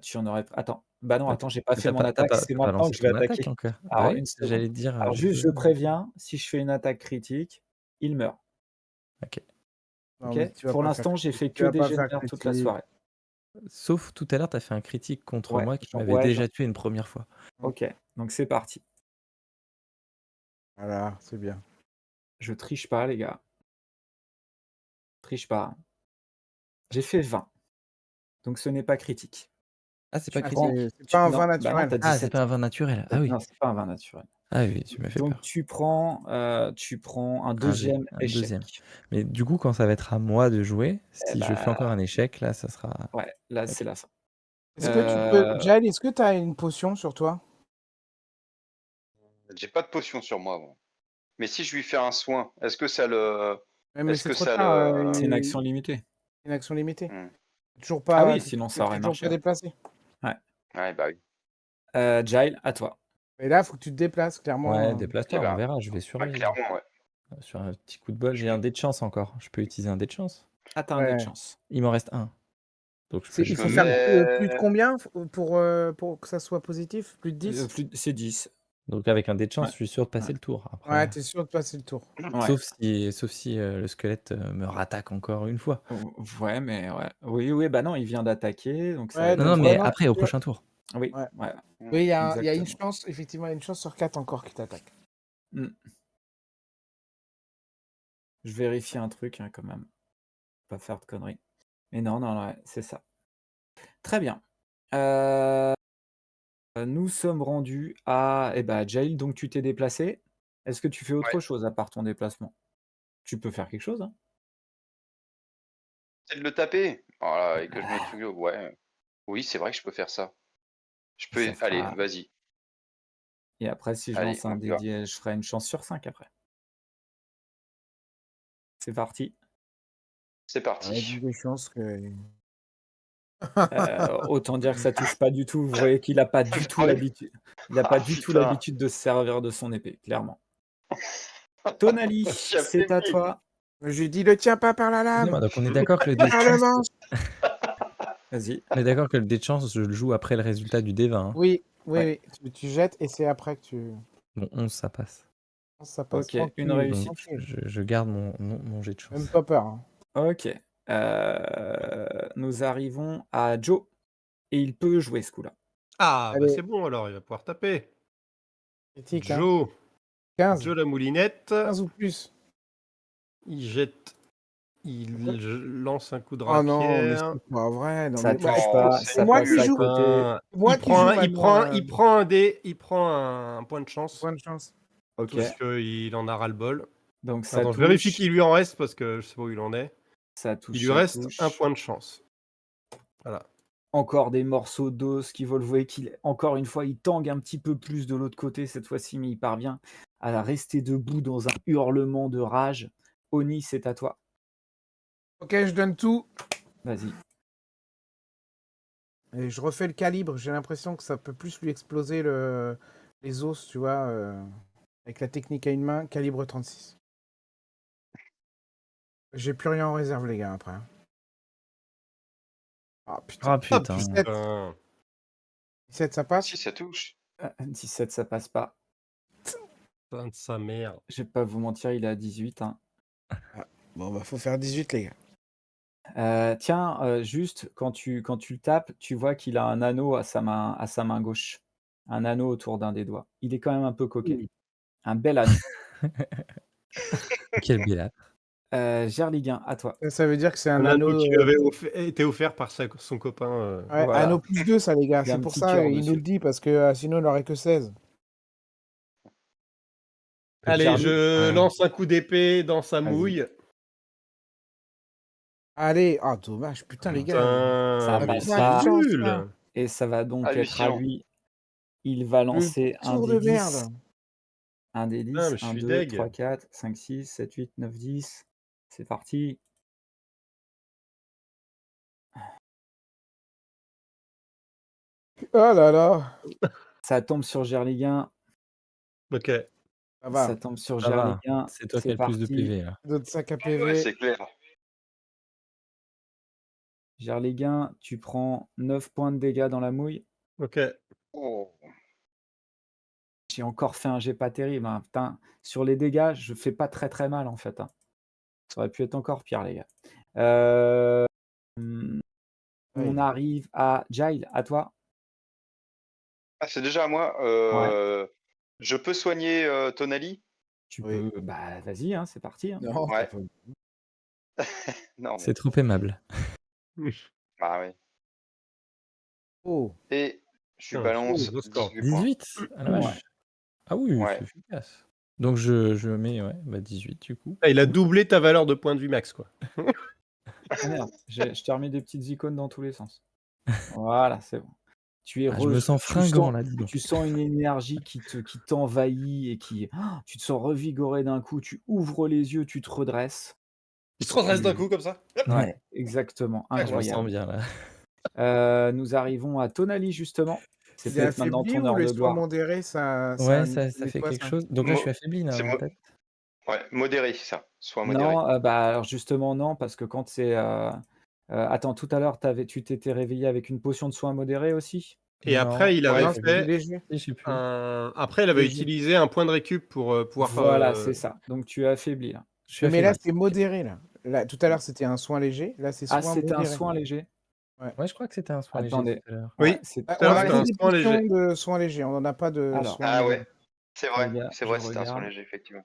tu en aurais. Attends. Bah non, attends, j'ai pas fait mon attaque. C'est
T'as pas
maintenant
lancé
que je vais
ton attaque
attaquer.
encore.
Alors,
Ouais,
une seconde.
j'allais te dire.
Alors juste, je préviens, si je fais une attaque critique, il meurt.
Non,
Ok.
mais tu vas
Pour
pas
l'instant,
faire
j'ai
critique.
fait
Tu
que
vas
des
pas
jets de
faire
merde toute la
critique.
soirée.
Sauf tout à l'heure, t'as fait un critique contre
Ouais,
moi qui
j'en-
m'avait
ouais,
déjà
j'en-
tué une première fois.
Ok, donc c'est parti.
Voilà, c'est bien.
Je triche pas, les gars. Triche pas. J'ai fait 20. Donc ce n'est pas critique.
Ah, c'est
Tu
pas
Ah,
critique.
prends-
c'est pas un
non,
vin
bah non,
naturel.
t'as
Ah, c'est
17.
pas un vin naturel. Ah oui.
Non, c'est pas un vin naturel.
Ah oui, tu m'as fait
Donc
peur.
tu prends un deuxième
un
échec.
deuxième. Mais du coup, quand ça va être à moi de jouer, si je fais
bah,
encore un échec, là, ça sera.
Ouais, là
Ok.
c'est la fin.
Est-ce que tu peux.
Euh,
Jail, est-ce que tu as une potion sur toi?
J'ai pas de potion sur moi. Mais si je lui fais un soin, est-ce que ça le.
Ouais, mais
Est-ce
c'est
que
trop
ça
tard.
le.
C'est une action limitée.
Une action limitée.
Hmm.
Toujours
Ah
pas.
oui, sinon ça aurait
toujours
marché.
pas déplacé.
Ouais, bah oui.
Jail, à toi.
Et là, il faut que tu te déplaces, clairement.
Ouais,
Eh
déplace-toi,
ben,
on verra, je vais
bah,
surveiller.
clairement, ouais.
Sur un petit coup de bol, j'ai un dé de chance encore. Je peux utiliser un dé de chance.
Ah, t'as un dé de
Ouais.
chance.
Il m'en reste un. Donc je peux
Il
Je
faut
me
faire
mets-
plus de combien pour que ça soit positif? Plus de 10?
C'est 10.
Donc avec un dé de chance,
Ouais.
je suis sûr de passer
Ouais.
le tour. Après.
Ouais, t'es sûr de passer le tour.
Ouais.
Sauf si le squelette me rattaque encore une fois.
Ouais, mais ouais. Oui, bah non, il vient d'attaquer. Donc ça
Ouais,
va être
Non,
donc
non, mais
vraiment,
après, au
tu-
prochain tour.
Oui,
Ouais.
ouais.
Oui, il y a une
Exactement.
chance, effectivement, il y a une chance sur 4 encore qui t'attaque.
Hmm. Je vérifie un truc hein, quand même. Pas faire de conneries. Mais non, ouais, c'est ça. Très bien. Nous sommes rendus à Jail, donc tu t'es déplacé. Est-ce que tu fais autre
Ouais.
chose à part ton déplacement? Tu peux faire quelque chose, hein?
C'est de le taper. Voilà, et que je mette Yu-Gi-Oh! Ouais. Oui, c'est vrai que je peux faire ça. Je peux.
Ça fera-
Allez, vas-y.
Et après, si je
Allez,
lance un
on y va.
dédié, je ferai une chance sur 5 après. C'est parti.
C'est
Il y a
parti.
des chances que.
Autant dire que ça touche pas du tout. Vous voyez qu'il a pas du tout
Ouais.
l'habitude. Il a pas
Ah,
du tout
putain.
l'habitude de se servir de son épée, clairement. Tonali,
J'avais
c'est à
mis.
toi.
Je lui dis, le tiens pas par la lame.
Excusez-moi, donc on est d'accord que le dé de
Par le
chance,
manche.
Vas-y.
on est d'accord que le dé de chance, je le joue après le résultat du D20. hein.
Oui,
Ouais.
tu jettes et c'est après que tu.
Bon, 11, ça passe.
Ça passe.
Ok,
Tranquille,
une réussite.
Donc
tranquille.
je garde mon jet de chance.
Même pas peur. Hein.
Ok. Nous arrivons à Joe. Et il peut jouer ce coup-là.
Ah, bah
Allez.
c'est bon alors, il va pouvoir taper.
Critique, hein.
Joe,
15.
Joe la moulinette,
15 ou plus.
il jette, lance un coup de
Oh non, mais
rapière.
c'est pas vrai. Non,
Ça
mais...
touche
Oh,
pas,
c'est
ça
moi
passe
qui
à
joue.
côté.
Moi qui joue maintenant,
Il prend un dé, il prend un point de chance.
point de chance.
Ok.
Parce qu'il en a ras le bol.
Donc ça
Attends,
touche.
je vérifie qu'il lui en reste parce que je sais pas où il en est.
Ça touche.
Il lui
ça
reste
touche.
un point de chance. Voilà.
Encore des morceaux d'os qui volent. Vous voyez qu'il, encore une fois, il tangue un petit peu plus de l'autre côté cette fois-ci, mais il parvient à rester debout dans un hurlement de rage. Oni, c'est à toi.
Ok, je donne tout.
Vas-y.
Et je refais le calibre. J'ai l'impression que ça peut plus lui exploser les os, tu vois. Avec la technique à une main, calibre 36. J'ai plus rien en réserve, les gars, après. Ah putain.
Ah putain.
17. 17, ça passe?
Si, ça touche.
17, ça passe pas.
Putain de sa mère.
Je vais pas vous mentir, il est à 18. Hein.
Bon, bah, faut faire 18, les gars.
Tiens, juste quand tu le tapes, tu vois qu'il a un anneau à sa main gauche. Un anneau autour d'un des doigts. Il est quand même un peu coquet. Un bel anneau.
Quel bellâtre.
Gerliguin, à toi.
Ça veut dire que c'est un
Un anneau
anneau.
qui lui avait été offert par son copain.
Ouais,
Voilà.
anneau plus 2, ça, les gars.
Il y a
C'est
un
pour
petit
ça,
cœur
il nous
dessus.
le dit, parce que sinon, il n'aurait que 16.
Allez,
Gerli-
je lance un coup d'épée dans sa
Vas-y.
mouille.
Allez, ah, dommage, putain, les gars.
Ça
Putain, mais
passe
c'est
pas.
nul.
Et ça va donc être à
Hallucinant.
lui. Il va lancer un
Tour
des
de
10.
merde.
Un des
Putain,
10.
mais je
1,
suis
2,
deg.
3, 4, 5, 6, 7, 8, 9, 10. C'est parti.
Oh là là.
Ça tombe sur Gerliguin.
Ok.
Ça va.
Ça tombe sur
Ça va.
Gerliguin.
C'est toi qui as le plus de
parti.
PV là.
D'autres sacs à
Ouais,
PV.
c'est clair.
Gerliguin, tu prends 9 points de dégâts dans la mouille.
Ok.
Oh.
J'ai encore fait un jet pas terrible. Hein. Putain, sur les dégâts, je fais pas très très mal en fait. Hein. Ça aurait pu être encore pire, les gars. On arrive à Jail, à toi.
Ah, c'est déjà à moi. Je peux soigner Tonali?
Tu
Oui.
peux. Bah, vas-y, hein, c'est parti. Hein.
Non,
Ouais.
t'as pas-
Non, mais...
C'est trop aimable.
Ah oui.
Oh.
Et je lui
Putain,
balance
gros score.
18 points.
18 Ah la vache.
Ouais.
Ah oui,
Ouais.
c'est efficace. Donc je mets 18 du coup.
Ah, il a doublé ta valeur de point de vue max, quoi.
Ah merde, je t'ai remis des petites icônes dans tous les sens. Voilà, c'est bon. Tu es
Ah, je me sens
tu
fringant
sens,
là, dis donc.
tu sens une énergie qui t'envahit et qui. Tu te sens revigoré d'un coup. Tu ouvres les yeux, tu te redresses.
Il se redresse d'un coup comme ça.
Ouais, exactement.
Je me sens
Incroyable.
bien là.
Nous arrivons à Tonali, justement. C'est
Il est
peut-être maintenant
affaibli
ton
ou
heure
les
de
soins
gloire.
modérés, ça
Ouais, ça
met
fait
quoi,
quelque
ça
chose. Donc là, je suis affaibli là,
C'est
en fait.
Ouais, modéré, ça. Soit modéré.
Non, bah alors justement non, parce que quand c'est. Attends, tout à l'heure, tu t'étais réveillé avec une potion de soin modérée aussi?
Et
Non.
après, il avait
Non, c'est
fait
léger.
Je sais plus.
Après, il avait
Léger.
utilisé un point de récup pour pouvoir.
Voilà, c'est ça. Donc tu es affaibli là.
Je suis
Mais là,
affaibli.
c'est modéré, là. Là, tout à l'heure, c'était un soin léger. Là, c'est
Ah,
soin
c'était un
modéré.
soin léger?
Ouais, je crois que c'était un soin léger
Attendez.
tout à l'heure.
Oui.
Ouais, c'est
Ah,
Tout à
on
l'heure,
a
c'était
que
un
des
soin
potions
léger.
de soins légers. On n'en a pas de
Alors.
soins
Ah
modérés.
ouais, c'est vrai.
Regarde,
C'est vrai,
je
c'était un soin
regarde.
léger, effectivement.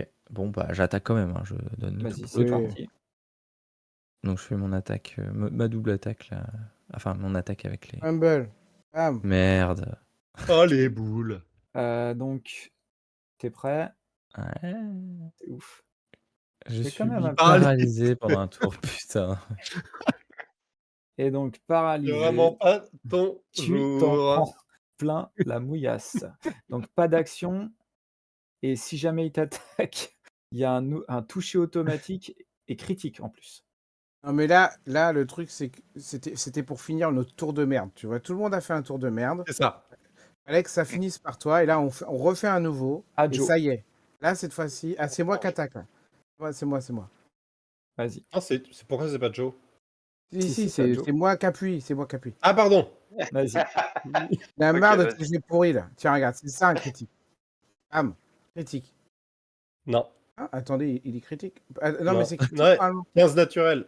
Ok. Bon, bah, j'attaque quand même. Hein. Je donne le
Vas-y,
double.
c'est
Oui.
parti.
Donc, je fais mon attaque, ma double attaque là. Enfin, mon attaque avec les.
Humble. Bam.
Merde.
Oh, les boules.
Donc, t'es prêt?
Ouais.
C'est ouf.
Je
C'est quand
suis
même un peu-
paralysé pendant un tour, putain.
Et donc,
C'est
paralysé,
vraiment pas ton
tu t'en
jour.
prends plein la mouillasse. Donc, pas d'action. Et si jamais il t'attaque, il y a un toucher automatique et critique en plus.
Non, mais là, le truc, c'est que c'était pour finir notre tour de merde. Tu vois, tout le monde a fait un tour de merde.
C'est ça.
Alex, ça finisse par toi. Et là, on refait un nouveau.
À
Et
Joe.
ça y est. Là, cette fois-ci. Ah, c'est moi qui attaque. Là. Ouais, c'est moi.
Vas-y.
Ah, c'est pourquoi c'est pas Joe?
Si,
c'est à Joe.
c'est moi qui appuie. C'est moi qui appuie.
Ah, pardon.
Vas-y.
Il a
Ok,
marre de
vas-y.
tes jets pourris, là. Tiens, regarde, c'est ça un critique. Bam. Critique.
Non.
Ah, attendez, il est critique. Ah, non,
Non.
mais c'est critique,
Ouais.
normalement.
15 naturel.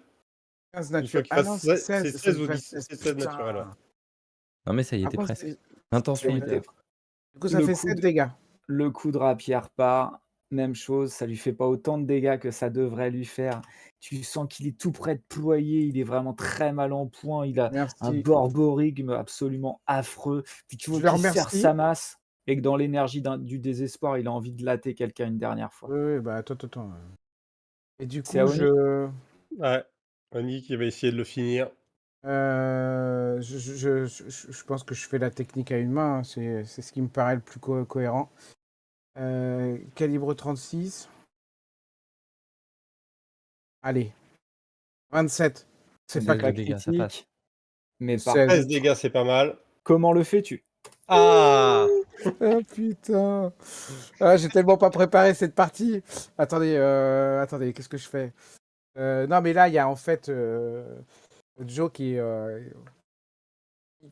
15
Il faut
naturel.
qu'il
Ah
fasse
non,
16,
c'est 16.
c'est 16 ou 10, c'est 16
putain.
naturel, ouais.
Non, mais ça y
Par
était
contre,
presque.
c'est-
L'intention
Ça y
était.
était.
Du coup, ça
Le
fait
coup
7
de-
dégâts.
Le coup de rapière part, même chose, ça lui fait pas autant de dégâts que ça devrait lui faire. Tu sens qu'il est tout près de ployer, il est vraiment très mal en point, il a un
Merci.
borborigme absolument affreux. Puis tu vois
Je le
qu'il serre
remercie.
sa masse et que dans l'énergie du désespoir, il a envie de latter quelqu'un une dernière fois.
Oui, bah attends. Et du
C'est
coup,
Aoni
Ouais. Annie qui va essayer de le finir.
je pense que je fais la technique à une main. Hein. C'est ce qui me paraît le plus cohérent. Calibre 36. Allez. 27. C'est pas
de
pas
dégâts, ça
critique,
passe.
mais par
16.
13 dégâts, c'est pas mal.
comment le fais-tu?
Ah!
Ah putain. Ah, j'ai tellement pas préparé cette partie. Attendez, attendez, qu'est-ce que je fais? Non, mais là, il y a en fait Joe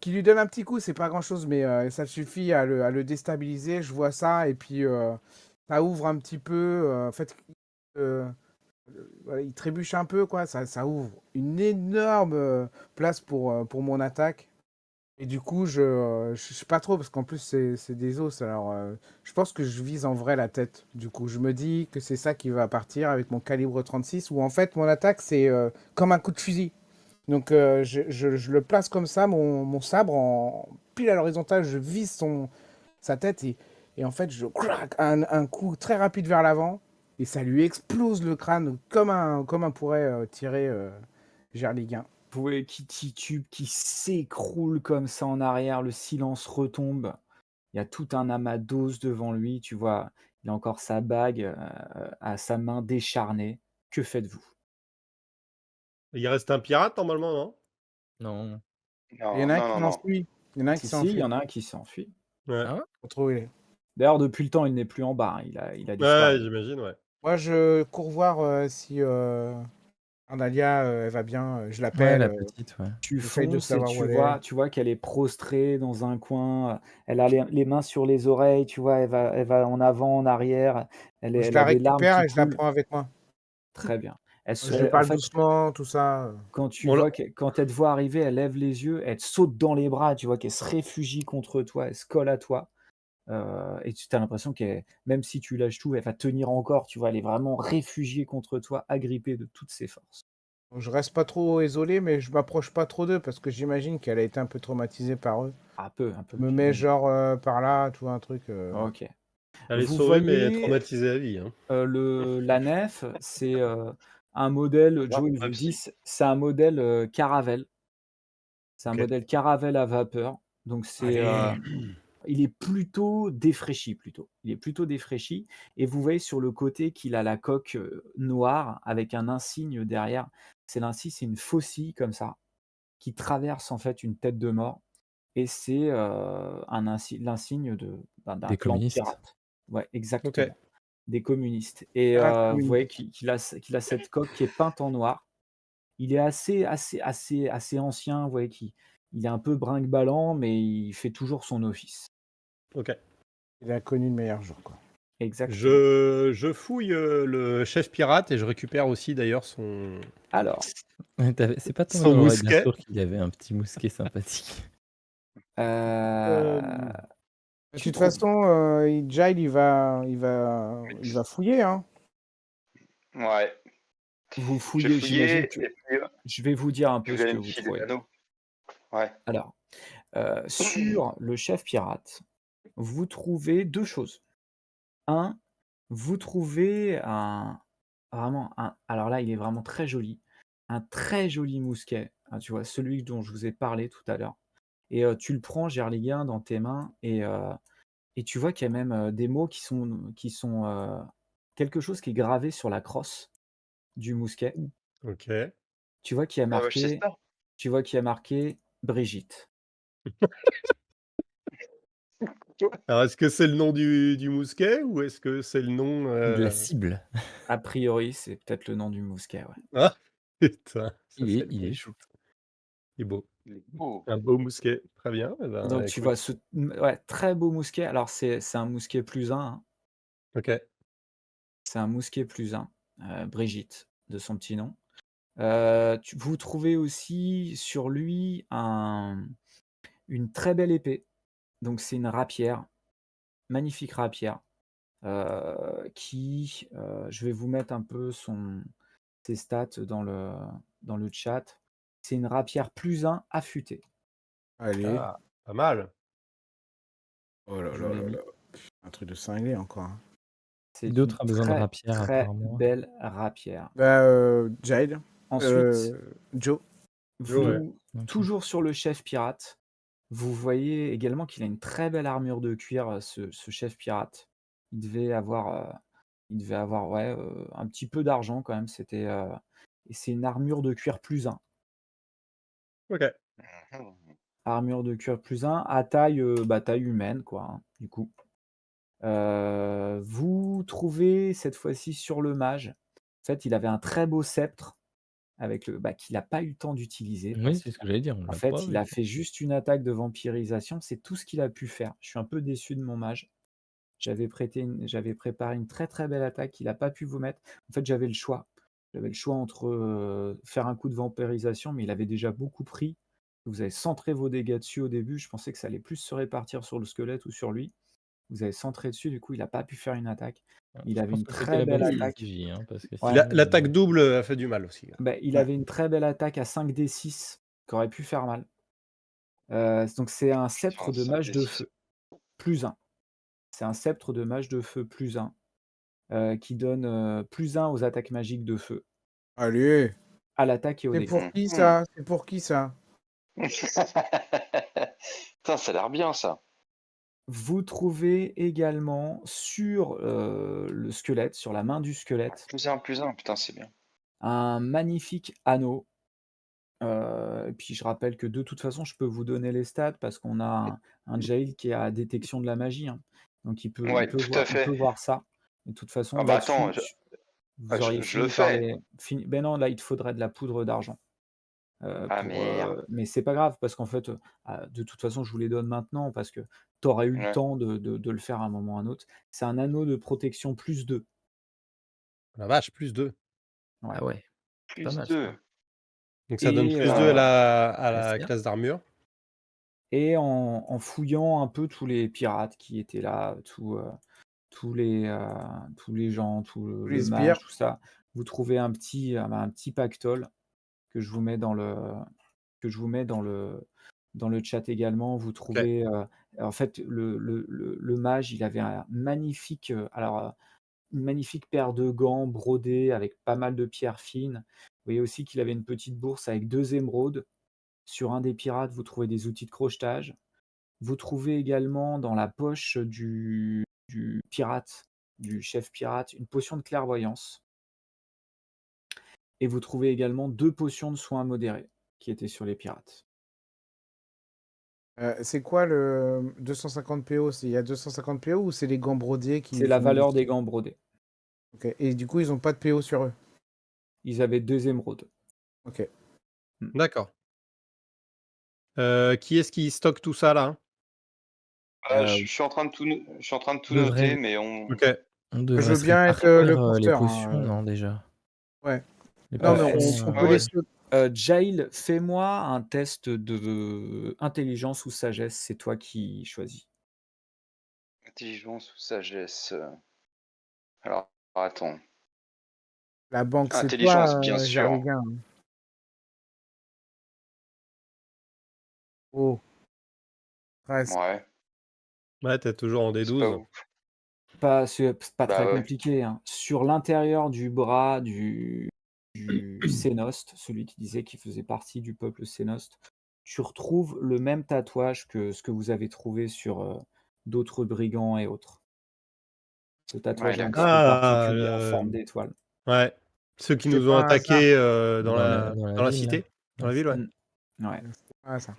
qui lui donne un petit coup, c'est pas grand-chose, mais ça suffit à le déstabiliser. Je vois ça, et puis ça ouvre un petit peu. En fait, euh, voilà, il trébuche un peu, quoi. Ça ouvre une énorme place pour mon attaque. Et du coup, je sais pas trop, parce qu'en plus, c'est des os. Alors, je pense que je vise en vrai la tête. Du coup, je me dis que c'est ça qui va partir avec mon calibre 36, où en fait, mon attaque, c'est comme un coup de fusil. Donc, je le place comme ça, mon sabre, en pile à l'horizontale, je vise sa tête, et en fait, je craque un coup très rapide vers l'avant, et ça lui explose le crâne comme un pourrait tirer Gerliguin.
Vous voyez qui titube, qui s'écroule comme ça en arrière, le silence retombe. Il y a tout un amas d'os devant lui, tu vois? Il a encore sa bague, à sa main décharnée. Que faites-vous?
Il reste un pirate normalement, non?
Non.
Il y en
Non,
a un
non,
qui
non, non.
s'enfuit. Il y en a un qui
Si, il y
s'enfuit.
en a un qui s'enfuit.
Ouais.
Ah ouais?
Faut trouver où il est.
D'ailleurs, depuis le temps, il n'est plus en bas, hein, il a
Ouais,
disparu.
j'imagine, ouais.
Moi, je cours voir si Arnalia, elle va bien. Je
Ouais,
l'appelle.
la petite, ouais.
Tu
J'essaye de
fonces et
savoir où elle est.
tu vois qu'elle est prostrée dans un coin, elle a les mains sur les oreilles, tu vois? Elle va en avant, en arrière,
Je
elle
la
a des larmes
récupère
qui
et je la
coulent.
prends avec moi.
Très bien.
Je lui
En
parle
fait,
doucement, tout ça.
quand tu
On l'a-
vois quand elle te voit arriver, elle lève les yeux, elle te saute dans les bras, tu vois qu'elle se réfugie contre toi, elle se colle à toi, et tu as l'impression qu'elle même si tu lâches tout, elle va tenir encore, tu vois? Elle est vraiment réfugiée contre toi, agrippée de toutes ses forces.
Je reste pas trop isolé, mais je m'approche pas trop d'eux parce que j'imagine qu'elle a été un peu traumatisée par eux.
Un peu,
Je me mets
j'imagine.
genre par là, tu vois, un truc.
OK.
Elle est
Vous
sauvée, mais
voyez,
traumatisée à vie, hein.
la nef, c'est, un modèle,
Voir
Joe, il
un
vous le dit,
psy.
c'est un modèle, Caravelle. C'est un
Ok.
modèle Caravelle à vapeur, donc
Allez.
il est plutôt défraîchi plutôt. Il est plutôt défraîchi, et vous voyez sur le côté qu'il a la coque, noire avec un insigne derrière. C'est une faucille comme ça, qui traverse en fait une tête de mort, et c'est, l'insigne d'un
Des
clan
communistes.
pirate. Ouais,
Ok.
exactement, des communistes, et
Ah,
vous
oui.
voyez qu'il a cette coque qui est peinte en noir. Il est assez ancien, vous voyez il est un peu brinque-ballant, mais il fait toujours son office.
Ok.
Il a connu le meilleur jour, quoi.
Exactement.
Je fouille le chef pirate et je récupère aussi d'ailleurs
Alors,
Ouais, c'est pas tombé
son
dans l'oreille
mousquet.
d'Arthur qu'il avait un petit mousquet sympathique.
Euh,
heu,
De
tu
toute
trouves
façon, Jail, il va fouiller, hein.
Ouais.
vous
J'ai
fouillez, j'imagine
fouillé
que
et puis
je vais vous dire un
tu
peu ce
allais
que
me
vous
filer
trouvez.
l'anneau. Ouais.
Alors, sur le chef pirate, vous trouvez 2 choses. Un, vous trouvez alors là, il est vraiment très joli, un très joli mousquet, hein, tu vois? Celui dont je vous ai parlé tout à l'heure, et tu le prends, Gerlingen, dans tes mains, et tu vois qu'il y a même, des mots quelque chose qui est gravé sur la crosse du mousquet.
Ok.
Tu vois qu'il y a
Ah,
marqué
Winchester?
tu vois qu'il y a marqué Brigitte.
Alors, est-ce que c'est le nom du mousquet ou est-ce que c'est le nom
De la cible.
A priori, c'est peut-être le nom du mousquet, ouais.
Ah, putain, ça c'est le
Il est
bon.
chou.
Il est beau.
Il est beau.
Un beau mousquet. Très bien. Eh ben,
Donc tu vois
écoute.
ouais, très beau mousquet. Alors c'est un mousquet plus 1, hein.
Ok.
C'est un mousquet plus 1, Brigitte, de son petit nom. Vous trouvez aussi sur lui une très belle épée. Donc c'est une rapière, magnifique rapière, je vais vous mettre un peu ses stats dans le chat. C'est une rapière plus 1 affûtée.
Allez.
Ah, pas mal.
Oh là
Je vous
là
l'ai
là
mis.
là. Un truc de cinglé encore, hein.
C'est
Qui
une
d'autre a besoin de
très,
rapière à
très
part moi?
belle rapière.
Bah, Jade.
Ensuite,
Joe.
Ouais.
OK.
toujours sur le chef pirate, vous voyez également qu'il a une très belle armure de cuir, ce chef pirate. Il devait avoir, ouais, un petit peu d'argent quand même. Et c'est une armure de cuir plus 1.
Ok.
Mhm.
Armure de cuir +1 à taille, taille humaine quoi, hein, du coup. Vous trouvez cette fois-ci sur le mage, en fait, il avait un très beau sceptre avec qu'il a pas eu le temps d'utiliser
Oui,
parce
c'est ce
qu'en
que j'allais dire, on l'a pas
fait, il
vu.
a fait juste une attaque de vampirisation, c'est tout ce qu'il a pu faire. Je suis un peu déçu de mon mage. J'avais préparé une très, très belle attaque qu'il a pas pu vous mettre. En fait, j'avais le choix. J'avais le choix entre, faire un coup de vampirisation, mais il avait déjà beaucoup pris. Vous avez centré vos dégâts dessus au début, je pensais que ça allait plus se répartir sur le squelette ou sur lui. Vous avez centré dessus, du coup, il a pas pu faire une attaque. Il
Je
avait
pense
une
que c'était
très
la bonne
belle attaque.
stratégie, hein, parce que
Ouais,
sinon,
L'attaque double a fait du mal aussi.
il
Ouais.
avait une très belle attaque à 5d6 qui aurait pu faire mal. Donc c'est un sceptre de mage de
5d6.
feu, +1. C'est un sceptre de mage de feu +1, qui donne, +1 aux attaques magiques de feu,
Allez,
à l'attaque et aux
c'est
dégâts.
pour qui ça? C'est pour qui ça?
Putain, ça a l'air bien ça.
Vous trouvez également sur, le squelette, sur la main du squelette,
+1, putain, c'est bien.
un magnifique anneau. Et puis je rappelle que de toute façon, je peux vous donner les stats parce qu'on a un jail qui est à détection de la magie, hein. Donc
Ouais, tout à
il peut
fait.
voir ça. Et de toute façon,
Ah bah attends,
là-dessus, vous auriez
je le
fini par
fais.
les ben non, là, il te faudrait de la poudre d'argent,
Ah merde.
mais c'est pas grave parce qu'en fait, de toute façon, je vous les donne maintenant parce que tu aurais eu le
Ouais.
temps de le faire à un moment ou à un autre. C'est un anneau de protection +2.
La vache, +2.
Ouais.
Ah ouais, pas mal ça.
+2.
Donc ça donne
Et
+2 à la
Classe R.
classe d'armure.
et en fouillant un peu tous les pirates qui étaient là, tous les gens,
Les
les
sbires.
mages, tout ça, vous trouvez un petit pactole que je vous mets dans le chat également. Vous
OK.
trouvez, en fait, le mage, il avait un magnifique, une magnifique paire de gants brodés avec pas mal de pierres fines. Vous voyez aussi qu'il avait une petite bourse avec 2 émeraudes. Sur un des pirates, vous trouvez des outils de crochetage. Vous trouvez également dans la poche du pirate, du chef pirate, une potion de clairvoyance. Et vous trouvez également 2 potions de soins modérés qui étaient sur les pirates.
C'est quoi le 250 PO? Il y a 250 PO ou c'est les gants brodés qui
C'est la
font du
valeur des
style?
gants brodés.
Ok. Et du coup, ils ont pas de PO sur eux.
Ils avaient 2 émeraudes.
Ok.
D'accord. Qui est-ce qui stocke tout ça là?
Je suis en train de je suis en train de tout
devrait
noter, mais on.
OK.
on
Je
devrait
veux
se
bien être
répartir,
le
les
porteur,
potions,
hein.
non, déjà?
Ouais.
Les
Non, mais
potions,
on
Ah
peut
ouais.
les sauter.
Jail, fais-moi un test de intelligence ou sagesse, c'est toi qui choisis.
Intelligence ou sagesse. Alors, attends.
La banque, c'est
Intelligence,
toi,
bien sûr.
Jarligan. Oh, presque.
Ouais,
Ouais, tu toujours en
c'est pas
D12.
ouf.
C'est pas
Bah
très
ouais.
compliqué, hein. Sur l'intérieur du bras du Sénost, celui qui disait qu'il faisait partie du peuple Sénost, tu retrouves le même tatouage que ce que vous avez trouvé sur, d'autres brigands et autres. Ce
Ouais,
tatouage est un petit peu
d'accord.
Ah,
particulier en forme d'étoile.
ouais. Ceux qui
C'était
nous ont
pas un hasard.
attaqués,
dans la
dans la
ville, là.
cité? Dans la ville, ouais.
Ouais.
C'était pas un hasard.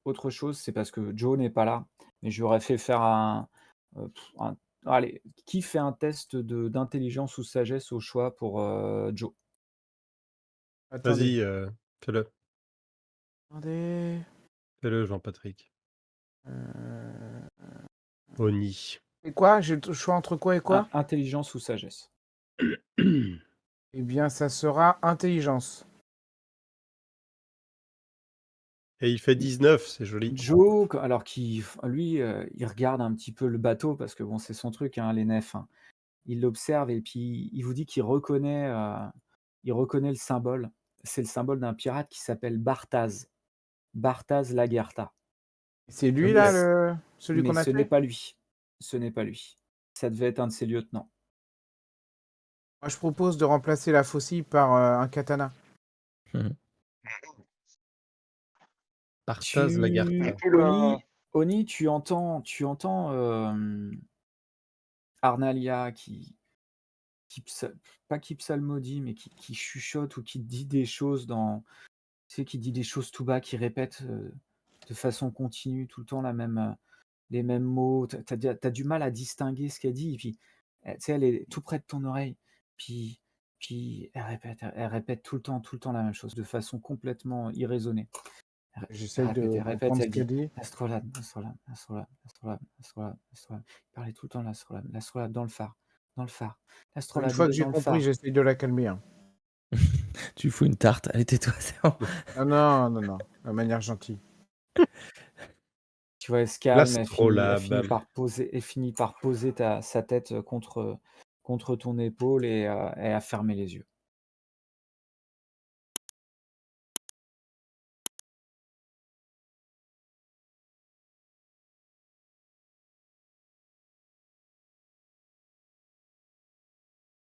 Autre chose, c'est parce que Joe n'est pas là, mais je lui aurais fait faire un allez, qui fait un test d'intelligence ou sagesse au choix pour, Joe?
Attendez.
Vas-y, fais-le.
Attendez.
Fais-le, Jean-Patrick.
Euh,
Oni.
Et quoi? J'ai le choix entre quoi et quoi?
Intelligence ou sagesse?
Eh bien, ça sera intelligence.
Et il fait 19, c'est joli.
Joe, alors qu'il lui, il regarde un petit peu le bateau parce que bon, c'est son truc, hein, les nefs, hein. Il l'observe et puis il vous dit il reconnaît le symbole. C'est le symbole d'un pirate qui s'appelle Bartaz. Bartaz Lagertha.
C'est lui,
Mais
là,
c
celui
mais
qu'on a
ce n'est
tué?
pas lui. Ce n'est pas lui. Ça devait être un de ses lieutenants.
Moi, je propose de remplacer la faucille par un katana.
Mmh. Partaz
Tu
Lagartha.
Oula.
Oni, tu entends, Arnalia qui psa pas qui psalmodie, mais qui chuchote ou qui dit des choses sais, qui dit des choses tout bas, qui répète de façon continue tout le temps les mêmes mots. T'as du mal à distinguer ce qu'elle dit. Et puis, tu sais, elle est tout près de ton oreille. Puis, puis elle répète tout le temps la même chose de façon complètement irraisonnée. Elle
J'essaye
répète,
de
elle répète,
comprendre ce
elle
qu'elle
dit
dit.
l'astrolabe, l'astrolabe, l'astrolabe, l'astrolabe, l'astrolabe, l'astrolabe. Il parlait tout le temps de l'astrolabe, l'astrolabe dans le phare, dans le phare.
Une
L'astrolabe,
fois
il
que
est
j'ai
dans le
compris,
phare.
j'essaye de la calmer, hein.
Tu fous une tarte. Allez, tais-toi, c'est bon.
Ah non, non, non, de manière gentille.
Tu vois, elle se calme, elle finit
L'astrolabe.
par poser sa tête contre ton épaule et à fermer les yeux.